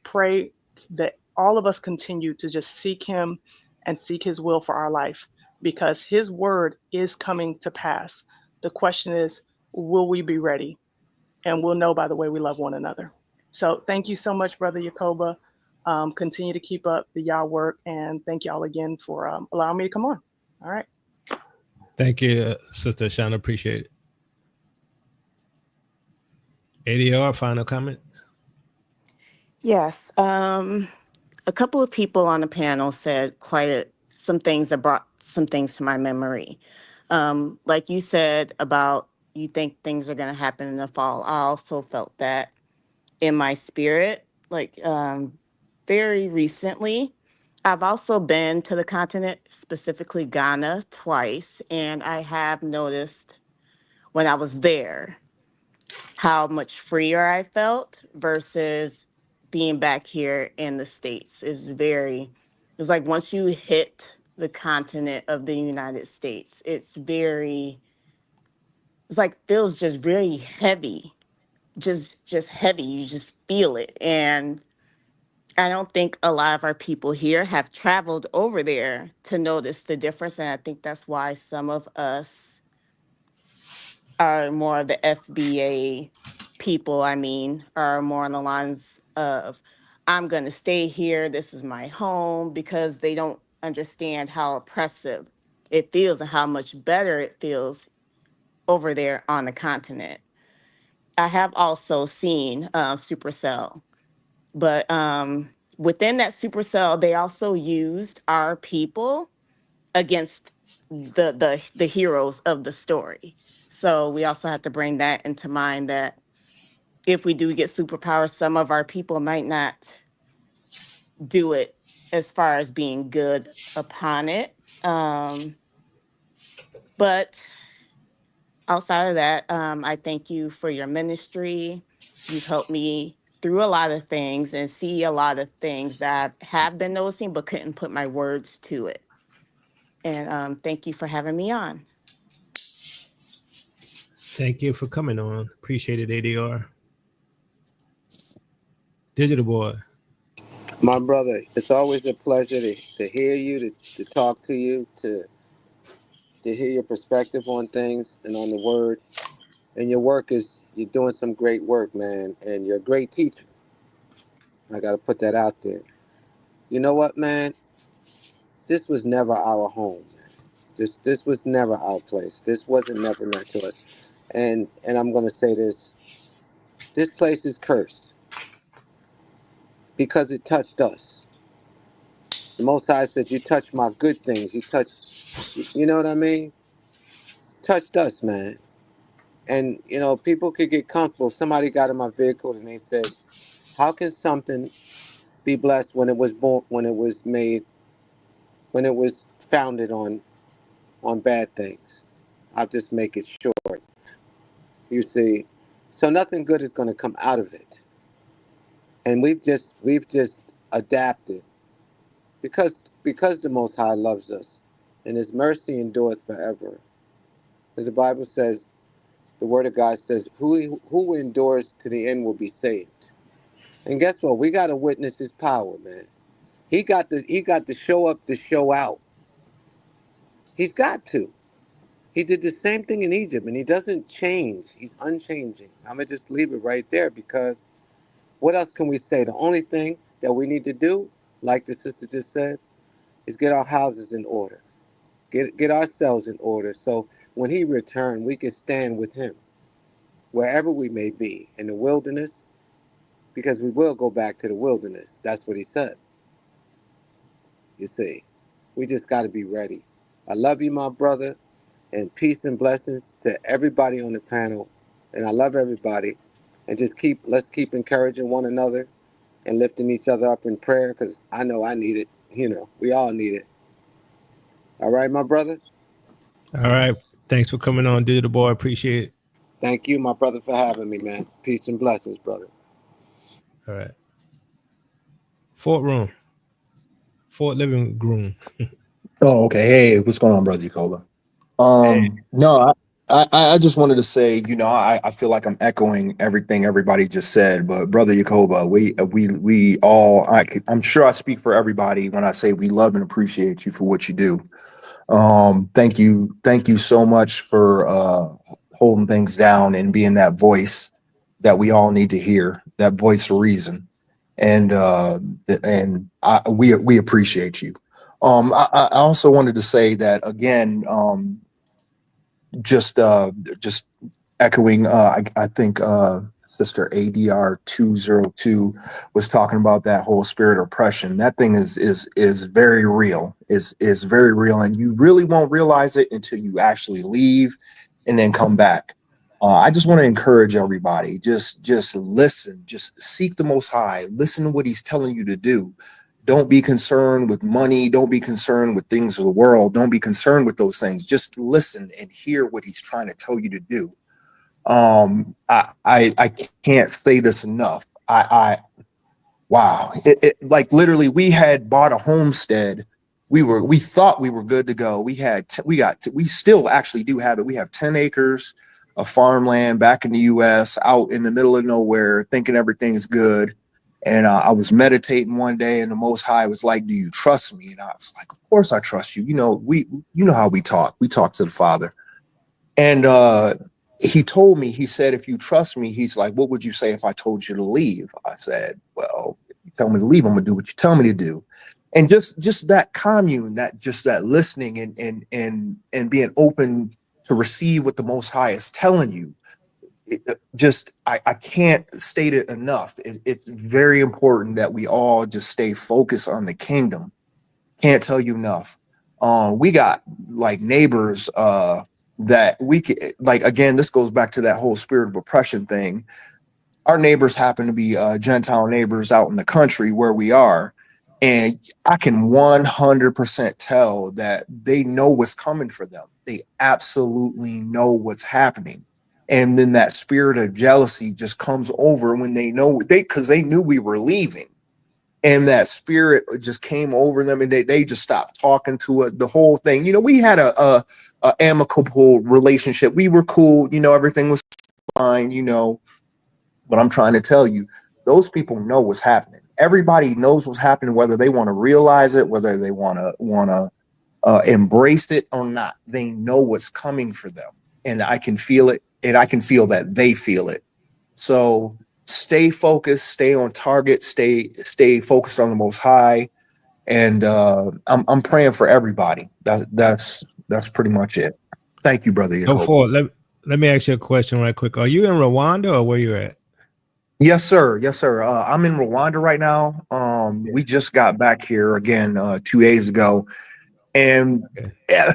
pray that all of us continue to just seek Him and seek His will for our life, because His word is coming to pass. The question is, will we be ready? And we'll know by the way we love one another. So thank you so much, Brother Yakoba. Continue to keep up the Yah work, and thank y'all again for allowing me to come on. All right. Thank you, Sister Shauna. Appreciate it. ADR, final comment? Yes. A couple of people on the panel said some things that brought some things to my memory. Like you said about you think things are going to happen in the fall. I also felt that in my spirit, like very recently. I've also been to the continent, specifically Ghana, twice, and I have noticed when I was there how much freer I felt versus being back here in the States. It's like once you hit the continent of the United States. It's like feels just very heavy, just heavy. You just feel it. And I don't think a lot of our people here have traveled over there to notice the difference. And I think that's why some of us are more of the FBA people, are more on the lines of, I'm going to stay here. This is my home, because they don't understand how oppressive it feels and how much better it feels over there on the continent. I have also seen Supercell, but within that Supercell, they also used our people against the heroes of the story. So we also have to bring that into mind, that if we do get superpowers, some of our people might not do it as far as being good upon it. But outside of that, I thank you for your ministry. You've helped me through a lot of things and see a lot of things that I have been noticing but couldn't put my words to it. And thank you for having me on. Thank you for coming on. Appreciate it, ADR. Digital Boy. My brother, it's always a pleasure to hear you, to talk to you, to hear your perspective on things and on the word. And your work you're doing some great work, man. And you're a great teacher. I got to put that out there. You know what, man? This was never our home, man. This was never our place. This wasn't never meant to us. And I'm going to say this. This place is cursed because it touched us. The Most High said, you touch my good things. You know what I mean? Touched us, man. And, people could get comfortable. If somebody got in my vehicle and they said, how can something be blessed when it was born, when it was made, when it was founded on bad things? I'll just make it short. You see, so nothing good is going to come out of it. And we've just adapted because the Most High loves us and his mercy endureth forever. As the Bible says, the word of God says, who endures to the end will be saved. And guess what? We got to witness his power, man. He got to show up to show out. He's got to. He did the same thing in Egypt, and he doesn't change. He's unchanging. I'm going to just leave it right there, because what else can we say? The only thing that we need to do, like the sister just said, is get our houses in order. Get ourselves in order, so when he returns, we can stand with him wherever we may be, in the wilderness, because we will go back to the wilderness. That's what he said. You see, we just got to be ready. I love you, my brother, and peace and blessings to everybody on the panel. And I love everybody. And let's keep encouraging one another and lifting each other up in prayer, because I know I need it. We all need it. All right, my brother? All right. Thanks for coming on, Digital Boy. Appreciate it. Thank you, my brother, for having me, man. Peace and blessings, brother. All right. Fort living room. Oh, okay. Hey, what's going on, brother Yacola? No, I just wanted to say, I feel like I'm echoing everything everybody just said, but brother Yacoba, we all, I'm sure I speak for everybody when I say we love and appreciate you for what you do. Thank you so much for holding things down and being that voice that we all need to hear, that voice of reason, and we appreciate you. I also wanted to say that again, just echoing, I think Sister ADR 202 was talking about that whole spirit of oppression. That thing is very real, is very real, and you really won't realize it until you actually leave and then come back. I just want to encourage everybody, just listen, just seek the Most High, listen to what he's telling you to do. Don't be concerned with money. Don't be concerned with things of the world. Don't be concerned with those things. Just listen and hear what he's trying to tell you to do. I can't say this enough. Wow. Like literally, we had bought a homestead we thought we were good to go. We still actually do have it. We have 10 acres of farmland back in the US, out in the middle of nowhere, thinking everything's good. And I was meditating one day, and the Most High was like, "Do you trust me?" And I was like, "Of course I trust you. You know how we talk. We talk to the Father." And he told me, he said, "If you trust me," he's like, "What would you say if I told you to leave?" I said, "Well, if you tell me to leave, I'm gonna do what you tell me to do." And just that commune, that listening and being open to receive what the Most High is telling you. I can't state it enough. It's very important that we all just stay focused on the kingdom. Can't tell you enough. We got like neighbors that we could, like, again, this goes back to that whole spirit of oppression thing. Our neighbors happen to be Gentile neighbors out in the country where we are. And I can 100% tell that they know what's coming for them. They absolutely know what's happening. And then that spirit of jealousy just comes over when they know because they knew we were leaving. And that spirit just came over them, and they just stopped talking to us. The whole thing, we had a amicable relationship. We were cool, everything was fine, But I'm trying to tell you, those people know what's happening. Everybody knows what's happening, whether they want to realize it, whether they want to embrace it or not. They know what's coming for them, and I can feel it, and I can feel that they feel it. So stay focused, stay on target, stay focused on the Most High, and I'm praying for everybody. That's pretty much it. Thank you, brother. So let me ask you a question right quick. Are you in Rwanda or where you at? Yes, sir. Yes, sir. I'm in Rwanda right now. We just got back here again 2 days ago, and yeah,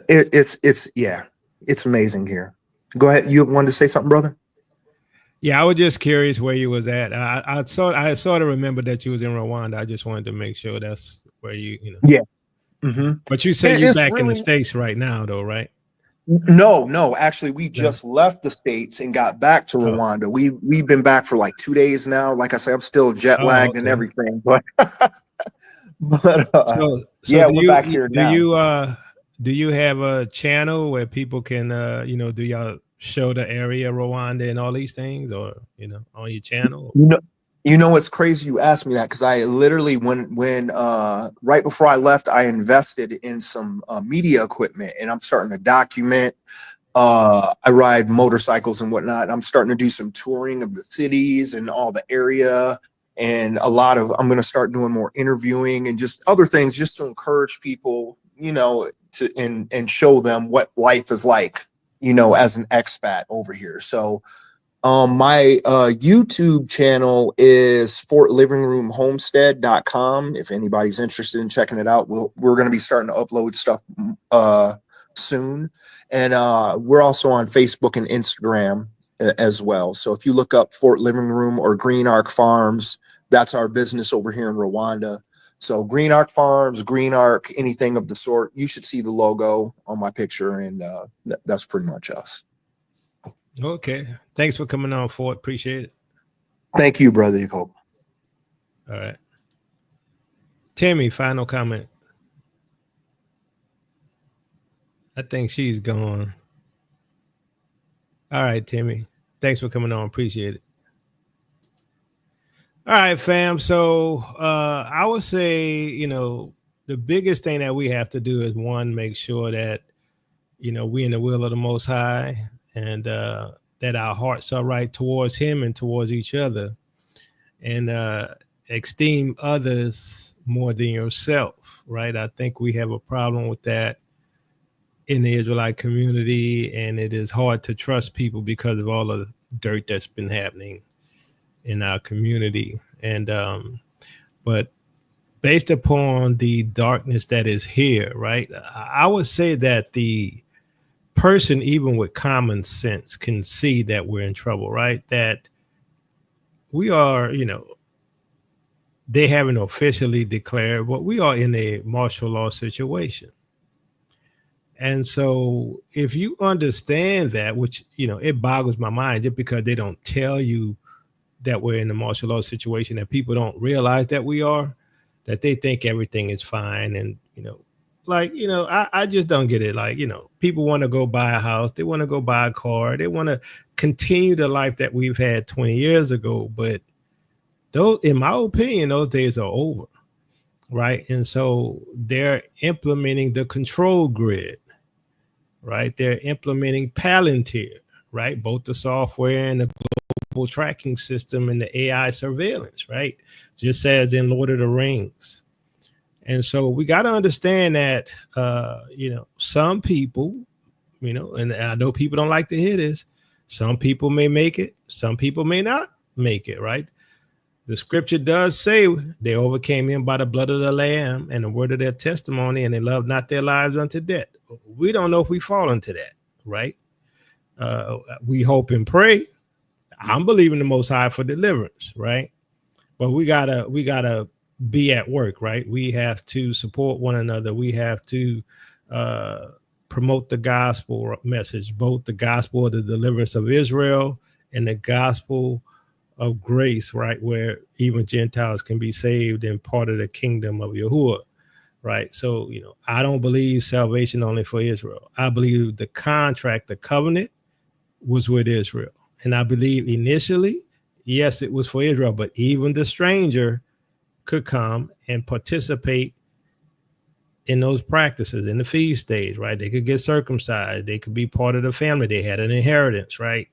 it's amazing here. Go ahead. You wanted to say something, brother? Yeah, I was just curious where you was at. I sort of remember that you was in Rwanda. I just wanted to make sure that's where you know. Yeah. Mm-hmm. But you say you're back in the States right now, though, right? No. Actually, we just left the States and got back to Rwanda. We've been back for like 2 days now. Like I say, I'm still jet lagged and everything, but yeah, we're back here now. Do you have a channel where people can do y'all show the area Rwanda and all these things, or on your channel? It's crazy you asked me that, because I literally when right before I left, I invested in some media equipment, and I'm starting to document. I ride motorcycles and whatnot. I'm starting to do some touring of the cities and all the area, and I'm going to start doing more interviewing and just other things, just to encourage people, and show them what life is like, as an expat over here. So my YouTube channel is fortlivingroomhomestead.com. If anybody's interested in checking it out, we're going to be starting to upload stuff soon. And we're also on Facebook and Instagram as well. So if you look up Fort Living Room or Green Arc Farms, that's our business over here in Rwanda. So Green Arc Farms, Green Arc, anything of the sort, you should see the logo on my picture, and that's pretty much us. Okay. Thanks for coming on, Fort. Appreciate it. Thank you, brother Jacob. All right. Timmy, final comment. I think she's gone. All right, Timmy. Thanks for coming on. Appreciate it. All right, fam. So I would say, the biggest thing that we have to do is, one, make sure that, we in the will of the Most High, and that our hearts are right towards him and towards each other, and esteem others more than yourself, right? I think we have a problem with that in the Israelite community, and it is hard to trust people because of all the dirt that's been happening in our community. And but based upon the darkness that is here, right, I would say that the person, even with common sense, can see that we're in trouble, right? That we are, they haven't officially declared, but we are in a martial law situation. And so if you understand that, which, it boggles my mind, just because they don't tell you that we're in a martial law situation, and people don't realize that we are, that they think everything is fine. And You know, like, you know, I just don't get it. Like, you know, people want to go buy a house. They want to go buy a car. They want to continue the life that we've had 20 years ago. But those, in my opinion, those days are over. Right. And so they're implementing the control grid. Right. They're implementing Palantir. Right. Both the software and the global tracking system and the AI surveillance. Right. Just as in Lord of the Rings. And so we got to understand that, you know, some people, you know, and I know people don't like to hear this. Some people may make it. Some people may not make it. Right. The scripture does say they overcame him by the blood of the Lamb and the word of their testimony, and they loved not their lives unto death. We don't know if we fall into that. Right. We hope and pray. I'm believing the Most High for deliverance. Right. But we gotta be at work, right? We have to support one another. We have to promote the gospel message, both the gospel of the deliverance of Israel and the gospel of grace, right? Where even Gentiles can be saved and part of the kingdom of Yahuwah, right? So, you know, I don't believe salvation only for Israel. I believe the contract, the covenant was with Israel. And I believe initially, yes, it was for Israel, but even the stranger could come and participate in those practices in the feast days, right? They could get circumcised. They could be part of the family. They had an inheritance, right?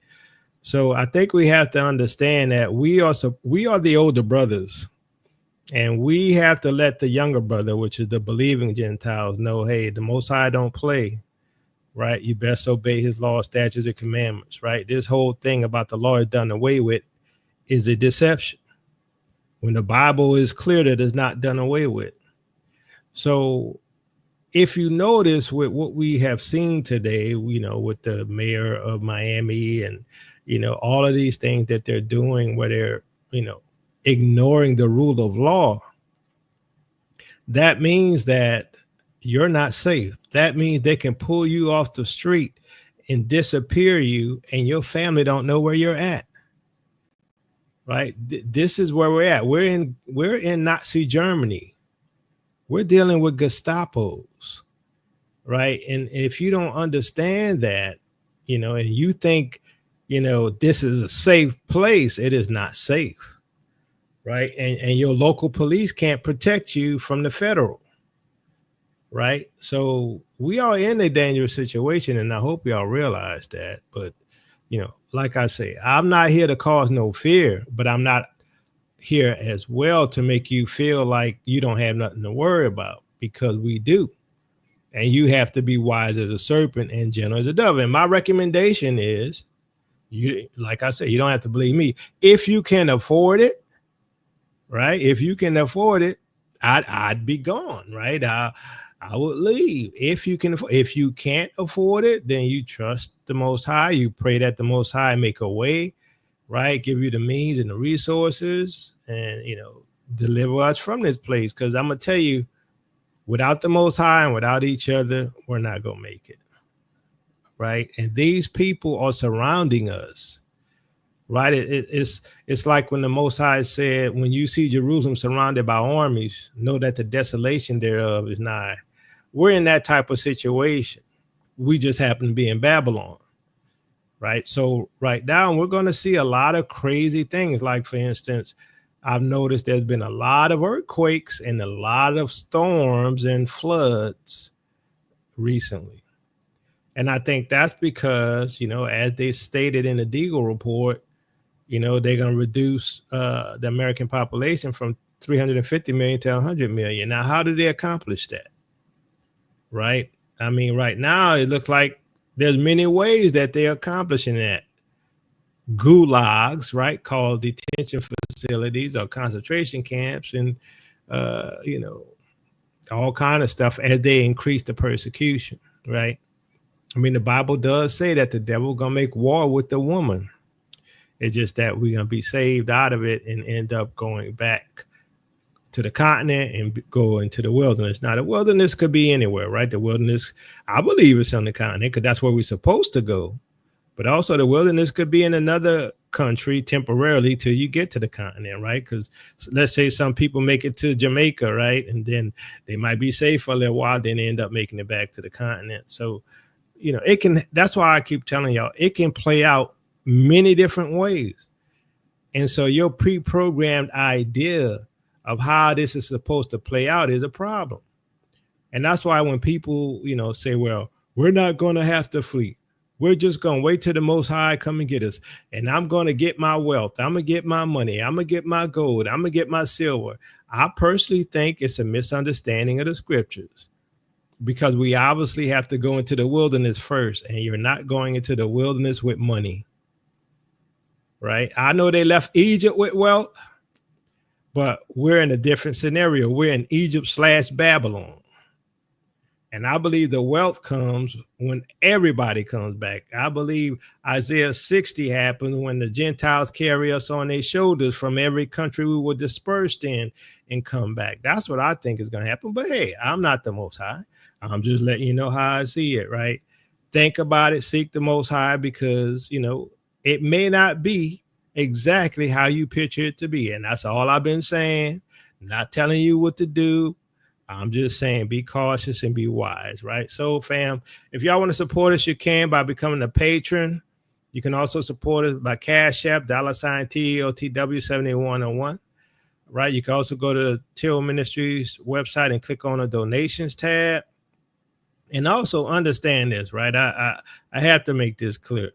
So I think we have to understand that we are the older brothers, and we have to let the younger brother, which is the believing Gentiles, know, hey, the Most High don't play, right? You best obey his law, statutes, and commandments, right? This whole thing about the law is done away with is a deception. When the Bible is clear that it's not done away with. So if you notice with what we have seen today, you know, with the mayor of Miami and, you know, all of these things that they're doing where they're, you know, ignoring the rule of law, that means that you're not safe. That means they can pull you off the street and disappear you, and your family don't know where you're at. Right. This is where we're at. We're in Nazi Germany. We're dealing with Gestapos. Right. And if you don't understand that, you know, and you think, you know, this is a safe place, it is not safe. Right. And your local police can't protect you from the federal. Right. So we are in a dangerous situation. And I hope y'all realize that. But, you know, like I say, I'm not here to cause no fear, but I'm not here as well to make you feel like you don't have nothing to worry about, because we do. And you have to be wise as a serpent and gentle as a dove. And my recommendation is, you, like I said, you don't have to believe me. If you can afford it, right? If you can afford it, I'd be gone, right? I would leave. If you can't afford it, then you trust the Most High. You pray that the Most High make a way, right? Give you the means and the resources, and, you know, deliver us from this place. Because I'm gonna tell you, without the Most High and without each other, we're not gonna make it, right? And these people are surrounding us, right? It's like when the Most High said, when you see Jerusalem surrounded by armies, know that the desolation thereof is nigh. We're in that type of situation. We just happen to be in Babylon, right? So right now we're going to see a lot of crazy things. Like, for instance, I've noticed there's been a lot of earthquakes and a lot of storms and floods recently. And I think that's because, you know, as they stated in the Deagle report, you know, they're going to reduce the American population from 350 million to 100 million. Now, how do they accomplish that? Right? I mean, right now, it looks like there's many ways that they're accomplishing that. Gulags, right, called detention facilities or concentration camps, and, you know, all kind of stuff as they increase the persecution, right? I mean, the Bible does say that the devil going to make war with the woman. It's just that we're going to be saved out of it and end up going back to the continent and go into the wilderness. Now, the wilderness could be anywhere, right? The wilderness, I believe, it's on the continent because that's where we're supposed to go. But also the wilderness could be in another country temporarily till you get to the continent, right? Because let's say some people make it to Jamaica, right? And then they might be safe for a little while, then they end up making it back to the continent. So, you know, it can, that's why I keep telling y'all, it can play out many different ways. And so your pre-programmed idea of how this is supposed to play out is a problem. And that's why when people, you know, say, well, we're not going to have to flee. We're just going to wait till the Most High come and get us. And I'm going to get my wealth. I'm going to get my money. I'm going to get my gold. I'm going to get my silver. I personally think it's a misunderstanding of the scriptures, because we obviously have to go into the wilderness first, and you're not going into the wilderness with money, right? I know they left Egypt with wealth, but we're in a different scenario. We're in Egypt/Babylon. And I believe the wealth comes when everybody comes back. I believe Isaiah 60 happens when the Gentiles carry us on their shoulders from every country we were dispersed in and come back. That's what I think is going to happen. But hey, I'm not the Most High. I'm just letting you know how I see it, right? Think about it, seek the Most High, because, you know, it may not be exactly how you picture it to be. And that's all I've been saying. Not telling you what to do. I'm just saying, be cautious and be wise, right? So, fam, if y'all want to support us, you can by becoming a patron. You can also support us by Cash App, $TEOTW7101, right? You can also go to the Till Ministries website and click on the donations tab. And also understand this, right? I have to make this clear,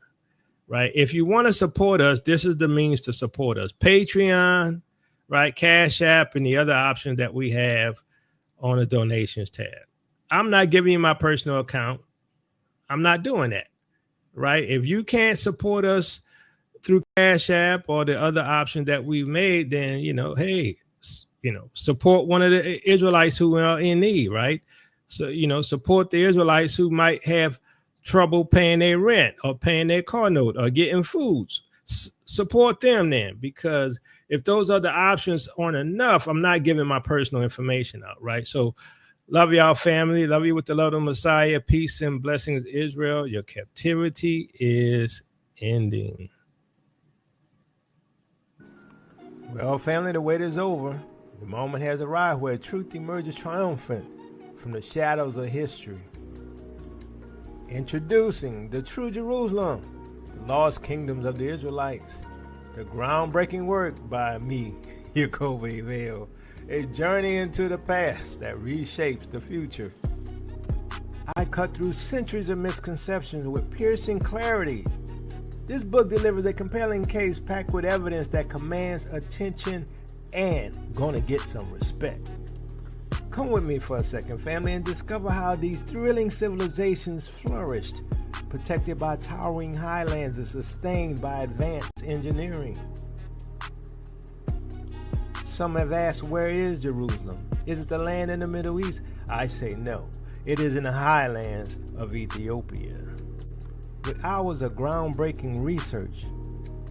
right? If you want to support us, this is the means to support us. Patreon, right? Cash App, and the other options that we have on the donations tab. I'm not giving you my personal account. I'm not doing that, right? If you can't support us through Cash App or the other options that we've made, then, you know, hey, you know, support one of the Israelites who are in need, right? So, you know, support the Israelites who might have trouble paying their rent or paying their car note or getting foods. Support them then, because if those other options aren't enough, I'm not giving my personal information out, right? So love y'all, family. Love you with the love of the Messiah. Peace and blessings, Israel. Your captivity is ending. Well, family, the wait is over. The moment has arrived where truth emerges triumphant from the shadows of history. Introducing the true Jerusalem, the lost kingdoms of the Israelites. The groundbreaking work by me, Yacobe Vale, a journey into the past that reshapes the future. I cut through centuries of misconceptions with piercing clarity. This book delivers a compelling case packed with evidence that commands attention and gonna get some respect. Come with me for a second, family, and discover how these thrilling civilizations flourished, protected by towering highlands and sustained by advanced engineering. Some have asked, where is Jerusalem? Is it the land in the Middle East? I say no. It is in the highlands of Ethiopia. With hours of groundbreaking research,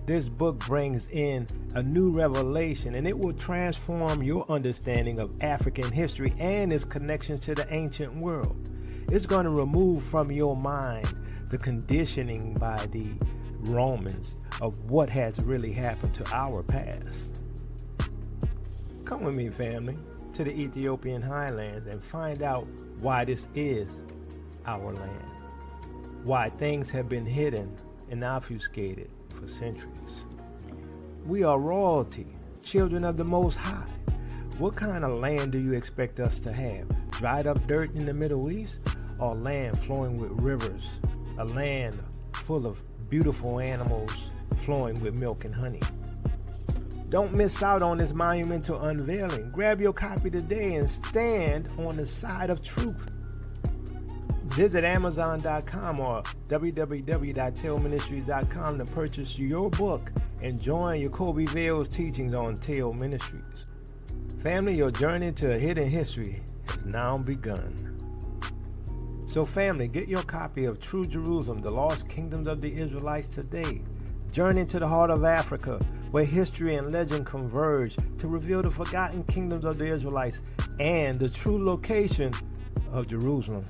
this book brings in a new revelation, and it will transform your understanding of African history and its connections to the ancient world. It's going to remove from your mind the conditioning by the Romans of what has really happened to our past. Come with me, family, to the Ethiopian highlands and find out why this is our land, why things have been hidden and obfuscated for centuries. We are royalty, children of the Most High. What kind of land do you expect us to have? Dried up dirt in the Middle East, or land flowing with rivers? A land full of beautiful animals flowing with milk and honey. Don't miss out on this monumental unveiling. Grab your copy today and stand on the side of truth. Visit Amazon.com or www.tailministries.com to purchase your book and join Yacobe Vale's teachings on Tail Ministries. Family, your journey to a hidden history has now begun. So family, get your copy of True Jerusalem, the Lost Kingdoms of the Israelites today. Journey to the heart of Africa, where history and legend converge to reveal the forgotten kingdoms of the Israelites and the true location of Jerusalem.